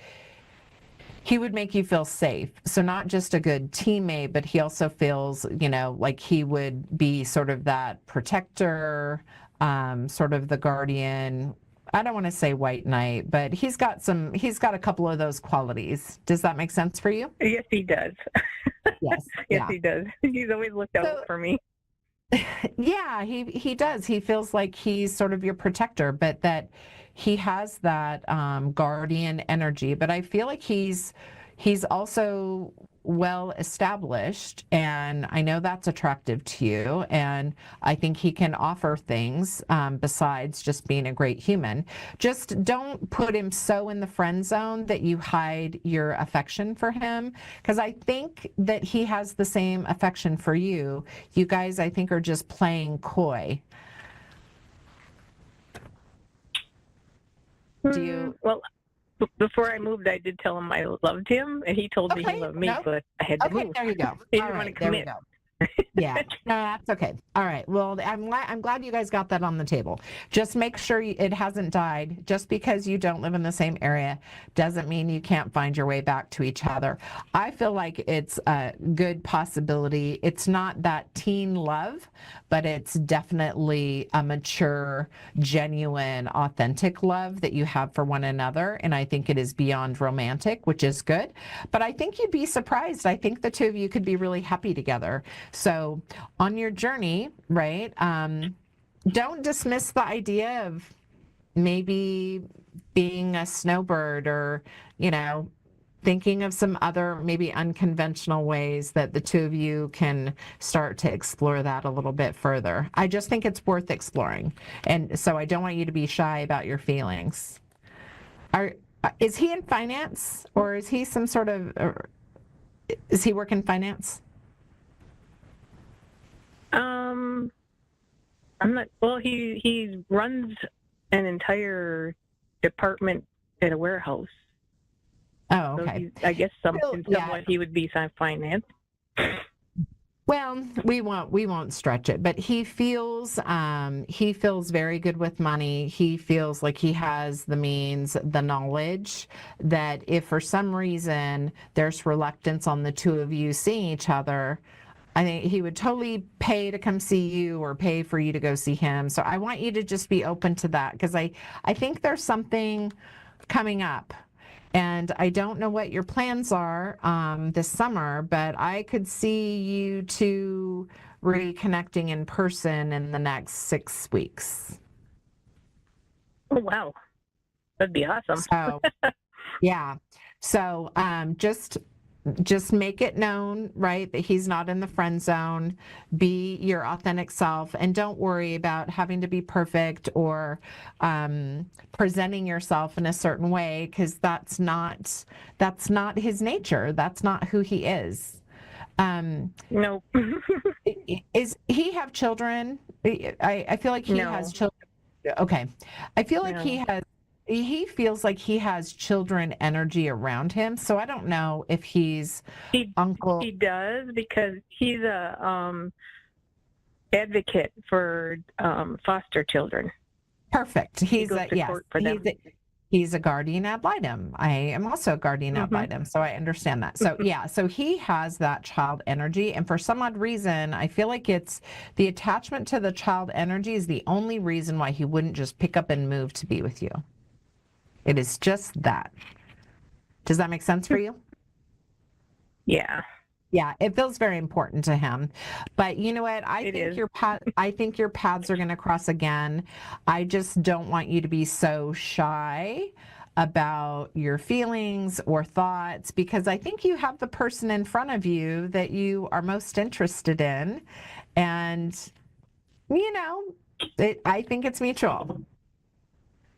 he would make you feel safe. So not just a good teammate, but he also feels, like he would be sort of that protector, sort of the guardian. I don't want to say white knight, but he's got a couple of those qualities. Does that make sense for you? Yes, he does. Yes. Yes, he does. He's always looked out for me. Yeah, he does. He feels like he's sort of your protector, but that he has that guardian energy. But I feel like he's also well established, and I know that's attractive to you. And I think he can offer things besides just being a great human. Just don't put him so in the friend zone that you hide your affection for him, because I think that he has the same affection for you. You guys, I think, are just playing coy. Do you? Well, before I moved, I did tell him I loved him, and he told me he loved me, but I had to move. There you go. He All didn't want right, to there we commit. go. Yeah, no, that's okay. All right. Well, I'm glad you guys got that on the table. Just make sure it hasn't died. Just because you don't live in the same area doesn't mean you can't find your way back to each other. I feel like it's a good possibility. It's not that teen love, but it's definitely a mature, genuine, authentic love that you have for one another. And I think it is beyond romantic, which is good. But I think you'd be surprised. I think the two of you could be really happy together. So on your journey, right, don't dismiss the idea of maybe being a snowbird or, thinking of some other maybe unconventional ways that the two of you can start to explore that a little bit further. I just think it's worth exploring. And so I don't want you to be shy about your feelings. Is he in finance, or is he is he working finance? I'm not. Well, he runs an entire department at a warehouse. Oh, okay. So I guess somewhat he would be finance. Well, we won't stretch it, but he feels very good with money. He feels like he has the means, the knowledge, that if for some reason there's reluctance on the two of you seeing each other, I think he would totally pay to come see you or pay for you to go see him. So I want you to just be open to that, because I think there's something coming up. And I don't know what your plans are this summer, but I could see you two reconnecting in person in the next 6 weeks. Oh, wow. That'd be awesome. So, yeah. So just just make it known, right, that he's not in the friend zone. Be your authentic self, and don't worry about having to be perfect or presenting yourself in a certain way, because that's not his nature. That's not who he is. No. Is he have children? I feel like he No. has children. Okay. I feel like he feels like he has children energy around him. So I don't know if he's uncle. He does, because he's a advocate for foster children. Perfect. He goes to court for them. He's a guardian ad litem. I am also a guardian ad litem, so I understand that. So yeah, so he has that child energy, and for some odd reason, I feel like it's the attachment to the child energy is the only reason why he wouldn't just pick up and move to be with you. It is just that. Does that make sense for you? Yeah. Yeah, it feels very important to him. But you know what? I think your paths are going to cross again. I just don't want you to be so shy about your feelings or thoughts, because I think you have the person in front of you that you are most interested in. And, you know, I think it's mutual.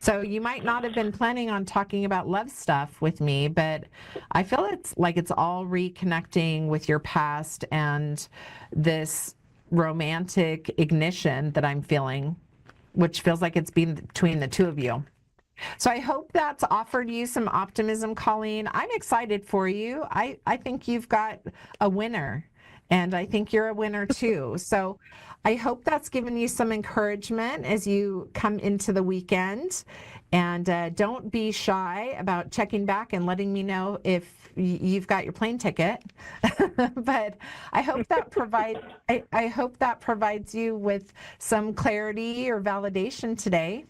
So you might not have been planning on talking about love stuff with me, but I feel it's all reconnecting with your past and this romantic ignition that I'm feeling, which feels like it's been between the two of you. So I hope that's offered you some optimism, Colleen. I'm excited for you. I think you've got a winner, and I think you're a winner too. So I hope that's given you some encouragement as you come into the weekend. And don't be shy about checking back and letting me know if you've got your plane ticket. But I hope that provides you with some clarity or validation today.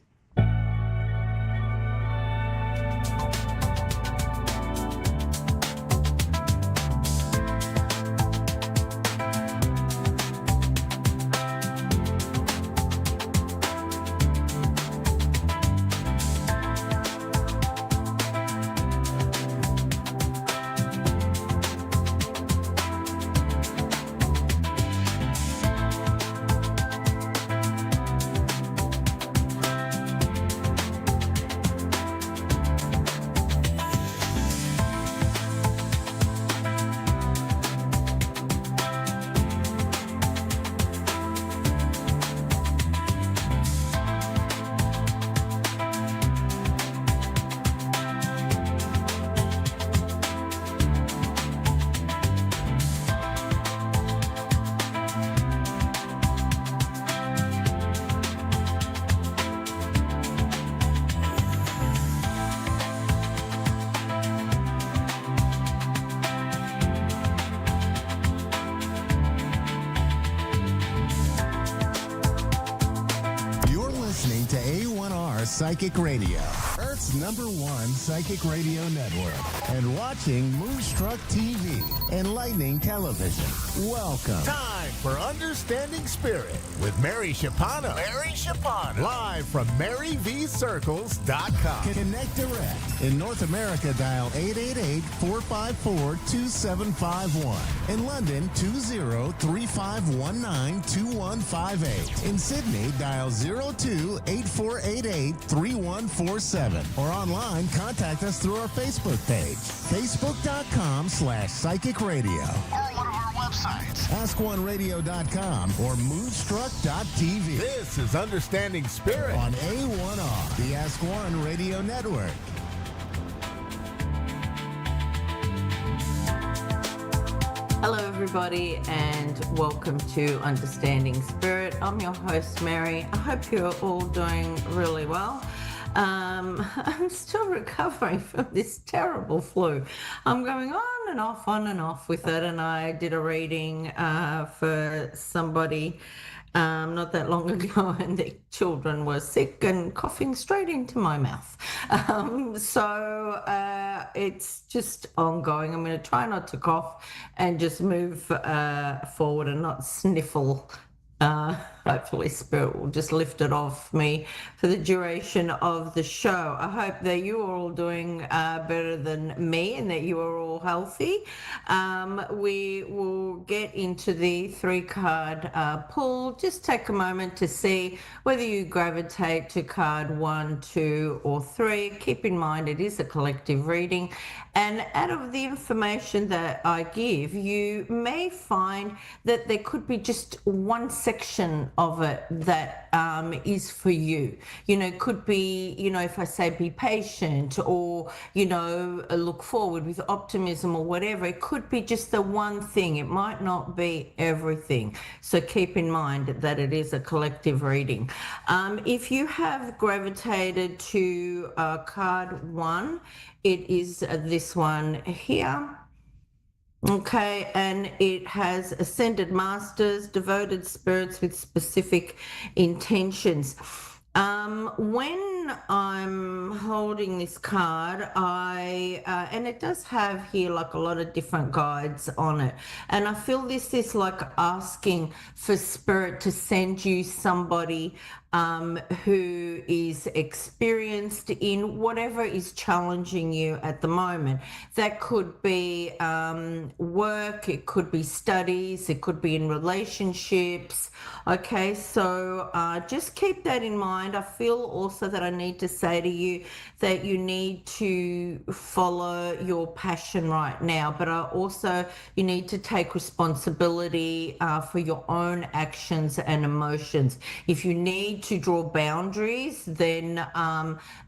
Listening to A1R Psychic Radio, Earth's #1 psychic radio network, and watching Moonstruck TV and Lightning Television. Welcome. Time for Understanding Spirit with Mary Shapano. Live from MaryVCircles.com. Connect direct. In North America, dial 888-454-2751. In London, 20-3519-2158. In Sydney, dial 02-8488-3147. Or online, contact us through our Facebook page, facebook.com/psychic radio. Or one of our websites, AskOneRadio.com or Moonstruck.tv. This is Understanding Spirit on A1R, the Ask One Radio Network. Hello, everybody, and welcome to Understanding Spirit. I'm your host, Mary. I hope you're all doing really well. I'm still recovering from this terrible flu. I'm going on and off with it, and I did a reading for somebody not that long ago, and their children were sick and coughing straight into my mouth. So it's just ongoing. I'm going to try not to cough and just move forward and not sniffle hopefully Spirit will just lift it off me for the duration of the show. I hope that you are all doing better than me and that you are all healthy. We will get into the 3-card pull. Just take a moment to see whether you gravitate to card 1, 2, or 3. Keep in mind it is a collective reading, and out of the information that I give, you may find that there could be just one section of it that is for you. You know, it could be, you know, if I say be patient, or, you know, look forward with optimism or whatever, it could be just the one thing. It might not be everything. So keep in mind that it is a collective reading. If you have gravitated to card 1, it is this one here. Okay, and it has ascended masters, devoted spirits with specific intentions. When I'm holding this card, and it does have here like a lot of different guides on it, and I feel this is like asking for Spirit to send you somebody who is experienced in whatever is challenging you at the moment. That could be work, it could be studies, it could be in relationships. Okay, so just keep that in mind. I feel also that I need to say to you that you need to follow your passion right now, but also you need to take responsibility for your own actions and emotions. If you need to draw boundaries, then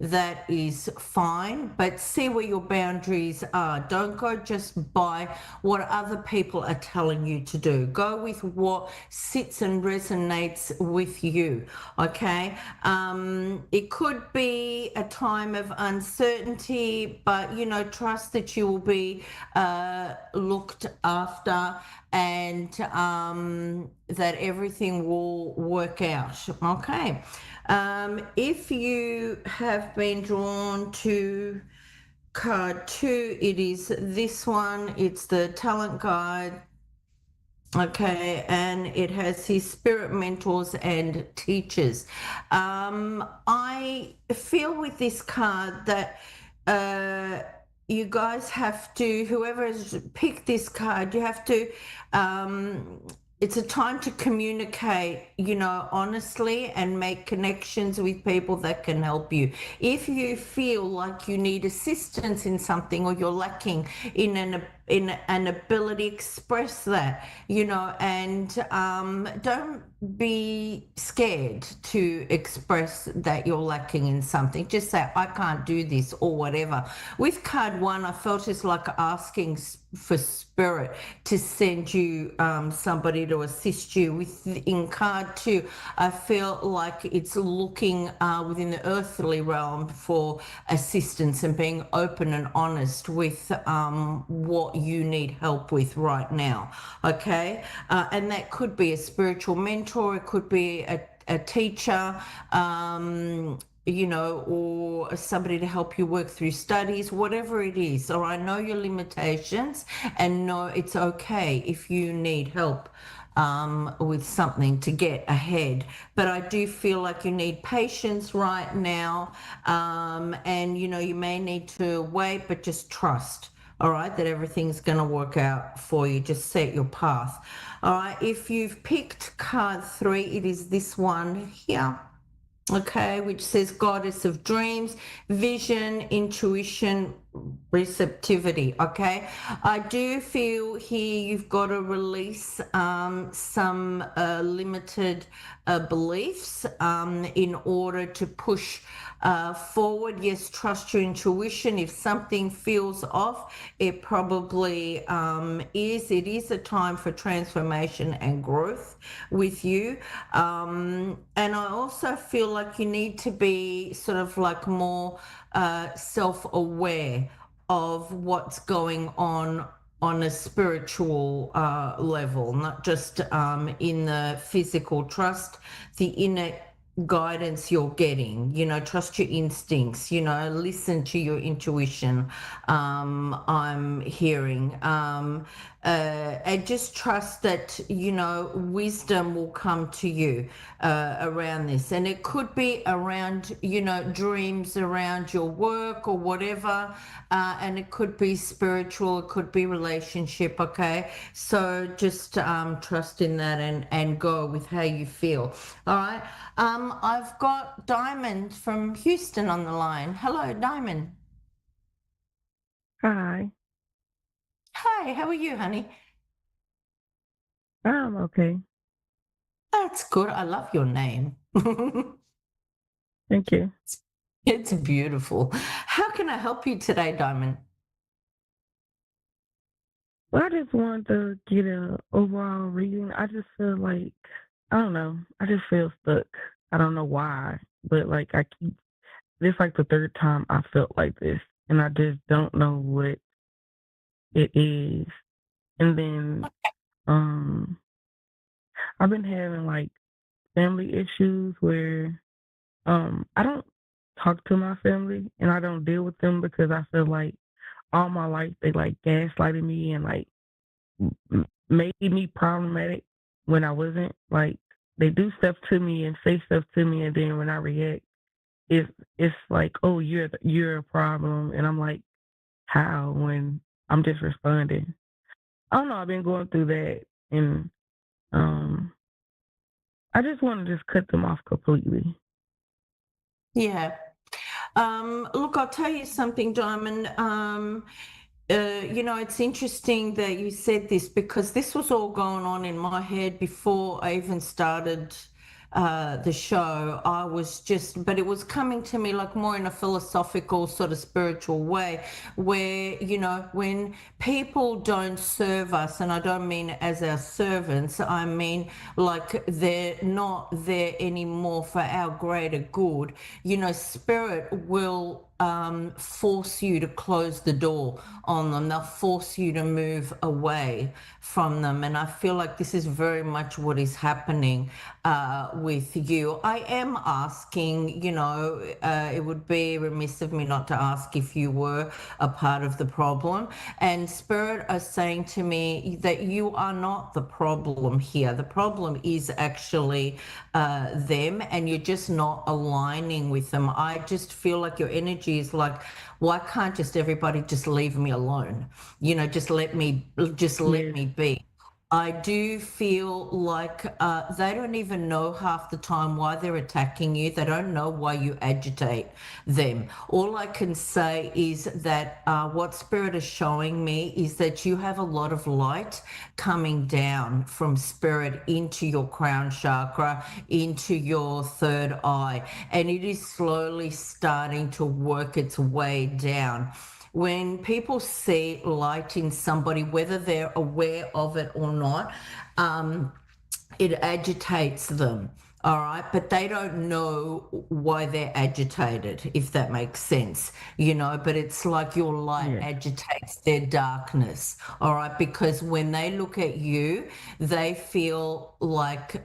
that is fine, but see where your boundaries are. Don't go just by what other people are telling you to do. Go with what sits and resonates with you. Okay, it could be a time of uncertainty, but you know, trust that you will be looked after, and that everything will work out. Okay, if you have been drawn to card 2, it is this one. It's the talent guide. Okay, and it has his spirit mentors and teachers. I feel with this card that you guys have to, whoever has picked this card, you have to, it's a time to communicate, you know, honestly, and make connections with people that can help you. If you feel like you need assistance in something, or you're lacking in an ability, express that, you know, and don't be scared to express that you're lacking in something. Just say, I can't do this, or whatever. With card 1, I felt it's like asking for Spirit to send you somebody to assist you. In card 2, I feel like it's looking within the earthly realm for assistance and being open and honest with what you need help with right now. Okay, and that could be a spiritual mentor, it could be a teacher, you know, or somebody to help you work through studies, whatever it is. Or I know your limitations, and know it's okay if you need help with something to get ahead. But I do feel like you need patience right now, and you know, you may need to wait, but just trust, all right, that everything's going to work out for you. Just set your path. All right, if you've picked card 3, it is this one here. Okay, which says Goddess of Dreams, Vision, Intuition, Receptivity. Okay, I do feel here you've got to release some limited beliefs in order to push forward. Yes, trust your intuition. If something feels off, it probably is. It is a time for transformation and growth with you. And I also feel like you need to be sort of like more self-aware of what's going on a spiritual level, not just in the physical. Trust the inner guidance you're getting, you know, trust your instincts, you know, listen to your intuition. I'm hearing and just trust that, you know, wisdom will come to you around this. And it could be around, you know, dreams around your work or whatever. And it could be spiritual, it could be relationship, okay? So just trust in that and go with how you feel. All right. I've got Diamond from Houston on the line. Hello, Diamond. Hi. Hi, how are you, honey? I'm okay. That's good. I love your name. Thank you. It's beautiful. How can I help you today, Diamond? Well, I just wanted to get an overall reading. I just feel like, I don't know, I just feel stuck. I don't know why, but like this like the third time I felt like this, and I just don't know what it is. And then I've been having like family issues where I don't talk to my family and I don't deal with them because I feel like all my life they like gaslighted me and like made me problematic when I wasn't. Like they do stuff to me and say stuff to me, and then when I react, it's like, oh, you're a problem, and I'm like, how, when I'm just responding. I don't know. I've been going through that, and I just want to just cut them off completely. Yeah. Look, I'll tell you something, Diamond. You know, it's interesting that you said this because this was all going on in my head before I even started the show. I was just, but it was coming to me like more in a philosophical sort of spiritual way where, you know, when people don't serve us, and I don't mean as our servants, I mean like they're not there anymore for our greater good, you know, spirit will force you to close the door on them. They'll force you to move away from them. And I feel like this is very much what is happening with you. I am asking, you know, it would be remiss of me not to ask if you were a part of the problem. And Spirit are saying to me that you are not the problem here. The problem is actually them, and you're just not aligning with them. I just feel like your energy is like, why can't just everybody just leave me alone? You know, just let me be. I do feel like they don't even know half the time why they're attacking you. They don't know why you agitate them. All I can say is that what Spirit is showing me is that you have a lot of light coming down from Spirit into your crown chakra, into your third eye, and it is slowly starting to work its way down. When people see light in somebody, whether they're aware of it or not, it agitates them. All right, but they don't know why they're agitated, if that makes sense, you know, but it's like your light agitates their darkness. All right, because when they look at you, they feel like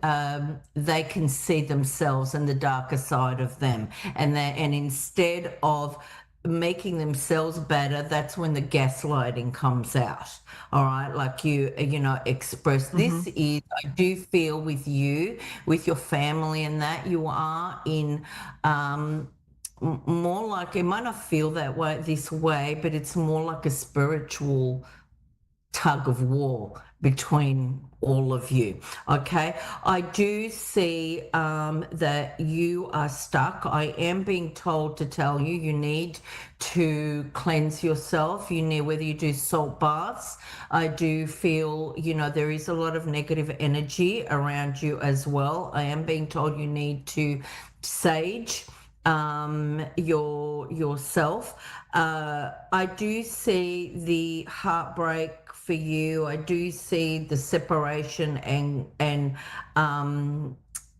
they can see themselves and the darker side of them. And instead of making themselves better, that's when the gaslighting comes out. All right, like you know, express this is, I do feel with you, with your family, and that you are in more like, it might not feel that way this way, but it's more like a spiritual tug of war between all of you. Okay, I do see that you are stuck. I am being told to tell you you need to cleanse yourself. You need, whether you do salt baths. I do feel, you know, there is a lot of negative energy around you as well. I am being told you need to sage yourself. I do see the heartbreak for you. I do see the separation and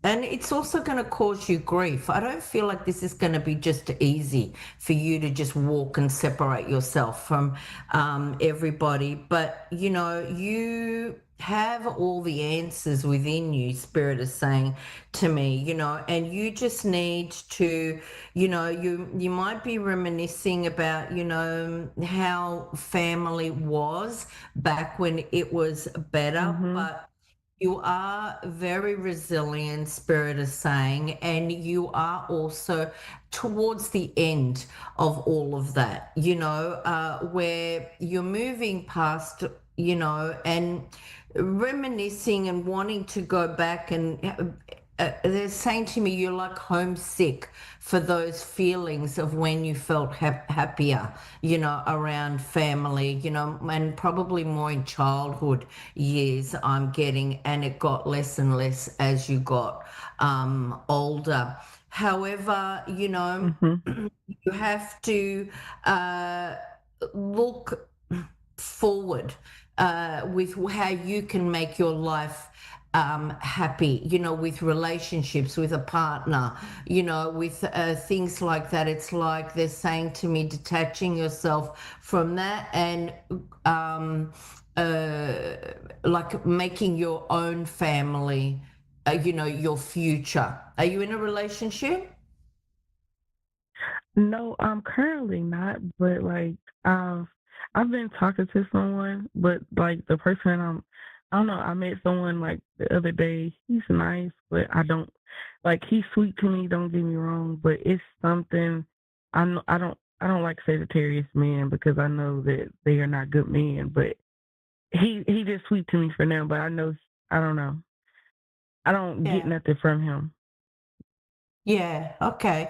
it's also going to cause you grief. I don't feel like this is going to be just easy for you to just walk and separate yourself from everybody. But, you know, you have all the answers within you, Spirit is saying to me, and you just need to, you might be reminiscing about, how family was back when it was better, but you are very resilient, Spirit is saying, and you are also towards the end of all of that, where you're moving past, and reminiscing and wanting to go back, and they're saying to me you're like homesick for those feelings of when you felt happier, around family, and probably more in childhood years, I'm getting, and it got less and less as you got older. However, you have to look forward with how you can make your life happy, with relationships, with a partner, with things like that. It's like they're saying to me, detaching yourself from that and like making your own family, your future. Are you in a relationship? No, I'm currently not, but like I've been talking to someone, but like the person I don't know, I met someone like the other day. He's nice, but I don't like he's sweet to me, don't get me wrong, but it's something I don't like Sagittarius men because I know that they are not good men, but he just sweet to me for now, but I know I don't know. I don't get nothing from him. Yeah, okay.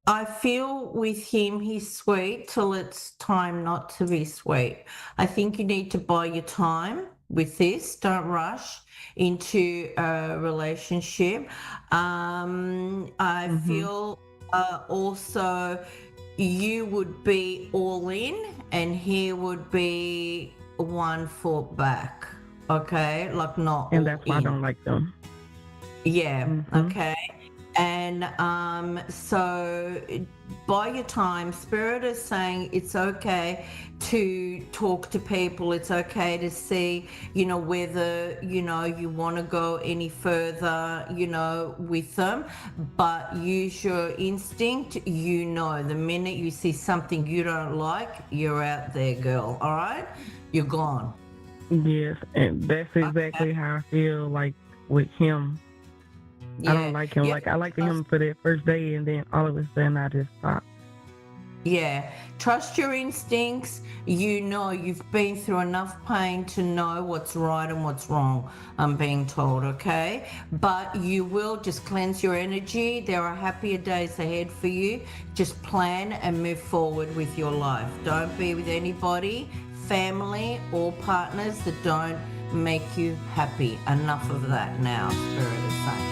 I feel with him, he's sweet till it's time not to be sweet. I think you need to buy your time with this. Don't rush into a relationship. I feel also you would be all in and he would be 1 foot back. Okay, like not. And that's why I don't like them. Yeah, okay. And so by your time, Spirit is saying it's okay to talk to people. It's okay to see, whether, you want to go any further, with them. But use your instinct. The minute you see something you don't like, you're out there, girl. All right? You're gone. Yes, and that's exactly how I feel like with him. Yeah. I don't like him. Like I liked him for that first day, and then all of a sudden I just stopped. Yeah, trust your instincts. You've been through enough pain to know what's right and what's wrong, I'm being told, okay? But you will just cleanse your energy. There are happier days ahead for you. Just plan and move forward with your life. Don't be with anybody, family or partners that don't make you happy. Enough of that now, Spirit is saying.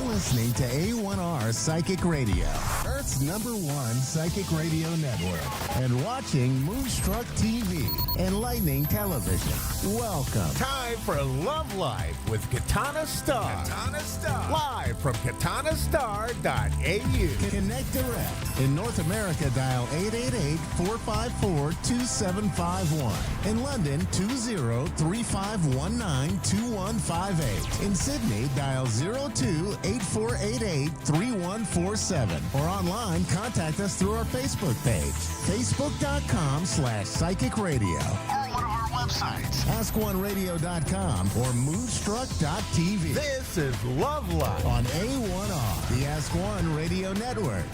Listening to A1R Psychic Radio, Earth's Earth's #1 psychic radio network, and watching Moonstruck TV, enlightening television. Welcome. Time for Love Life with Katana Star. Katana Star. Live from katanastar.au. Connect direct. In North America, dial 888-454-2751. In London, 20-3519-2158. In Sydney, dial 02-8488-3147. Or online, contact us through our Facebook page, facebook.com/psychic radio. Or one of our websites, askoneradio.com or moonstruck.tv. This is Love Life on A1R, the Ask One Radio Network.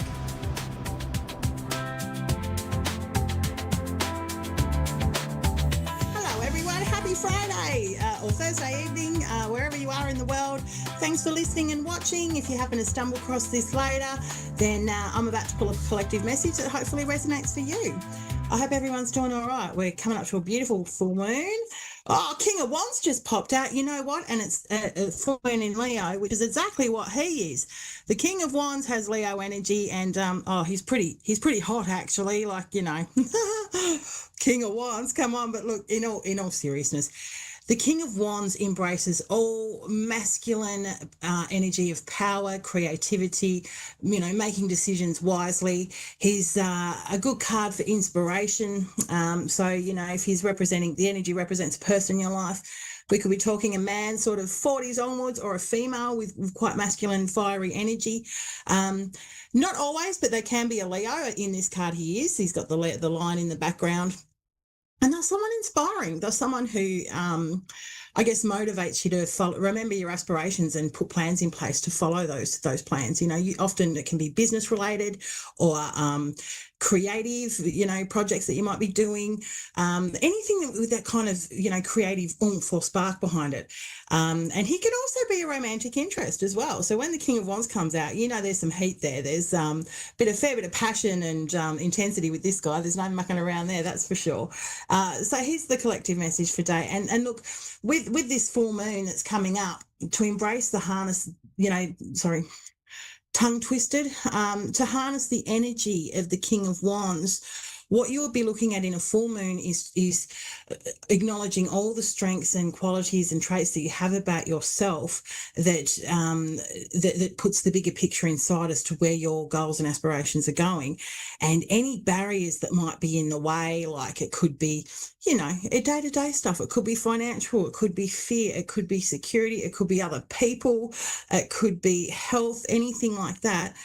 Hello, everyone. Happy Friday or Thursday evening, wherever you are in the world. Thanks for listening and watching. If you happen to stumble across this later, then I'm about to pull a collective message that hopefully resonates for you. I hope everyone's doing all right. We're coming up to a beautiful full moon. Oh, King of Wands just popped out. You know what? And it's a full moon in Leo, which is exactly what he is. The King of Wands has Leo energy, and he's pretty hot actually. Like, you know, King of Wands. Come on, but look, in all seriousness, the King of Wands embraces all masculine energy of power, creativity, you know, making decisions wisely. He's a good card for inspiration. So, you know, if he's representing, the energy represents a person in your life, we could be talking a man sort of 40s onwards, or a female with quite masculine, fiery energy. Not always, but they can be a Leo. In this card he is. He's got the line in the background. And there's someone inspiring. There's someone who, I guess, motivates you to remember your aspirations and put plans in place to follow those plans. You know, often it can be business related or creative, you know, projects that you might be doing, anything with that kind of, you know, creative oomph or spark behind it. And he can also be a romantic interest as well. So when the King of Wands comes out, you know, there's some heat there. There's a fair bit of passion and intensity with this guy. There's no mucking around there, that's for sure. So here's the collective message for today. And look, with this full moon that's coming up, to embrace the harness, tongue twisted, to harness the energy of the King of Wands. What you'll be looking at in a full moon is acknowledging all the strengths and qualities and traits that you have about yourself that puts the bigger picture inside as to where your goals and aspirations are going. And any barriers that might be in the way, like it could be, you know, day-to-day stuff. It could be financial, it could be fear, it could be security, it could be other people, it could be health, anything like that.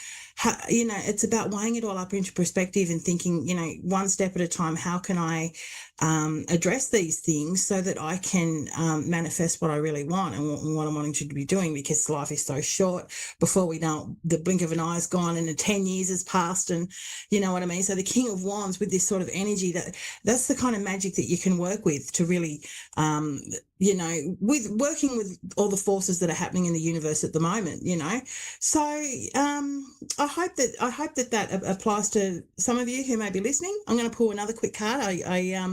You know, it's about weighing it all up into perspective and thinking, you know, one step at a time, how can I address these things so that I can manifest what I really want and what I'm wanting to be doing, because life is so short. Before we know it, the blink of an eye is gone and 10 years has passed, and you know what I mean? So the King of Wands, with this sort of energy, that's the kind of magic that you can work with to really, you know, with working with all the forces that are happening in the universe at the moment, you know. So I hope that applies to some of you who may be listening. I'm going to pull another quick card. I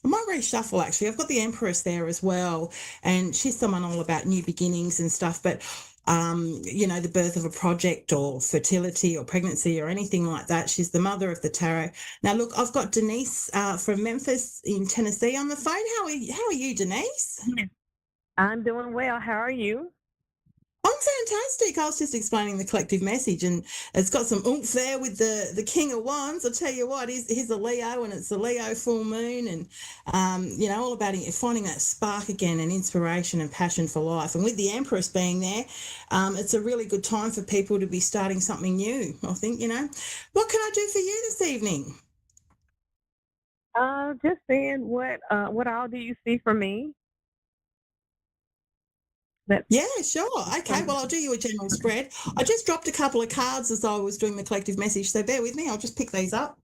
might reshuffle actually. I've got the Empress there as well, and she's someone all about new beginnings and stuff, but you know, the birth of a project or fertility or pregnancy or anything like that. She's the mother of the tarot. Now, look, I've got Denise from Memphis in Tennessee on the phone. How are you, Denise? I'm doing well. How are you? I'm fantastic. I was just explaining the collective message, and it's got some oomph there with the King of Wands. I'll tell you what, he's a Leo, and it's a Leo full moon, and you know, all about finding that spark again and inspiration and passion for life. And with the Empress being there, it's a really good time for people to be starting something new, I think, you know. What can I do for you this evening? Just saying, what all do you see for me? Yeah, sure. Okay, well, I'll do you a general spread. I just dropped a couple of cards as I was doing the collective message, so bear with me. I'll just pick these up.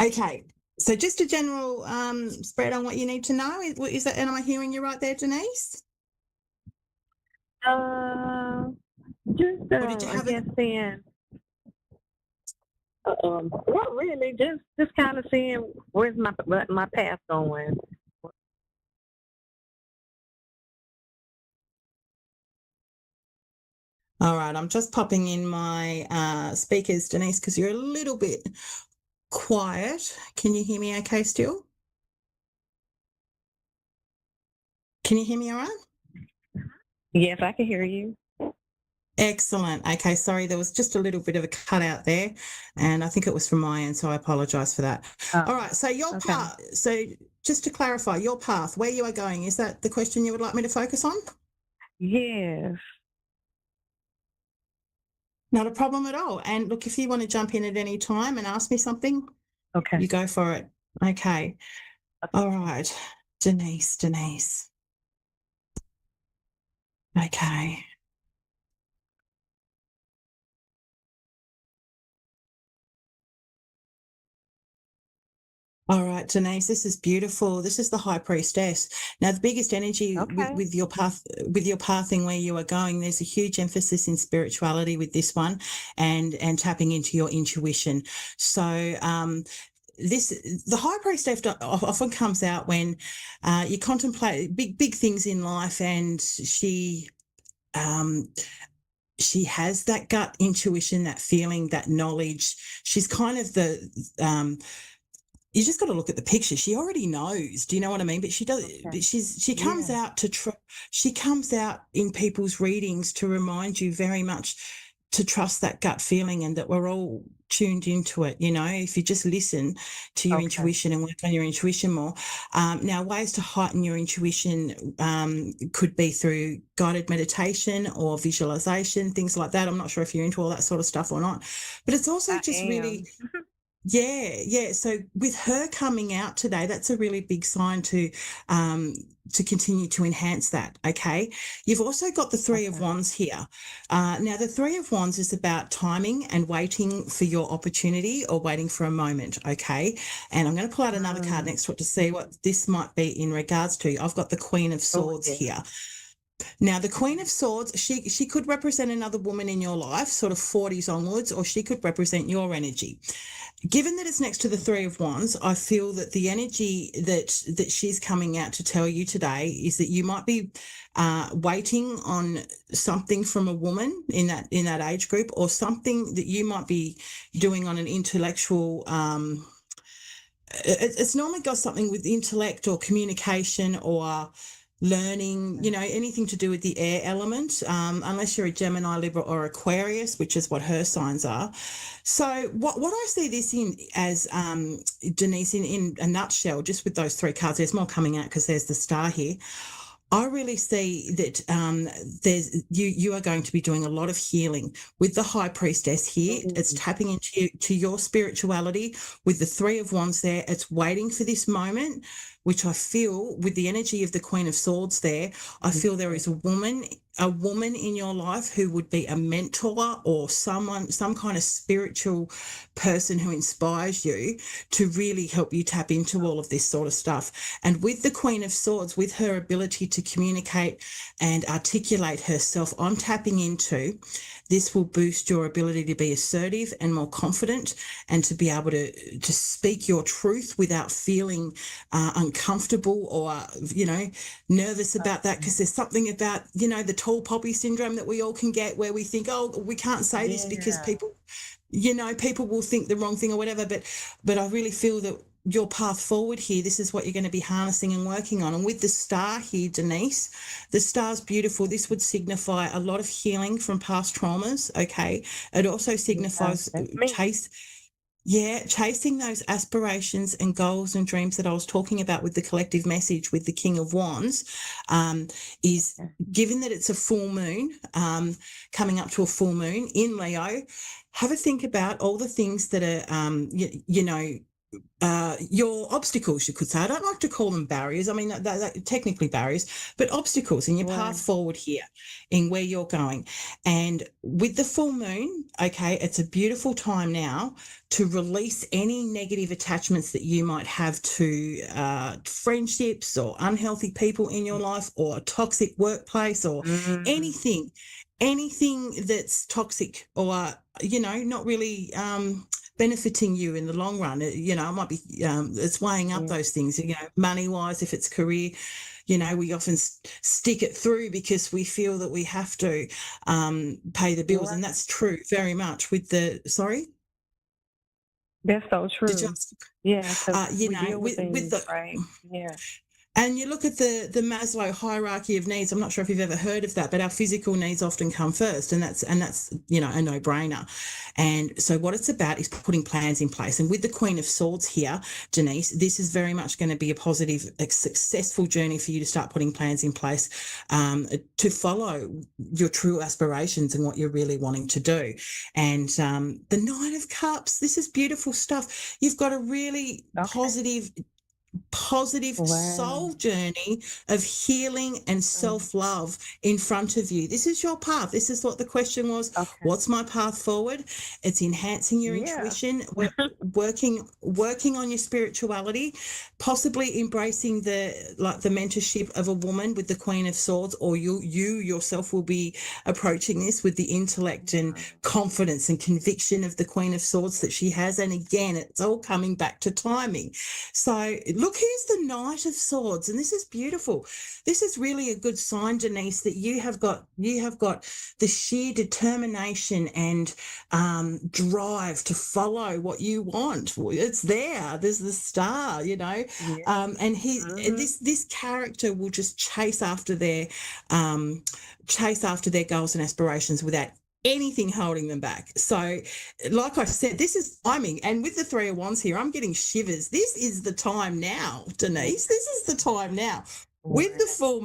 Okay, so just a general spread on what you need to know. Is that, and am I hearing you right there, Denise? Just I guess saying, well, really, just kind of seeing where's my path going. All right, I'm just popping in my speakers, Denise, because you're a little bit quiet. Can you hear me okay still? Can you hear me all right? Yes, I can hear you. Excellent. Okay, sorry, there was just a little bit of a cutout there, and I think it was from my end, so I apologize for that. All right, so your path, so just to clarify, your path, where you are going, is that the question you would like me to focus on? Yes. Not a problem at all. And look, if you want to jump in at any time and ask me something, okay, you go for it. Okay. All right. Denise. Okay. All right, Denise, this is beautiful. This is the High Priestess. Now, the biggest energy with your pathing where you are going, there's a huge emphasis in spirituality with this one, and tapping into your intuition. So, the High Priestess often comes out when you contemplate big things in life, and she has that gut intuition, that feeling, that knowledge. She's kind of you just got to look at the picture. She already knows. Do you know what I mean? But she does. But she comes out she comes out in people's readings to remind you very much to trust that gut feeling, and that we're all tuned into it. You know, if you just listen to your intuition and work on your intuition more. Now, ways to heighten your intuition could be through guided meditation or visualization, things like that. I'm not sure if you're into all that sort of stuff or not, but it's also really. Yeah. So with her coming out today, that's a really big sign to continue to enhance that. Okay. You've also got the Three of Wands here. Now, the Three of Wands is about timing and waiting for your opportunity or waiting for a moment. Okay. And I'm going to pull out another card next to it to see what this might be in regards to. I've got the Queen of Swords here. Now, the Queen of Swords, she could represent another woman in your life, sort of 40s onwards, or she could represent your energy. Given that it's next to the Three of Wands, I feel that the energy that she's coming out to tell you today is that you might be waiting on something from a woman in that age group, or something that you might be doing on an intellectual. It's normally got something with intellect or communication or learning, you know, anything to do with the air element, unless you're a Gemini, Libra or Aquarius, which is what her signs are. So what I see this in as, Denise, in a nutshell, just with those three cards, there's more coming out because there's the star here. I really see that you are going to be doing a lot of healing with the High Priestess here. It's tapping into your spirituality with the Three of Wands there. It's waiting for this moment, which I feel with the energy of the Queen of Swords there. I feel there is a woman in your life who would be a mentor or some kind of spiritual person who inspires you to really help you tap into all of this sort of stuff. And with the Queen of Swords, with her ability to communicate and articulate herself, I'm tapping into, this will boost your ability to be assertive and more confident, and to be able to speak your truth without feeling uncomfortable or, you know, nervous about that, because there's something about, you know, the tall poppy syndrome that we all can get, where we think, oh, we can't say this because people, you know, people will think the wrong thing or whatever. But I really feel that your path forward here, this is what you're going to be harnessing and working on. And with the star here, Denise, the star's beautiful. This would signify a lot of healing from past traumas. Okay. It also signifies chasing those aspirations and goals and dreams that I was talking about with the collective message with the King of Wands, is given that it's a full moon, coming up to a full moon in Leo, have a think about all the things that are, your obstacles, you could say. I don't like to call them barriers. I mean, they're technically barriers, but obstacles in your path forward here in where you're going. And with the full moon, okay, it's a beautiful time now to release any negative attachments that you might have to friendships or unhealthy people in your life, or a toxic workplace, or anything that's toxic, or, you know, not really benefiting you in the long run. You know, it might be, it's weighing up those things, you know, money-wise, if it's career. You know, we often stick it through because we feel that we have to pay the bills, and that's true very much with the, sorry? That's so true. Yeah, 'cause you we know, deal with things, with the, right? Yeah. and you look at the Maslow hierarchy of needs. I'm not sure if you've ever heard of that, but our physical needs often come first, and that's you know, a no-brainer. And so what it's about is putting plans in place. And with the Queen of Swords here, Denise, this is very much going to be a positive, a successful journey for you to start putting plans in place to follow your true aspirations and what you're really wanting to do. And the Nine of Cups, this is beautiful stuff. You've got a really positive soul journey of healing and self-love in front of you. This is your path. This is what the question was. What's my path forward? It's enhancing your intuition, working on your spirituality, possibly embracing the mentorship of a woman with the Queen of Swords, or you yourself will be approaching this with the intellect and confidence and conviction of the Queen of Swords that she has. And again, it's all coming back to timing. So look, here's the Knight of Swords, and this is beautiful. This is really a good sign, Denise, that you have got the sheer determination and drive to follow what you want. It's there. There's the star, you know. And this character will just chase after their goals and aspirations without anything holding them back. So like I said, this is timing. And with the Three of Wands here, I'm getting shivers. This is the time now, Denise. This is the time now. With the full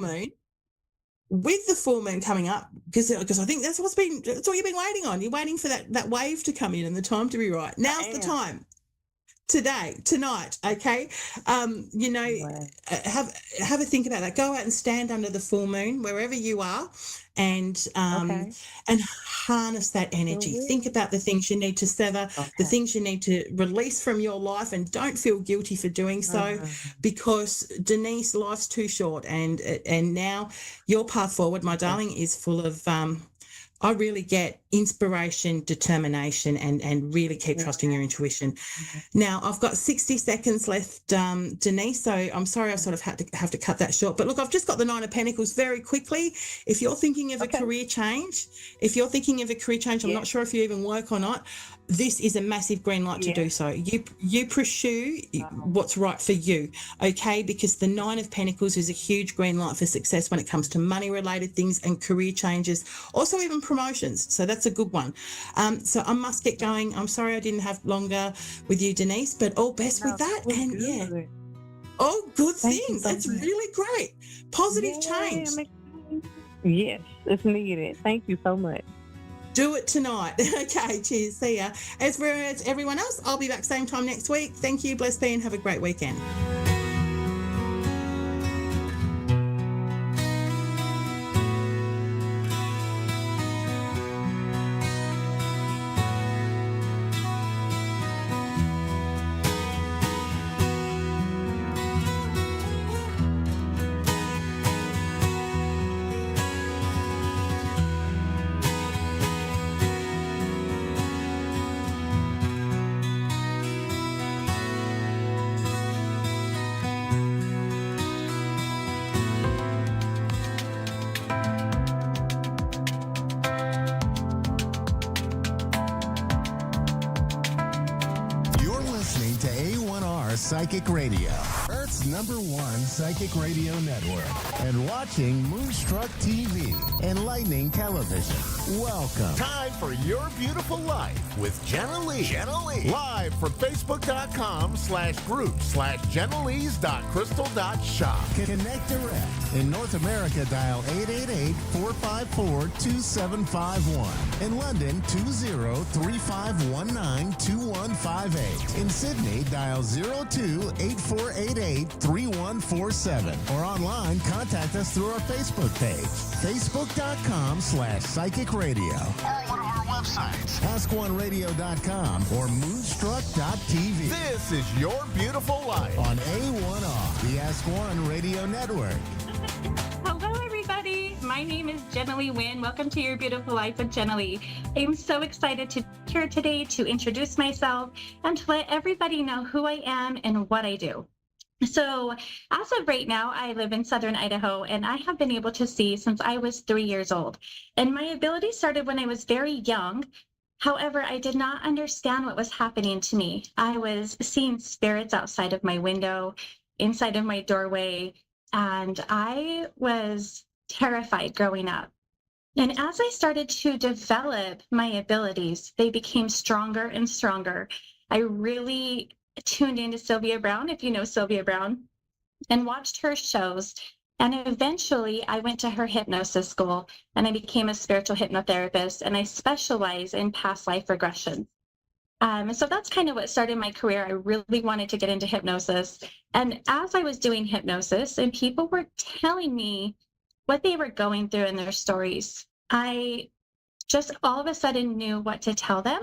moon coming up, because I think that's what you've been waiting on. You're waiting for that wave to come in and the time to be right. Now's the time. Tonight, okay? You know, have a think about that. Go out and stand under the full moon wherever you are, and harness that energy. Think about the things you need to sever, the things you need to release from your life, and don't feel guilty for doing so, because Denise, life's too short, and now your path forward, my darling, is full of I really get inspiration, determination, and really keep trusting your intuition. Now, I've got 60 seconds left, Denise, so I'm sorry I sort of have to cut that short. But look, I've just got the Nine of Pentacles very quickly. If you're thinking of a career change, I'm not sure if you even work or not, this is a massive green light to do so. You pursue what's right for you, okay? Because the Nine of Pentacles is a huge green light for success when it comes to money-related things and career changes, also even promotions. So that's a good one. So I must get going. I'm sorry I didn't have longer with you, Denise, but all best with that. And all good things. That's really great. Positive change. Yes, it's needed. Thank you so much. Do it tonight. Okay, cheers. See ya. As for everyone else, I'll be back same time next week. Thank you. Bless be and have a great weekend. To A1R Psychic Radio, Earth's #1 psychic radio network, and watching Moonstruck TV, enlightening television. Welcome. Time for Your Beautiful Life with Jenna Lee. Live from Facebook.com/group/JennaLees.crystal.shop. Connect direct. In North America, dial 888-454-2751. In London, 20-3519-2158. In Sydney, dial 02-8488-3147. Or online, contact us through our Facebook page, Facebook.com/Psychic Radio. Or one of our websites, AskOneRadio.com or Moonstruck.tv. This is Your Beautiful Life on A1R, the Ask One Radio Network. Hello, everybody. everybody. My name is Jenna Lee Wynn. Welcome to Your Beautiful Life with Jenna Lee. I'm so excited to be here today to introduce myself and to let everybody know who I am and what I do. So as of right now, I live in Southern Idaho, and I have been able to see since I was 3 years old. And my ability started when I was very young. However, I did not understand what was happening to me. I was seeing spirits outside of my window, inside of my doorway, and I was terrified growing up. And as I started to develop my abilities, they became stronger and stronger. I really tuned into Sylvia Brown, if you know Sylvia Brown, and watched her shows. And eventually I went to her hypnosis school and I became a spiritual hypnotherapist, and I specialize in past life regression. So that's kind of what started my career. I really wanted to get into hypnosis. And as I was doing hypnosis and people were telling me what they were going through in their stories, I just all of a sudden knew what to tell them.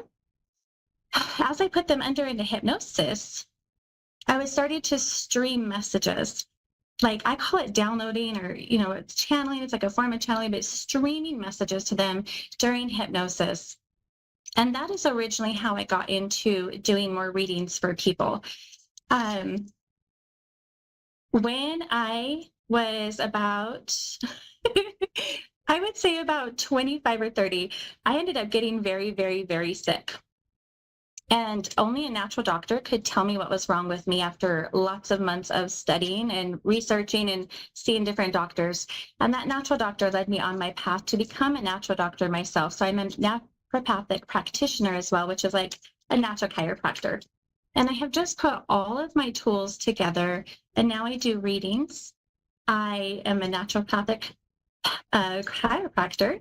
As I put them into hypnosis, I was starting to stream messages. Like I call it downloading, or, it's channeling. It's like a form of channeling, but streaming messages to them during hypnosis. And that is originally how I got into doing more readings for people. When I was about, I would say about 25 or 30, I ended up getting very, very, very sick. And only a natural doctor could tell me what was wrong with me after lots of months of studying and researching and seeing different doctors. And that natural doctor led me on my path to become a natural doctor myself. So I'm a naturopathic practitioner as well, which is like a natural chiropractor. And I have just put all of my tools together, and now I do readings. I am a naturopathic chiropractor,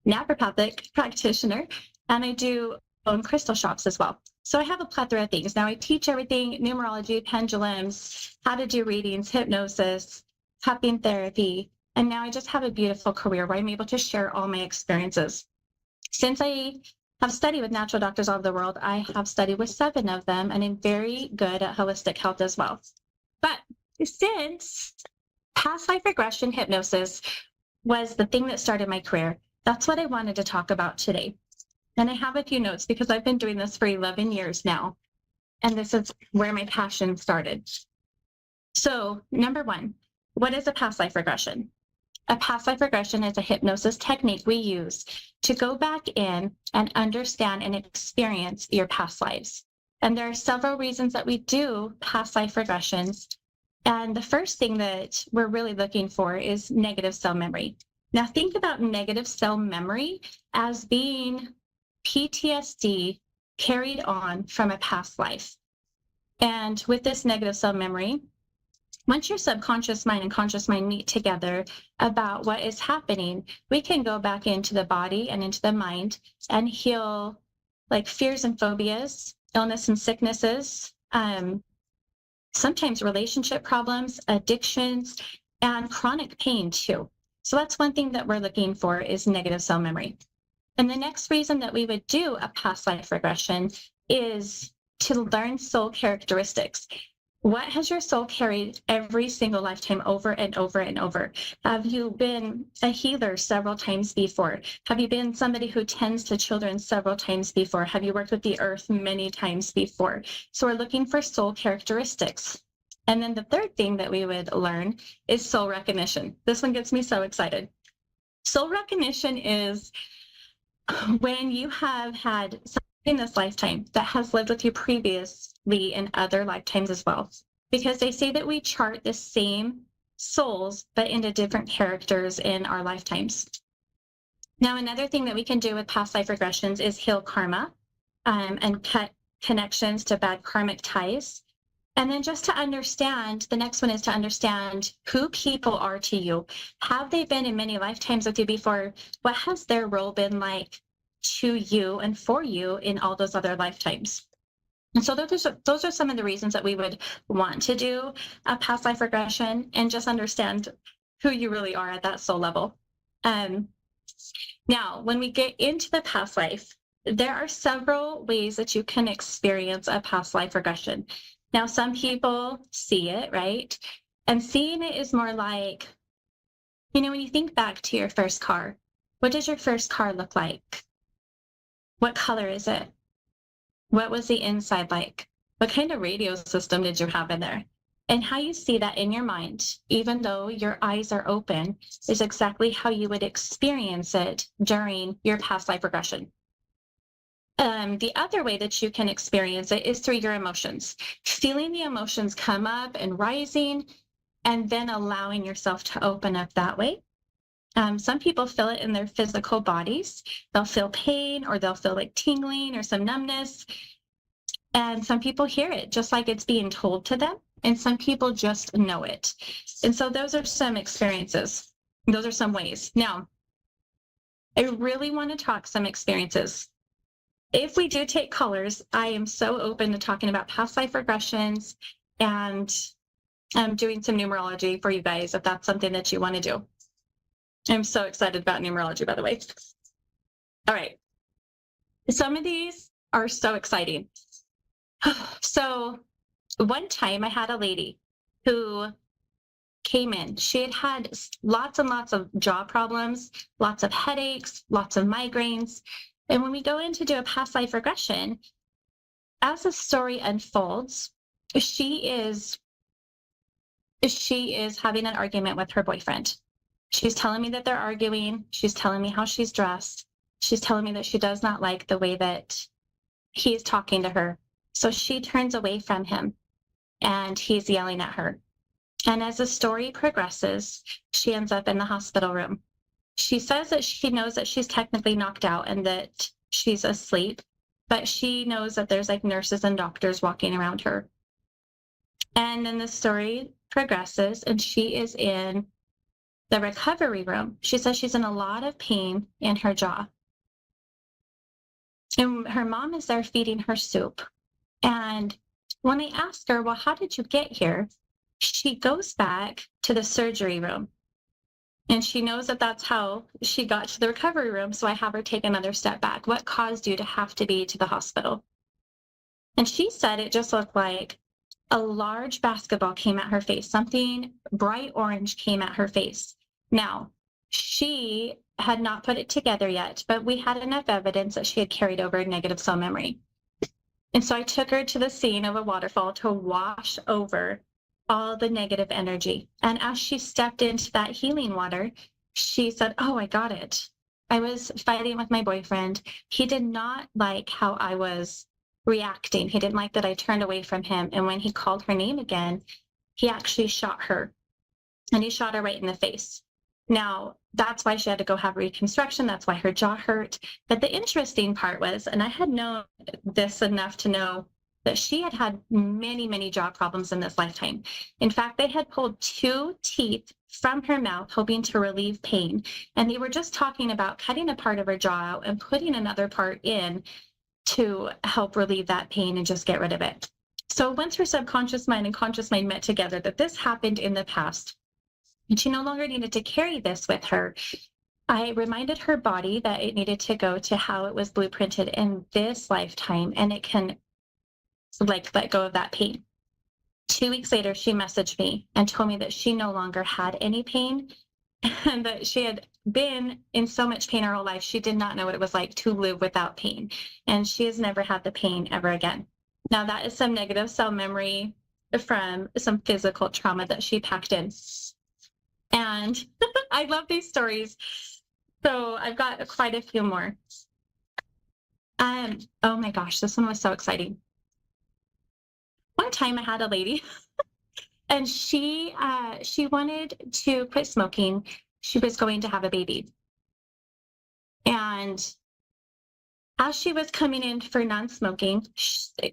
naturopathic practitioner, and I do own crystal shops as well. So I have a plethora of things. Now I teach everything: numerology, pendulums, how to do readings, hypnosis, cupping therapy. And now I just have a beautiful career where I'm able to share all my experiences. Since I have studied with natural doctors all over the world, I have studied with 7 of them, and I'm very good at holistic health as well. But since past life regression hypnosis was the thing that started my career, that's what I wanted to talk about today. And I have a few notes because I've been doing this for 11 years now, and this is where my passion started. So, number 1, what is a past life regression? A past life regression is a hypnosis technique we use to go back in and understand and experience your past lives. And there are several reasons that we do past life regressions. And the first thing that we're really looking for is negative cell memory. Now, think about negative cell memory as being PTSD carried on from a past life. And with this negative cell memory, once your subconscious mind and conscious mind meet together about what is happening, we can go back into the body and into the mind and heal like fears and phobias, illness and sicknesses, sometimes relationship problems, addictions, and chronic pain too. So that's one thing that we're looking for is negative cell memory. And the next reason that we would do a past life regression is to learn soul characteristics. What has your soul carried every single lifetime over and over and over? Have you been a healer several times before? Have you been somebody who tends to children several times before? Have you worked with the earth many times before? So we're looking for soul characteristics. And then the third thing that we would learn is soul recognition. This one gets me so excited. Soul recognition is when you have had something in this lifetime that has lived with you previously in other lifetimes as well, because they say that we chart the same souls but into different characters in our lifetimes. Now, another thing that we can do with past life regressions is heal karma and cut connections to bad karmic ties. And then just to understand, the next one is to understand who people are to you. Have they been in many lifetimes with you before? What has their role been like to you and for you in all those other lifetimes? And so those are some of the reasons that we would want to do a past life regression and just understand who you really are at that soul level. Now, when we get into the past life, there are several ways that you can experience a past life regression. Now, some people see it, right? And seeing it is more like When you think back to your first car, what does your first car look like? What color is it? What was the inside like? What kind of radio system did you have in there? And how you see that in your mind, even though your eyes are open, is exactly how you would experience it during your past life regression. The other way that you can experience it is through your emotions, feeling the emotions come up and rising, and then allowing yourself to open up that way. Some people feel it in their physical bodies. They'll feel pain, or they'll feel like tingling or some numbness. And some people hear it just like it's being told to them. And some people just know it. And so those are some experiences. Those are some ways. Now, I really want to talk some experiences. If we do take colors, I am so open to talking about past life regressions, and I'm doing some numerology for you guys if that's something that you want to do. I'm so excited about numerology, by the way. All right. Some of these are so exciting. So one time I had a lady who came in. She had had lots and lots of jaw problems, lots of headaches, lots of migraines. And when we go in to do a past life regression, as the story unfolds, she is having an argument with her boyfriend. She's telling me that they're arguing. She's telling me how she's dressed. She's telling me that she does not like the way that he's talking to her. So she turns away from him, and he's yelling at her. And as the story progresses, she ends up in the hospital room. She says that she knows that she's technically knocked out and that she's asleep, but she knows that there's like nurses and doctors walking around her. And then the story progresses, and she is in the recovery room. She says she's in a lot of pain in her jaw. And her mom is there feeding her soup. And when I ask her, well, how did you get here? She goes back to the surgery room. And she knows that that's how she got to the recovery room. So I have her take another step back. What caused you to have to be to the hospital? And she said it just looked like a large basketball came at her face. Something bright orange came at her face. Now, she had not put it together yet, but we had enough evidence that she had carried over negative cell memory. And so I took her to the scene of a waterfall to wash over all the negative energy. And as she stepped into that healing water, she said, oh, I got it. I was fighting with my boyfriend. He did not like how I was reacting. He didn't like that I turned away from him. And when he called her name again, he actually shot her. And he shot her right in the face. Now, that's why she had to go have reconstruction. That's why her jaw hurt. But the interesting part was, and I had known this enough to know that she had had many, many jaw problems in this lifetime. In fact, they had pulled 2 teeth from her mouth, hoping to relieve pain. And they were just talking about cutting a part of her jaw out and putting another part in to help relieve that pain and just get rid of it. So once her subconscious mind and conscious mind met together, that this happened in the past, and she no longer needed to carry this with her, I reminded her body that it needed to go to how it was blueprinted in this lifetime, and it can like let go of that pain. 2 weeks later, she messaged me and told me that she no longer had any pain, and that she had been in so much pain her whole life, she did not know what it was like to live without pain. And she has never had the pain ever again. Now, that is some negative cell memory from some physical trauma that she packed in. And I love these stories. So I've got quite a few more. Oh my gosh, this one was so exciting. One time I had a lady and she wanted to quit smoking. She was going to have a baby. And as she was coming in for non-smoking,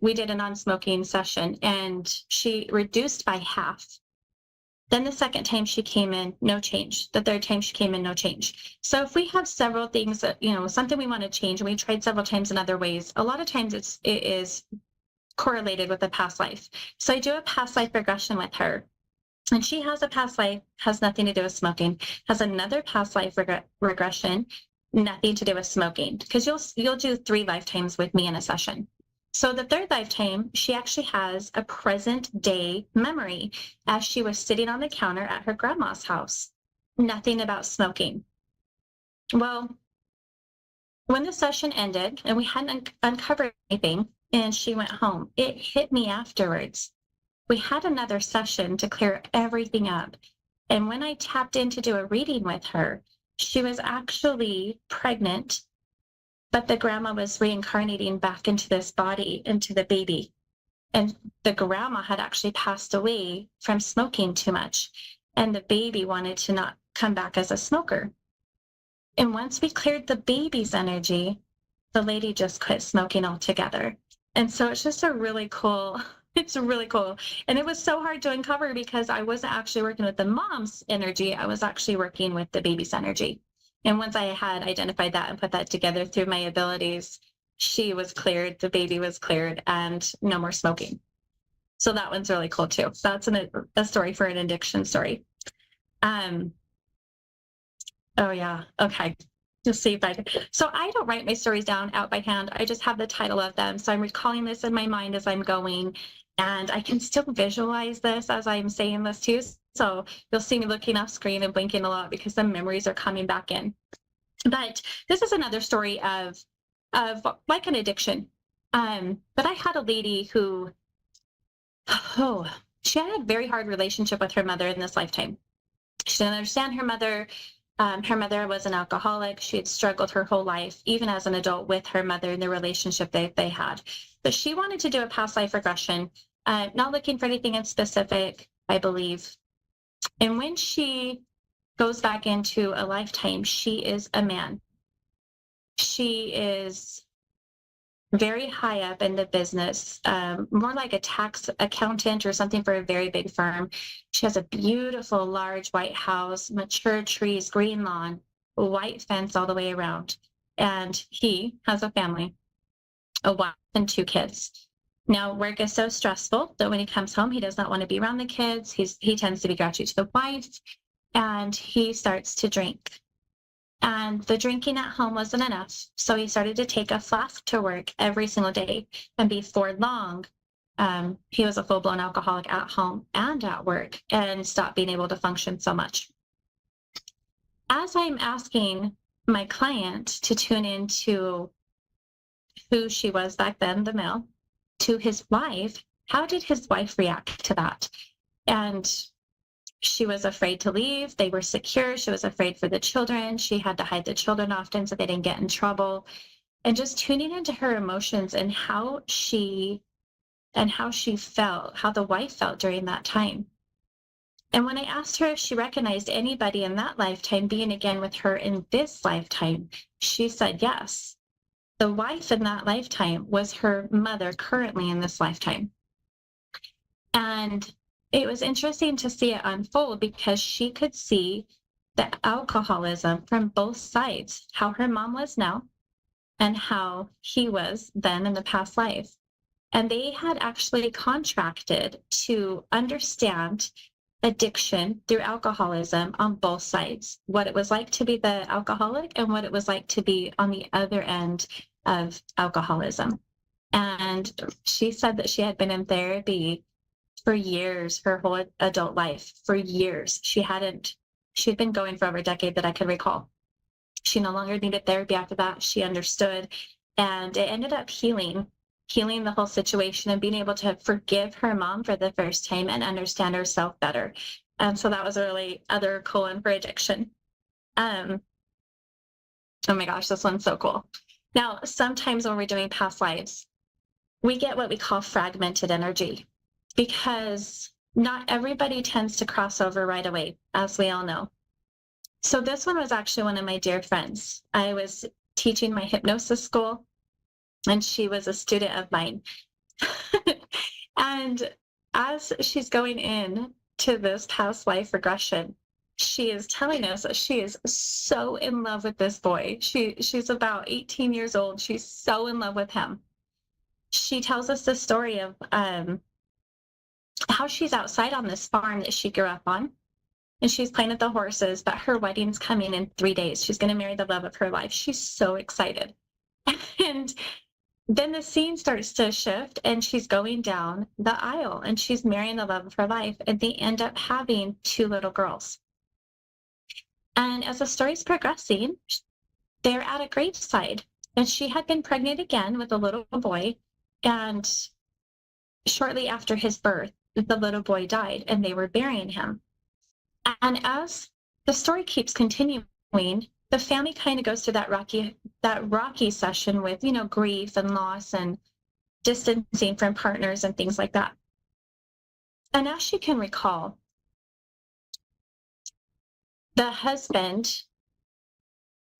we did a non-smoking session, and she reduced by half. Then the second time she came in, no change. The third time she came in, no change. So if we have several things that, something we want to change, and we tried several times in other ways, a lot of times it is correlated with a past life. So I do a past life regression with her. And she has a past life, has nothing to do with smoking, has another past life regression, nothing to do with smoking, because you'll do 3 lifetimes with me in a session. So the third lifetime, she actually has a present day memory as she was sitting on the counter at her grandma's house. nothing about smoking. Well, when the session ended and we hadn't uncovered anything and she went home, it hit me afterwards. We had another session to clear everything up. And when I tapped in to do a reading with her, she was actually pregnant, but the grandma was reincarnating back into this body, into the baby. And the grandma had actually passed away from smoking too much. And the baby wanted to not come back as a smoker. And once we cleared the baby's energy, the lady just quit smoking altogether. And so it's just it's really cool. And it was so hard to uncover because I wasn't actually working with the mom's energy. I was actually working with the baby's energy. And once I had identified that and put that together through my abilities, she was cleared, the baby was cleared, and no more smoking. So that one's really cool too. That's a story for an addiction story. Oh yeah, okay. Let's see if I can. So I don't write my stories down out by hand. I just have the title of them. So I'm recalling this in my mind as I'm going, and I can still visualize this as I'm saying this too. So you'll see me looking off screen and blinking a lot because the memories are coming back in. But this is another story of like an addiction. But I had a lady who, she had a very hard relationship with her mother in this lifetime. She didn't understand her mother. Her mother was an alcoholic. She had struggled her whole life, even as an adult, with her mother and the relationship they had. But she wanted to do a past life regression, not looking for anything in specific, I believe. And when she goes back into a lifetime, she is a man. She is very high up in the business, more like a tax accountant or something for a very big firm. She has a beautiful, large white house, mature trees, green lawn, white fence all the way around. And he has a family, a wife and 2 kids. Now, work is so stressful that when he comes home, he does not want to be around the kids. He tends to be grouchy to the wife, and he starts to drink. And the drinking at home wasn't enough. So he started to take a flask to work every single day. And before long, he was a full-blown alcoholic at home and at work and stopped being able to function so much. As I'm asking my client to tune into who she was back then, the male, to his wife, how did his wife react to that? And she was afraid to leave. They were secure. She was afraid for the children. She had to hide the children often so they didn't get in trouble. And just tuning into her emotions and how she felt, how the wife felt during that time. And when I asked her if she recognized anybody in that lifetime being again with her in this lifetime, she said yes. The wife in that lifetime was her mother currently in this lifetime. And it was interesting to see it unfold because she could see the alcoholism from both sides, how her mom was now and how he was then in the past life. And they had actually contracted to understand addiction through alcoholism on both sides, what it was like to be the alcoholic and what it was like to be on the other end of alcoholism. And she said that she had been in therapy for years, her whole adult life, for years. She'd been going for over a decade that I could recall. She no longer needed therapy after that. She understood, and it ended up healing the whole situation and being able to forgive her mom for the first time and understand herself better. So that was a really other cool one for addiction. Oh my gosh, this one's so cool. Now, sometimes when we're doing past lives, we get what we call fragmented energy, because not everybody tends to cross over right away, as we all know. So this one was actually one of my dear friends. I was teaching my hypnosis school, and she was a student of mine. And as she's going in to this past life regression, she is telling us that she is so in love with this boy. She's about 18 years old. She's so in love with him. She tells us the story of how she's outside on this farm that she grew up on, and she's playing with the horses, but her wedding's coming in 3 days. She's going to marry the love of her life. She's so excited. And then the scene starts to shift, and she's going down the aisle, and she's marrying the love of her life, and they end up having 2 little girls. And as the story's progressing, they're at a graveside, and she had been pregnant again with a little boy. And shortly after his birth, the little boy died, and they were burying him. And as the story keeps continuing, the family kind of goes through that rocky session with, grief and loss and distancing from partners and things like that. And as she can recall, the husband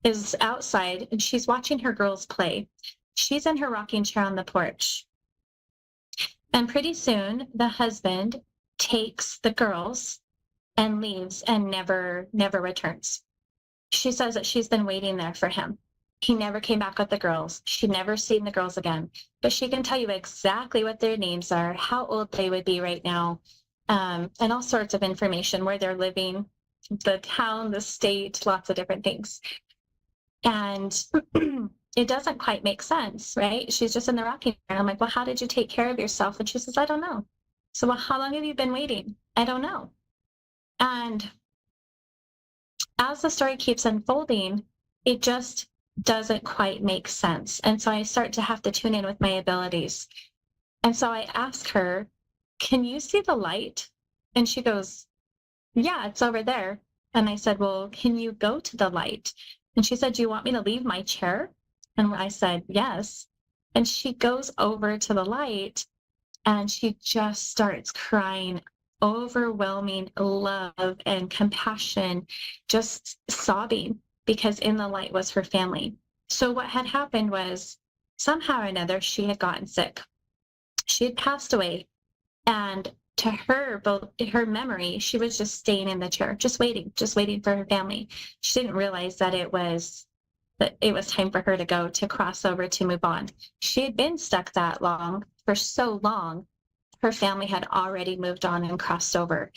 is outside and she's watching her girls play. She's in her rocking chair on the porch. And pretty soon the husband takes the girls and leaves and never returns. She says that she's been waiting there for him. He never came back with the girls. She'd never seen the girls again, but she can tell you exactly what their names are, how old they would be right now, and all sorts of information, where they're living, the town, the state, lots of different things. And it doesn't quite make sense, right? She's just in the rocking chair. And I'm like, well, how did you take care of yourself? And she says, I don't know. So, well, how long have you been waiting? I don't know. And as the story keeps unfolding, it just doesn't quite make sense. And so I start to have to tune in with my abilities. And so I ask her, can you see the light? And she goes, yeah, it's over there. And I said, well, can you go to the light? And she said, do you want me to leave my chair? And I said, yes. And she goes over to the light and she just starts crying, overwhelming love and compassion, just sobbing, because in the light was her family. So what had happened was, somehow or another, she had gotten sick. She had passed away. And to her, both her memory, she was just staying in the chair, just waiting for her family. She didn't realize that it was time for her to go, to cross over, to move on. She had been stuck that long, for so long, her family had already moved on and crossed over.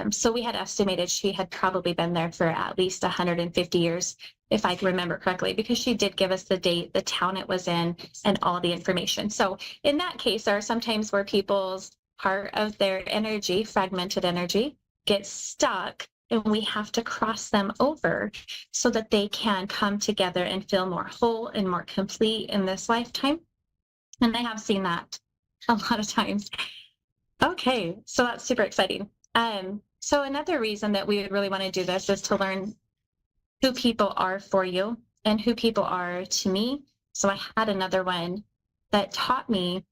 So we had estimated she had probably been there for at least 150 years, if I remember correctly, because she did give us the date, the town it was in, and all the information. So in that case, there are some times where people's part of their energy, fragmented energy, gets stuck, and we have to cross them over so that they can come together and feel more whole and more complete in this lifetime. And I have seen that a lot of times. Okay, so that's super exciting. So another reason that we would really want to do this is to learn who people are for you and who people are to me. So I had another one that taught me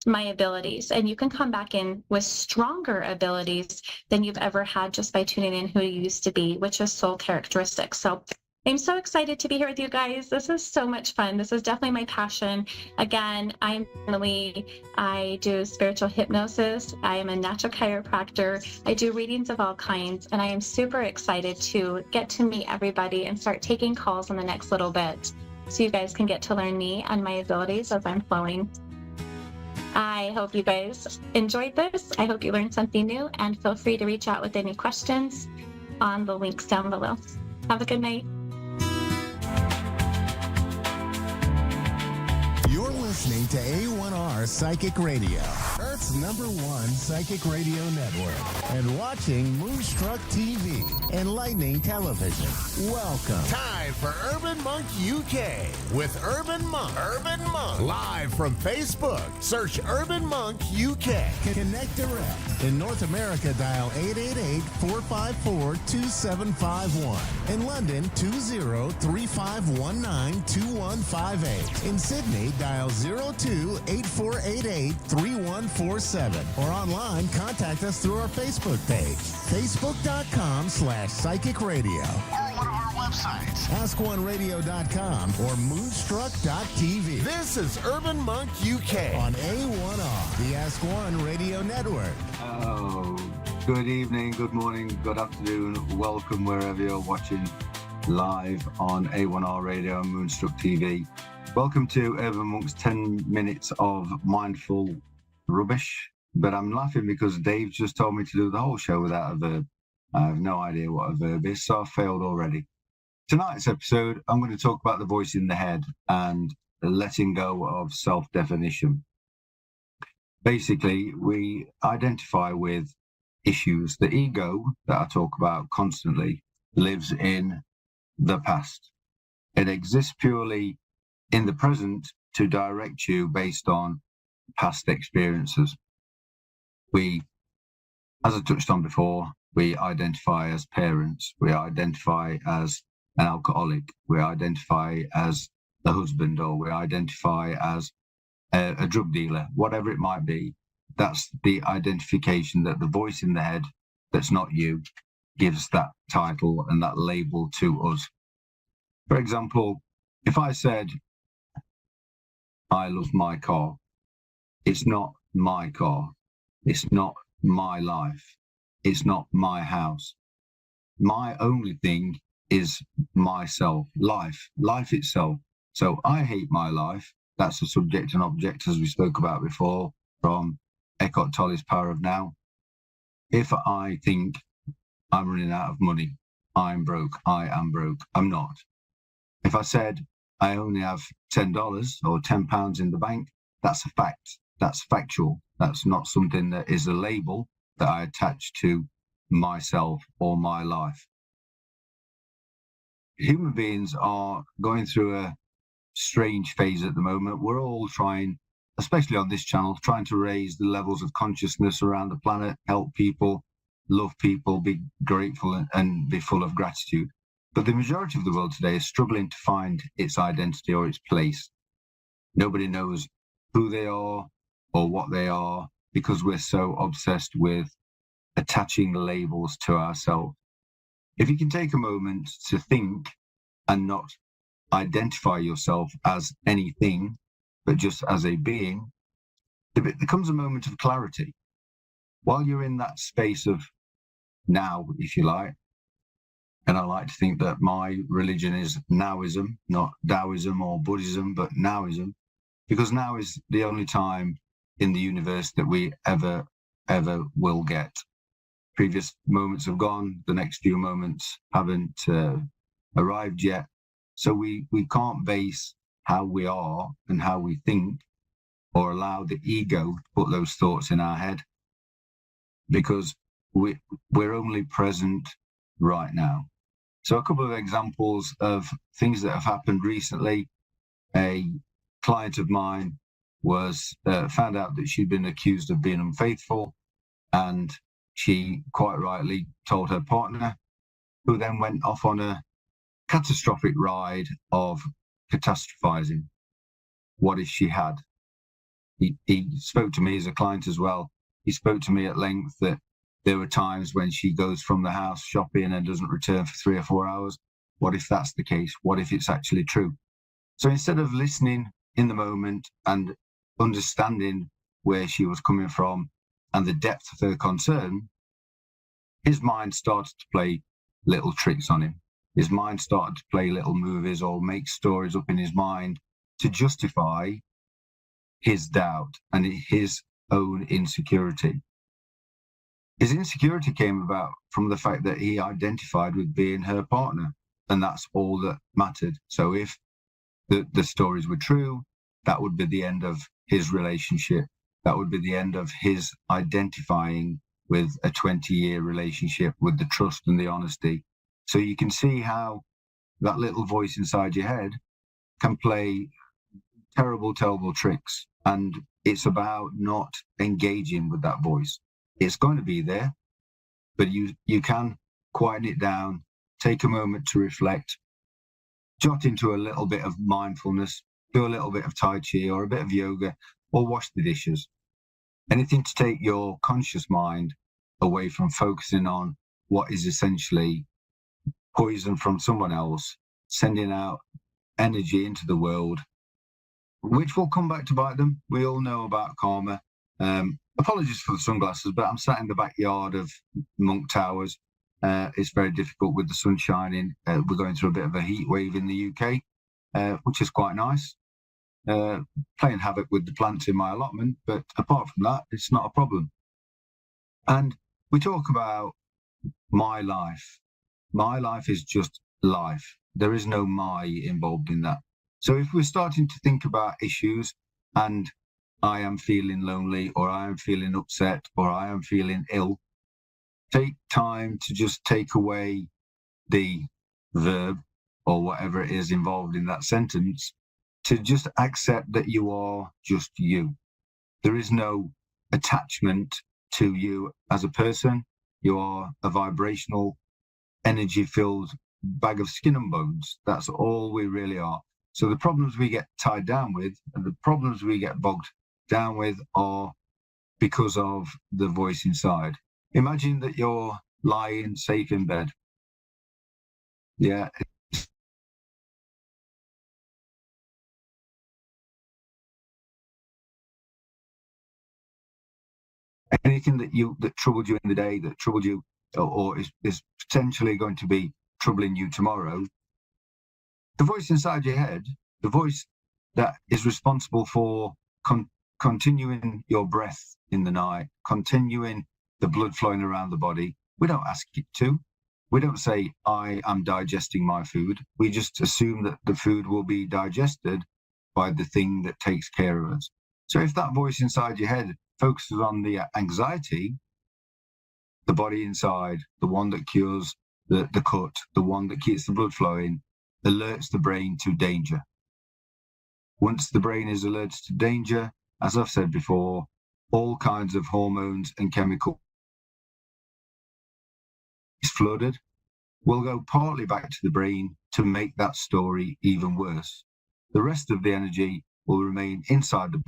my abilities, and you can come back in with stronger abilities than you've ever had just by tuning in who you used to be, which is soul characteristics. So I'm so excited to be here with you guys. This is so much fun. This is definitely my passion. Again, I'm Emily. I do spiritual hypnosis. I am a natural chiropractor. I do readings of all kinds, and I am super excited to get to meet everybody and start taking calls in the next little bit, so you guys can get to learn me and my abilities as I'm flowing. I hope you guys enjoyed this. I hope you learned something new, and feel free to reach out with any questions on the links down below. Have a good night. You're listening to A1R Psychic Radio, Earth's #1 psychic radio network, and watching Moonstruck TV and Lightning Television. Welcome. Time for Urban Monk UK with Urban Monk. Urban Monk. Live from Facebook. Search Urban Monk UK. Connect direct. In North America, dial 888-454-2751. In London, 20-3519-2158. In Sydney, dial 02-8488-3147. Or online, contact us through our Facebook page, facebook.com/psychic radio. Or one of our websites, askoneradio.com or moonstruck.tv. This is Urban Monk UK on A1R, the Ask One Radio Network. Oh, good evening, good morning, good afternoon. Welcome wherever you're watching live on A1R Radio and Moonstruck TV. Welcome to Urban Monk's 10 minutes of mindful rubbish. But I'm laughing because Dave just told me to do the whole show without a verb. I have no idea what a verb is, so I've failed already. Tonight's episode, I'm going to talk about the voice in the head and letting go of self-definition. Basically, we identify with issues. The ego that I talk about constantly lives in the past. It exists purely in the present to direct you based on past experiences. We, as I touched on before, we identify as parents, we identify as an alcoholic, we identify as a husband, or we identify as a drug dealer, whatever it might be. That's the identification that the voice in the head that's not you gives that title and that label to us. For example, if I said, I love my car, it's not my car, it's not my life, it's not my house. My only thing is myself, life itself. So I hate my life. That's a subject and object, as we spoke about before, from Eckhart Tolle's Power of Now. If I think I'm running out of money, I'm broke, I am broke, I'm not. If I said I only have $10 or £10 in the bank, that's a fact. That's factual. That's not something that is a label that I attach to myself or my life. Human beings are going through a strange phase at the moment. We're all trying, especially on this channel, trying to raise the levels of consciousness around the planet, help people, love people, be grateful and be full of gratitude. But the majority of the world today is struggling to find its identity or its place. Nobody knows who they are or what they are because we're so obsessed with attaching labels to ourselves. If you can take a moment to think and not identify yourself as anything, but just as a being, it becomes a moment of clarity. While you're in that space of now, if you like, and I like to think that my religion is Nowism, not Taoism or Buddhism, but Nowism, because now is the only time in the universe that we ever will get. Previous moments have gone, the next few moments haven't arrived yet. So we can't base how we are and how we think or allow the ego to put those thoughts in our head, because we're only present right now. So a couple of examples of things that have happened recently. A client of mine was found out that she'd been accused of being unfaithful, and she quite rightly told her partner, who then went off on a catastrophic ride of catastrophizing. What if she had? He spoke to me as a client as well. He spoke to me at length that there were times when she goes from the house shopping and doesn't return for 3 or 4 hours. What if that's the case? What if it's actually true? So instead of listening in the moment and understanding where she was coming from and the depth of her concern, his mind started to play little tricks on him. His mind started to play little movies or make stories up in his mind to justify his doubt and his own insecurity. His insecurity came about from the fact that he identified with being her partner, and that's all that mattered. So if the stories were true, that would be the end of his relationship. That would be the end of his identifying with a 20-year relationship, with the trust and the honesty. So you can see how that little voice inside your head can play terrible, terrible tricks. And it's about not engaging with that voice. It's going to be there, but you can quieten it down, take a moment to reflect, jot into a little bit of mindfulness, do a little bit of Tai Chi or a bit of yoga, or wash the dishes. Anything to take your conscious mind away from focusing on what is essentially poison from someone else, sending out energy into the world, which will come back to bite them. We all know about karma. Apologies for the sunglasses, but I'm sat in the backyard of Monk Towers. It's very difficult with the sun shining. We're going through a bit of a heat wave in the UK, which is quite nice. Playing havoc with the plants in my allotment, but apart from that, it's not a problem. And we talk about my life. My life is just life. There is no my involved in that. So if we're starting to think about issues and I am feeling lonely, or I am feeling upset, or I am feeling ill, take time to just take away the verb or whatever it is involved in that sentence, to just accept that you are just you. There is no attachment to you as a person. You are a vibrational, energy-filled bag of skin and bones. That's all we really are. So the problems we get tied down with and the problems we get bogged down with are because of the voice inside. Imagine that you're lying safe in bed. Yeah. Anything that troubled you in the day, that troubled you or is potentially going to be troubling you tomorrow, the voice inside your head, the voice that is responsible for continuing your breath in the night, continuing the blood flowing around the body, we don't ask it to. We don't say, I am digesting my food. We just assume that the food will be digested by the thing that takes care of us. So if that voice inside your head focuses on the anxiety, the body inside, the one that cures the cut, the one that keeps the blood flowing, alerts the brain to danger. Once the brain is alerted to danger, as I've said before, all kinds of hormones and chemicals is flooded, will go partly back to the brain to make that story even worse. The rest of the energy will remain inside the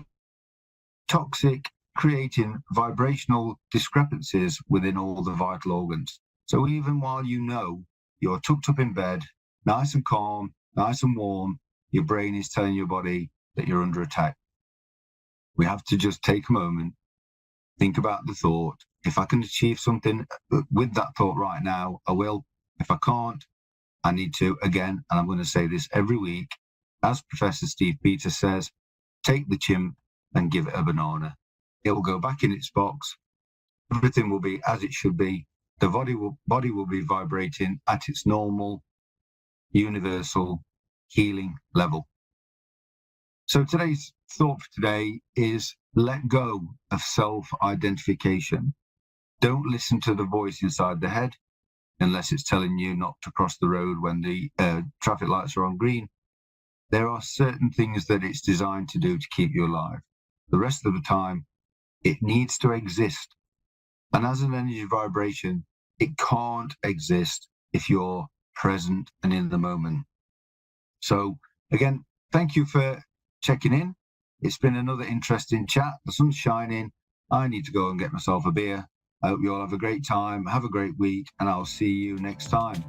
toxic, creating vibrational discrepancies within all the vital organs. So even while you know you're tucked up in bed, nice and calm, nice and warm, your brain is telling your body that you're under attack. We have to just take a moment, think about the thought. If I can achieve something with that thought right now, I will. If I can't, I need to again, and I'm going to say this every week, as Professor Steve Peters says, take the chimp and give it a banana. It will go back in its box. Everything will be as it should be. The body will be vibrating at its normal, universal healing level. So today's thought for today is let go of self-identification. Don't listen to the voice inside the head unless it's telling you not to cross the road when the traffic lights are on green. There are certain things that it's designed to do to keep you alive. The rest of the time, it needs to exist. And as an energy vibration, it can't exist if you're present and in the moment. So again, thank you for checking in. It's been another interesting chat. The sun's shining. I need to go and get myself a beer. I hope you all have a great time. Have a great week, and I'll see you next time.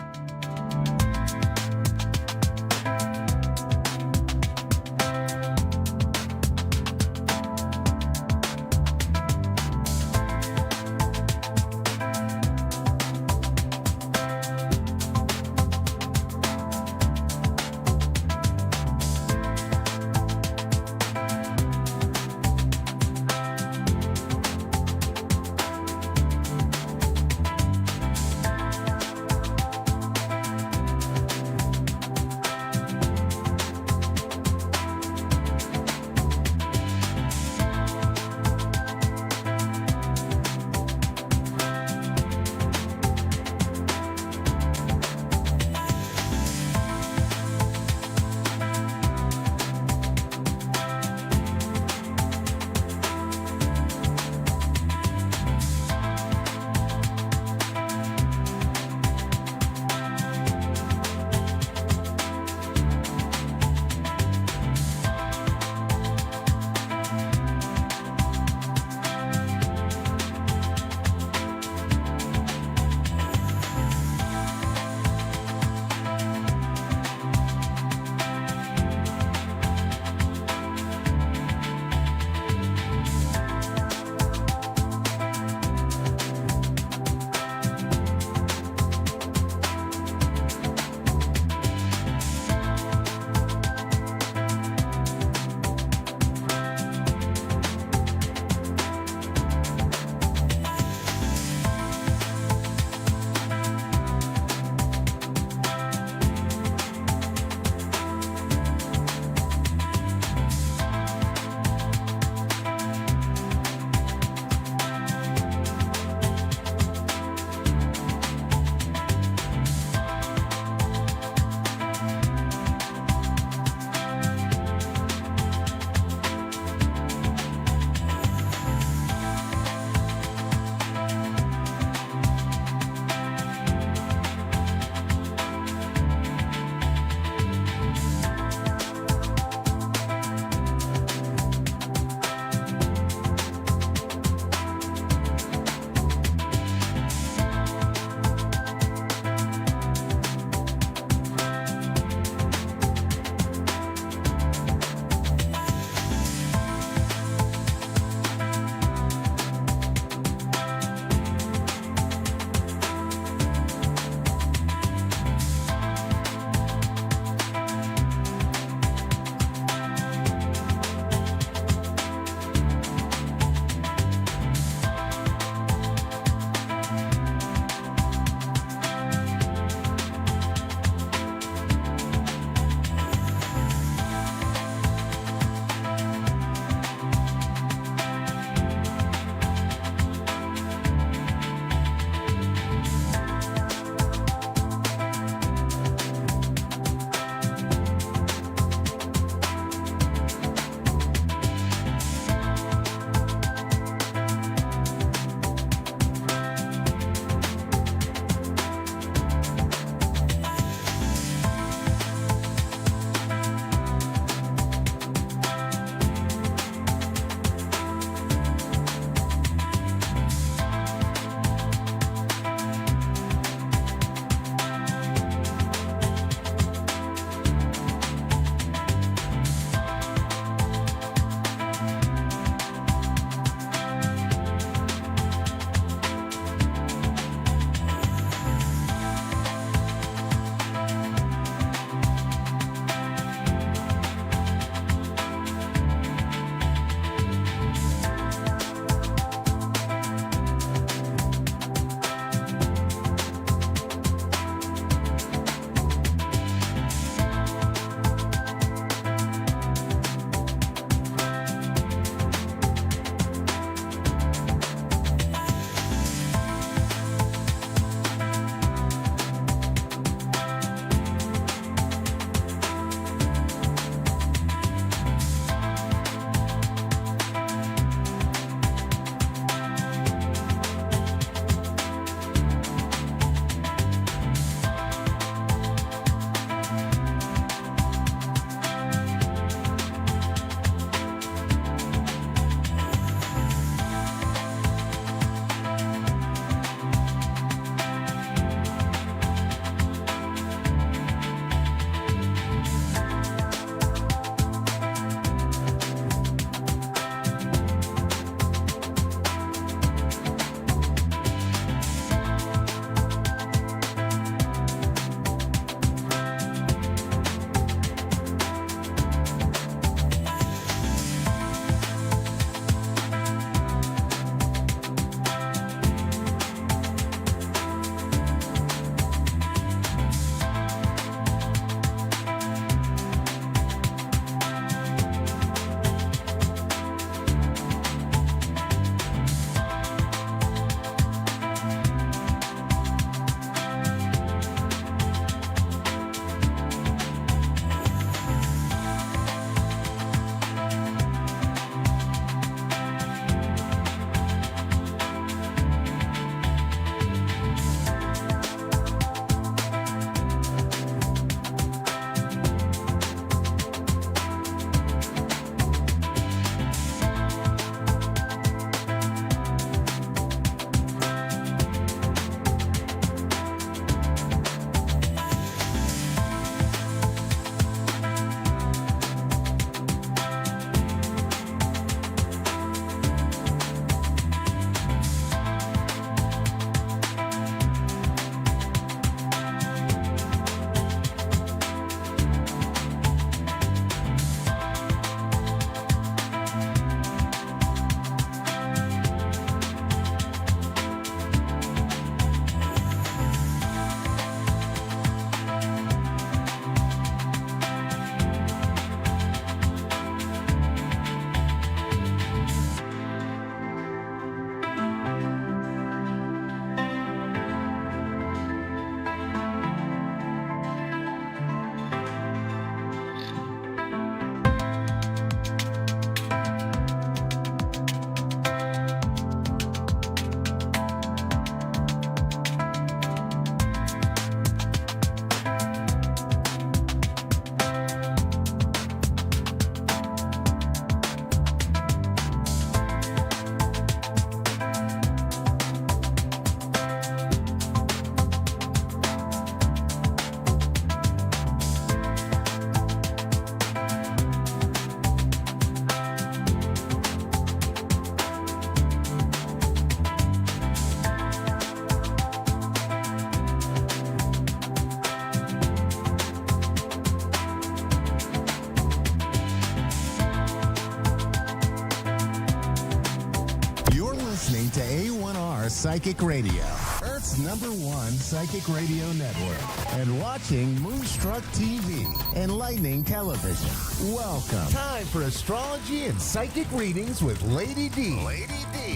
Psychic Radio, Earth's #1 psychic radio network, and watching Moonstruck TV, Enlightening Television. Welcome. Time for astrology and psychic readings with Lady D.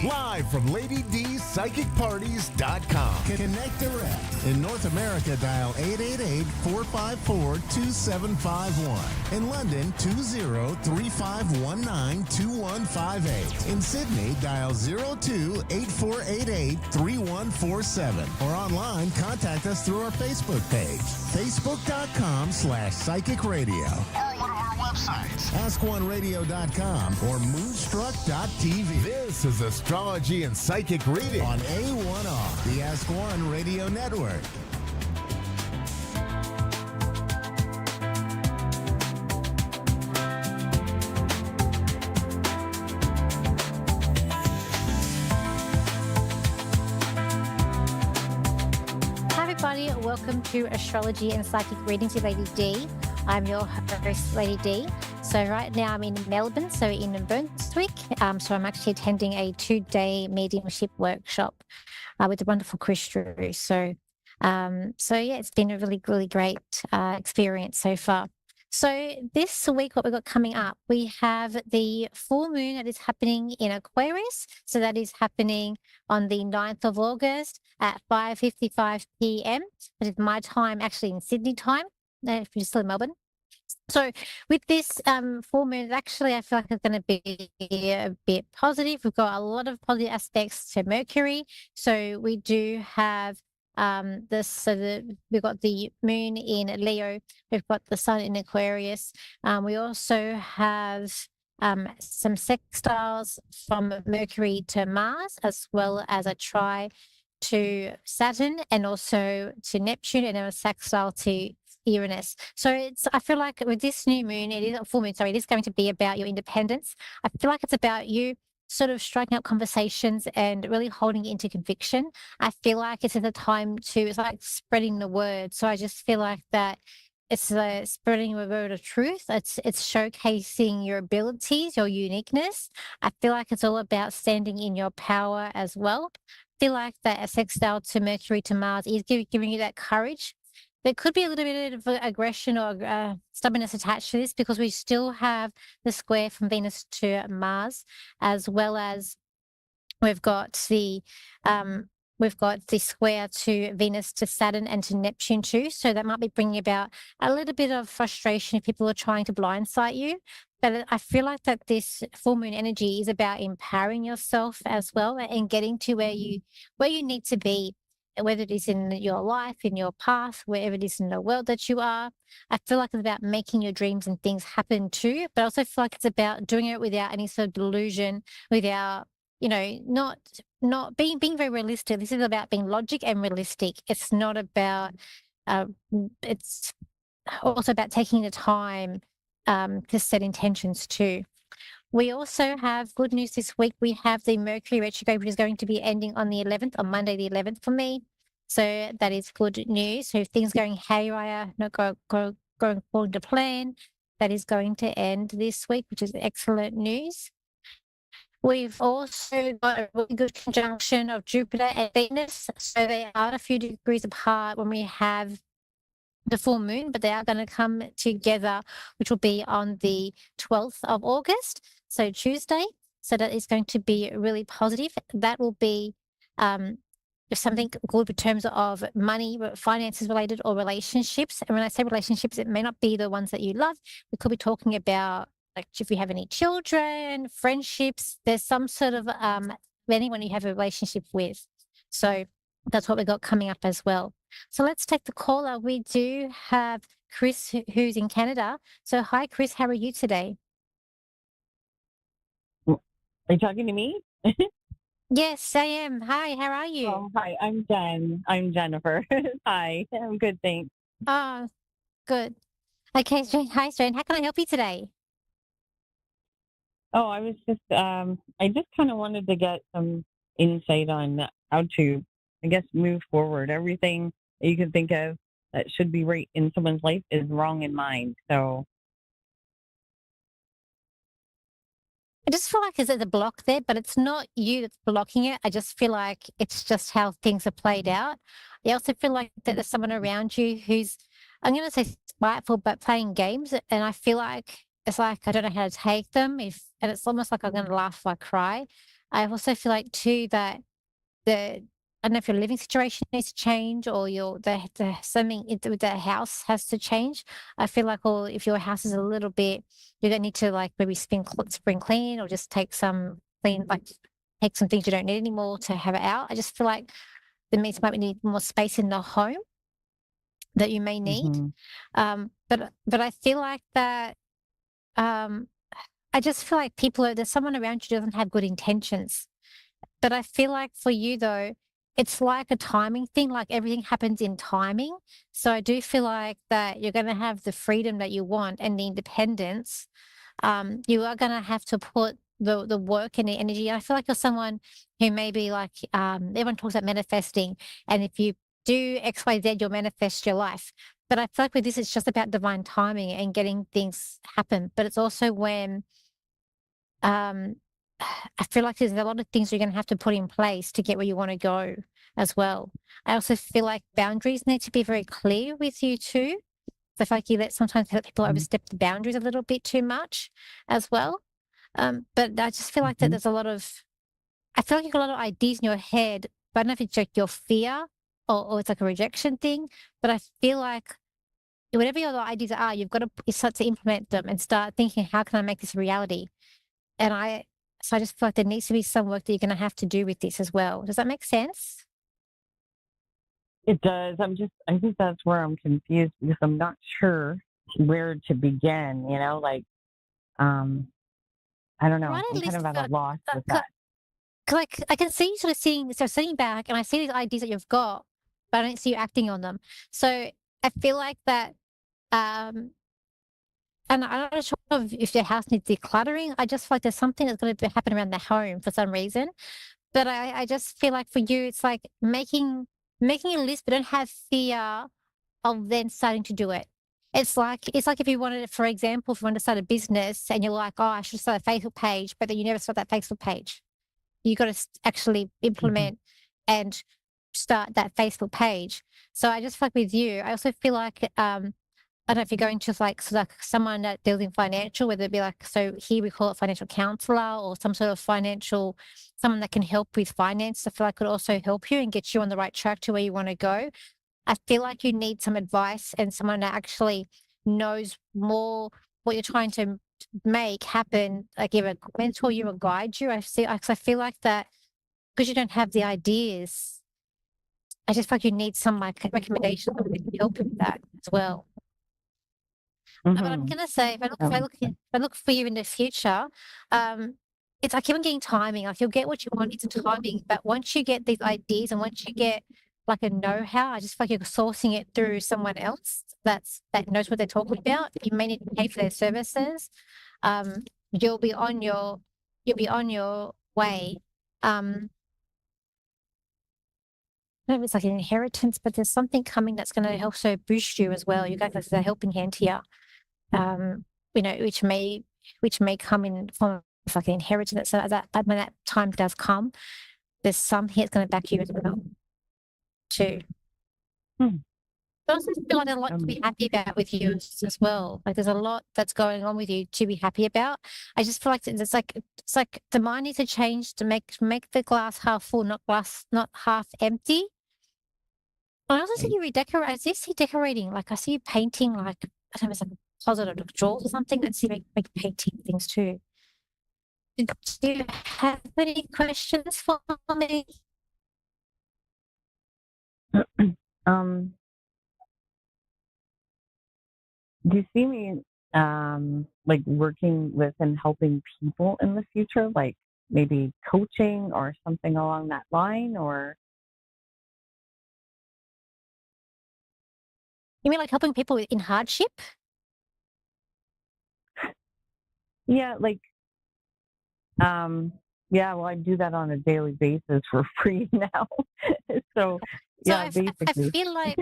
Live from LadyDPsychicParties.com. Connect direct. In North America, dial 888-454-2751. In London, 20-3519-2158. In Sydney, dial 02-8488-3147. Or online, contact us through our Facebook page, facebook.com/psychic radio. Or one of our websites, askoneradio.com or moonstruck.tv. This is astrology and psychic reading on A1R, the Ask One Radio Network. Hi everybody, welcome to Astrology and Psychic Readings with Lady D. I'm your host, Lady D. So right now I'm in Melbourne, so in Brunswick. So I'm actually attending a 2-day mediumship workshop with the wonderful Chris Drew. So yeah, it's been a really, really great experience so far. So this week, what we've got coming up, we have the full moon that is happening in Aquarius. So that is happening on the 9th of August at 5:55 p.m. That is my time, actually in Sydney time, if you're still in Melbourne. So with this full moon, actually, I feel like it's going to be a bit positive. We've got a lot of positive aspects to Mercury. So we do have we've got the moon in Leo, we've got the sun in Aquarius. We also have some sextiles from Mercury to Mars, as well as a tri to Saturn and also to Neptune, and then a sextile to Uranus. So I feel like with this new moon, it is a full moon, sorry, it is going to be about your independence. I feel like it's about you sort of striking up conversations and really holding it into conviction. I feel like it's at the time it's like spreading the word. So I just feel like that it's spreading the word of truth. It's showcasing your abilities, your uniqueness. I feel like it's all about standing in your power as well. I feel like that a sextile to Mercury to Mars is giving you that courage. There could be a little bit of aggression or stubbornness attached to this, because we still have the square from Venus to Mars, as well as we've got the square to Venus to Saturn and to Neptune too. So that might be bringing about a little bit of frustration if people are trying to blindside you. But I feel like that this full moon energy is about empowering yourself as well and getting to where you need to be, whether it is in your life, in your path, wherever it is in the world that you are. I feel like it's about making your dreams and things happen too, but I also feel like it's about doing it without any sort of delusion, without, not being very realistic. This is about being logic and realistic. It's not about, it's also about taking the time to set intentions too. We also have good news this week. We have the Mercury retrograde, which is going to be ending on the 11th, on Monday the 11th for me. So that is good news. So if things going haywire, not going according to plan, that is going to end this week, which is excellent news. We've also got a really good conjunction of Jupiter and Venus. So they are a few degrees apart when we have the full moon, but they are going to come together, which will be on the 12th of August, so Tuesday. So that is going to be really positive. That will be something good in terms of money, finances related, or relationships. And when I say relationships, it may not be the ones that you love. We could be talking about, like, if you have any children, friendships, there's some sort of anyone you have a relationship with. So that's what we got coming up as well. So let's take the caller. We do have Chris, who's in Canada. So hi, Chris. How are you today? Are you talking to me? Yes, I am. Hi, how are you? Oh, hi, I'm Jen. I'm Jennifer. Hi, I'm good, thanks. Oh, good. Okay, hi, Jane. How can I help you today? Oh, I was just, I just kind of wanted to get some insight on how to, I guess, move forward. Everything that you can think of that should be right in someone's life is wrong in mine. So I just feel like there's a block there, but it's not you that's blocking it. I just feel like it's just how things are played out. I also feel like that there's someone around you who's, I'm going to say spiteful, but playing games. And I feel like it's like I don't know how to take them. And it's almost like I'm going to laugh or cry. I also feel like too that the I don't know if your living situation needs to change or the something with the house has to change. I feel like, or if your house is a little bit, you're gonna need to like maybe spring clean or just take some clean, like take some things you don't need anymore to have it out. I just feel like might need more space in the home that you may need. But I feel like that. Um, I just feel like there's someone around you who doesn't have good intentions. But I feel like for you though, it's like a timing thing, like everything happens in timing. So I do feel like that you're going to have the freedom that you want and the independence. You are going to have to put the work and the energy. I feel like you're someone who maybe like, everyone talks about manifesting. And if you do X, Y, Z, you'll manifest your life. But I feel like with this, it's just about divine timing and getting things happen. But it's also when, I feel like there's a lot of things you're going to have to put in place to get where you want to go as well. I also feel like boundaries need to be very clear with you too. So I feel like sometimes people overstep the boundaries a little bit too much as well. But I just feel like that there's I feel like you've got a lot of ideas in your head, but I don't know if it's like your fear or it's like a rejection thing, but I feel like whatever your ideas are, you've got to start to implement them and start thinking, how can I make this a reality? So I just feel like there needs to be some work that you're going to have to do with this as well. Does that make sense? It does. I think that's where I'm confused because I'm not sure where to begin, like, I don't know. Right, I'm kind of at a loss with that. Like I can see you sort of sitting back and I see these ideas that you've got, but I don't see you acting on them. So I feel like that, and I'm not sure if your house needs decluttering. I just feel like there's something that's going to happen around the home for some reason. But I just feel like for you, it's like making a list, but don't have fear of then starting to do it. It's like if you wanted, for example, if you wanted to start a business and you're like, oh, I should start a Facebook page, but then you never start that Facebook page. You got to actually implement and start that Facebook page. So I just feel like with you, I also feel like I don't know if you're going to like someone that deals in financial, whether it be like, so here we call it financial counselor or some sort of someone that can help with finance. I feel like could also help you and get you on the right track to where you want to go. I feel like you need some advice and someone that actually knows more what you're trying to make happen, like either mentor you or guide you. I feel like that because you don't have the ideas, I just feel like you need some like recommendation that can help you with that as well. But I'm gonna say, if I look for you in the future, it's I keep on getting timing. Like you'll get what you want, it's timing. But once you get these ideas and once you get like a know-how, I just feel like you're sourcing it through someone else that knows what they're talking about. You may need to pay for their services. You'll be on your way. I don't know if it's like an inheritance, but there's something coming that's going to also boost you as well. You guys are a helping hand here. Which may come in form of like an inheritance. So when that time does come, there's some here that's going to back you as well, too. But I also feel like there's a lot to be happy about with you as well. Like there's a lot that's going on with you to be happy about. I just feel like it's like the mind needs to change to make the glass half full, not half empty. I also see you redecorate. I see you decorating. Like I see you painting. Like I don't know, it's like closet or drawers or something. Let's see, make painting things too. Do you have any questions for me? Do you see me like working with and helping people in the future, like maybe coaching or something along that line, or? You mean like helping people in hardship? Yeah, like, yeah, well, I do that on a daily basis for free now. So yeah, basically. I feel like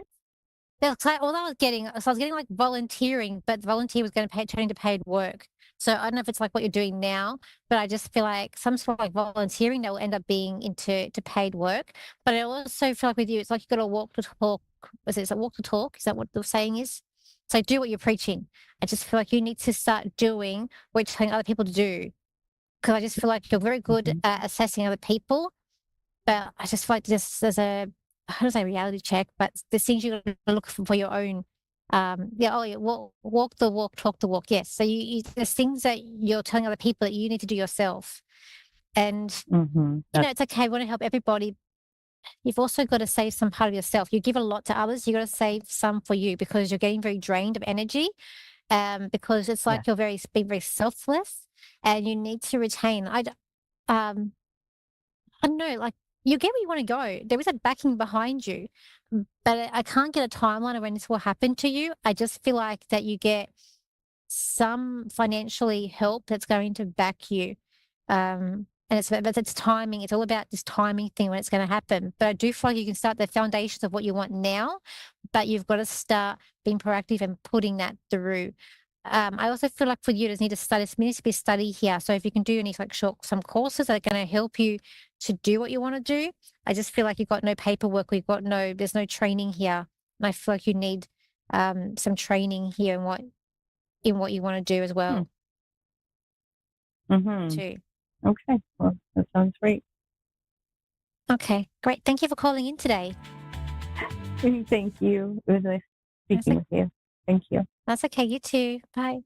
that's like all I was getting. So I was getting like volunteering, but the volunteer was going to turn into paid work. So I don't know if it's like what you're doing now, but I just feel like some sort of like volunteering that will end up being into paid work. But I also feel like with you, it's like you got to walk the talk. Is it walk the talk? Is that what the saying is? So do what you're preaching. I just feel like you need to start doing what you're telling other people to do. Because I just feel like you're very good at assessing other people, but I just feel like just as a, how do I say, reality check, but the things you got to look for your own. Walk the walk, talk the walk. Yes. So there's things that you're telling other people that you need to do yourself. And, it's okay. I want to help everybody. You've also got to save some part of yourself. You give a lot to others. You got to save some for you because you're getting very drained of energy. Because it's like you're being very selfless and you need to retain. I don't know, like you get where you want to go. There is a backing behind you, but I can't get a timeline of when this will happen to you. I just feel like that you get some financially help that's going to back you. And it's timing. It's all about this timing thing when it's going to happen. But I do feel like you can start the foundations of what you want now, but you've got to start being proactive and putting that through. I also feel like for you, there's need to study. There needs to be a study here. So if you can do any like some courses that are going to help you to do what you want to do. I just feel like you've got no paperwork. There's no training here. And I feel like you need some training here in what you want to do as well. Too. Okay. Well, that sounds great. Okay, great. Thank you for calling in today. Thank you. It was nice speaking with you. Thank you. That's okay. You too. Bye.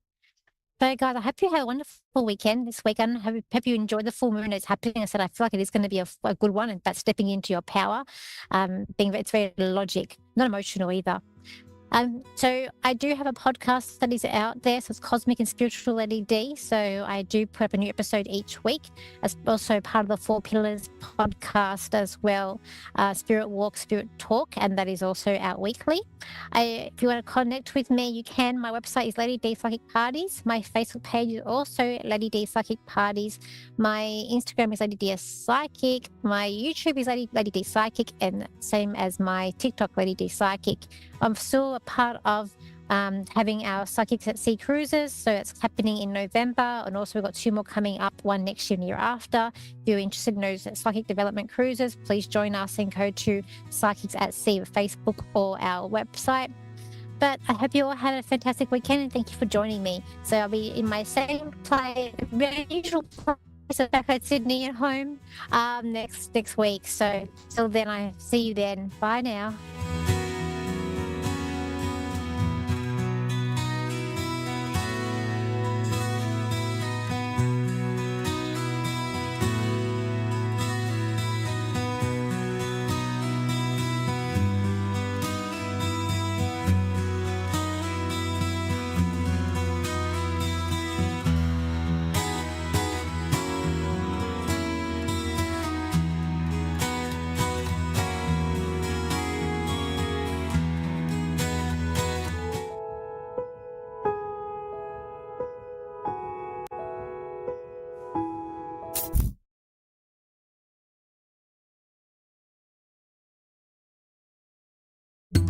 So, guys, I hope you had a wonderful weekend this weekend. Hope you enjoyed the full moon. It's happening. I said I feel like it is going to be a good one, and that's stepping into your power. It's very logic, not emotional either. So I do have a podcast that is out there. So it's Cosmic and Spiritual LED. So I do put up a new episode each week. As also part of the 4 Pillars podcast as well. Spirit Walk, Spirit Talk, and that is also out weekly. If you want to connect with me, you can. My website is Lady D Psychic Parties. My Facebook page is also Lady D Psychic Parties. My Instagram is Lady D Psychic. My YouTube is Lady D Psychic, and same as my TikTok, Lady D Psychic. I'm still a part of having our Psychics at Sea cruises, so it's happening in November, and also we've got 2 more coming up, one next year and the year after. If you're interested in those psychic development cruises, please join us and go to Psychics at Sea with Facebook or our website. But I hope you all had a fantastic weekend, and thank you for joining me. So I'll be in my same place, very usual place back at Sydney at home next week. So till then, I see you then. Bye now.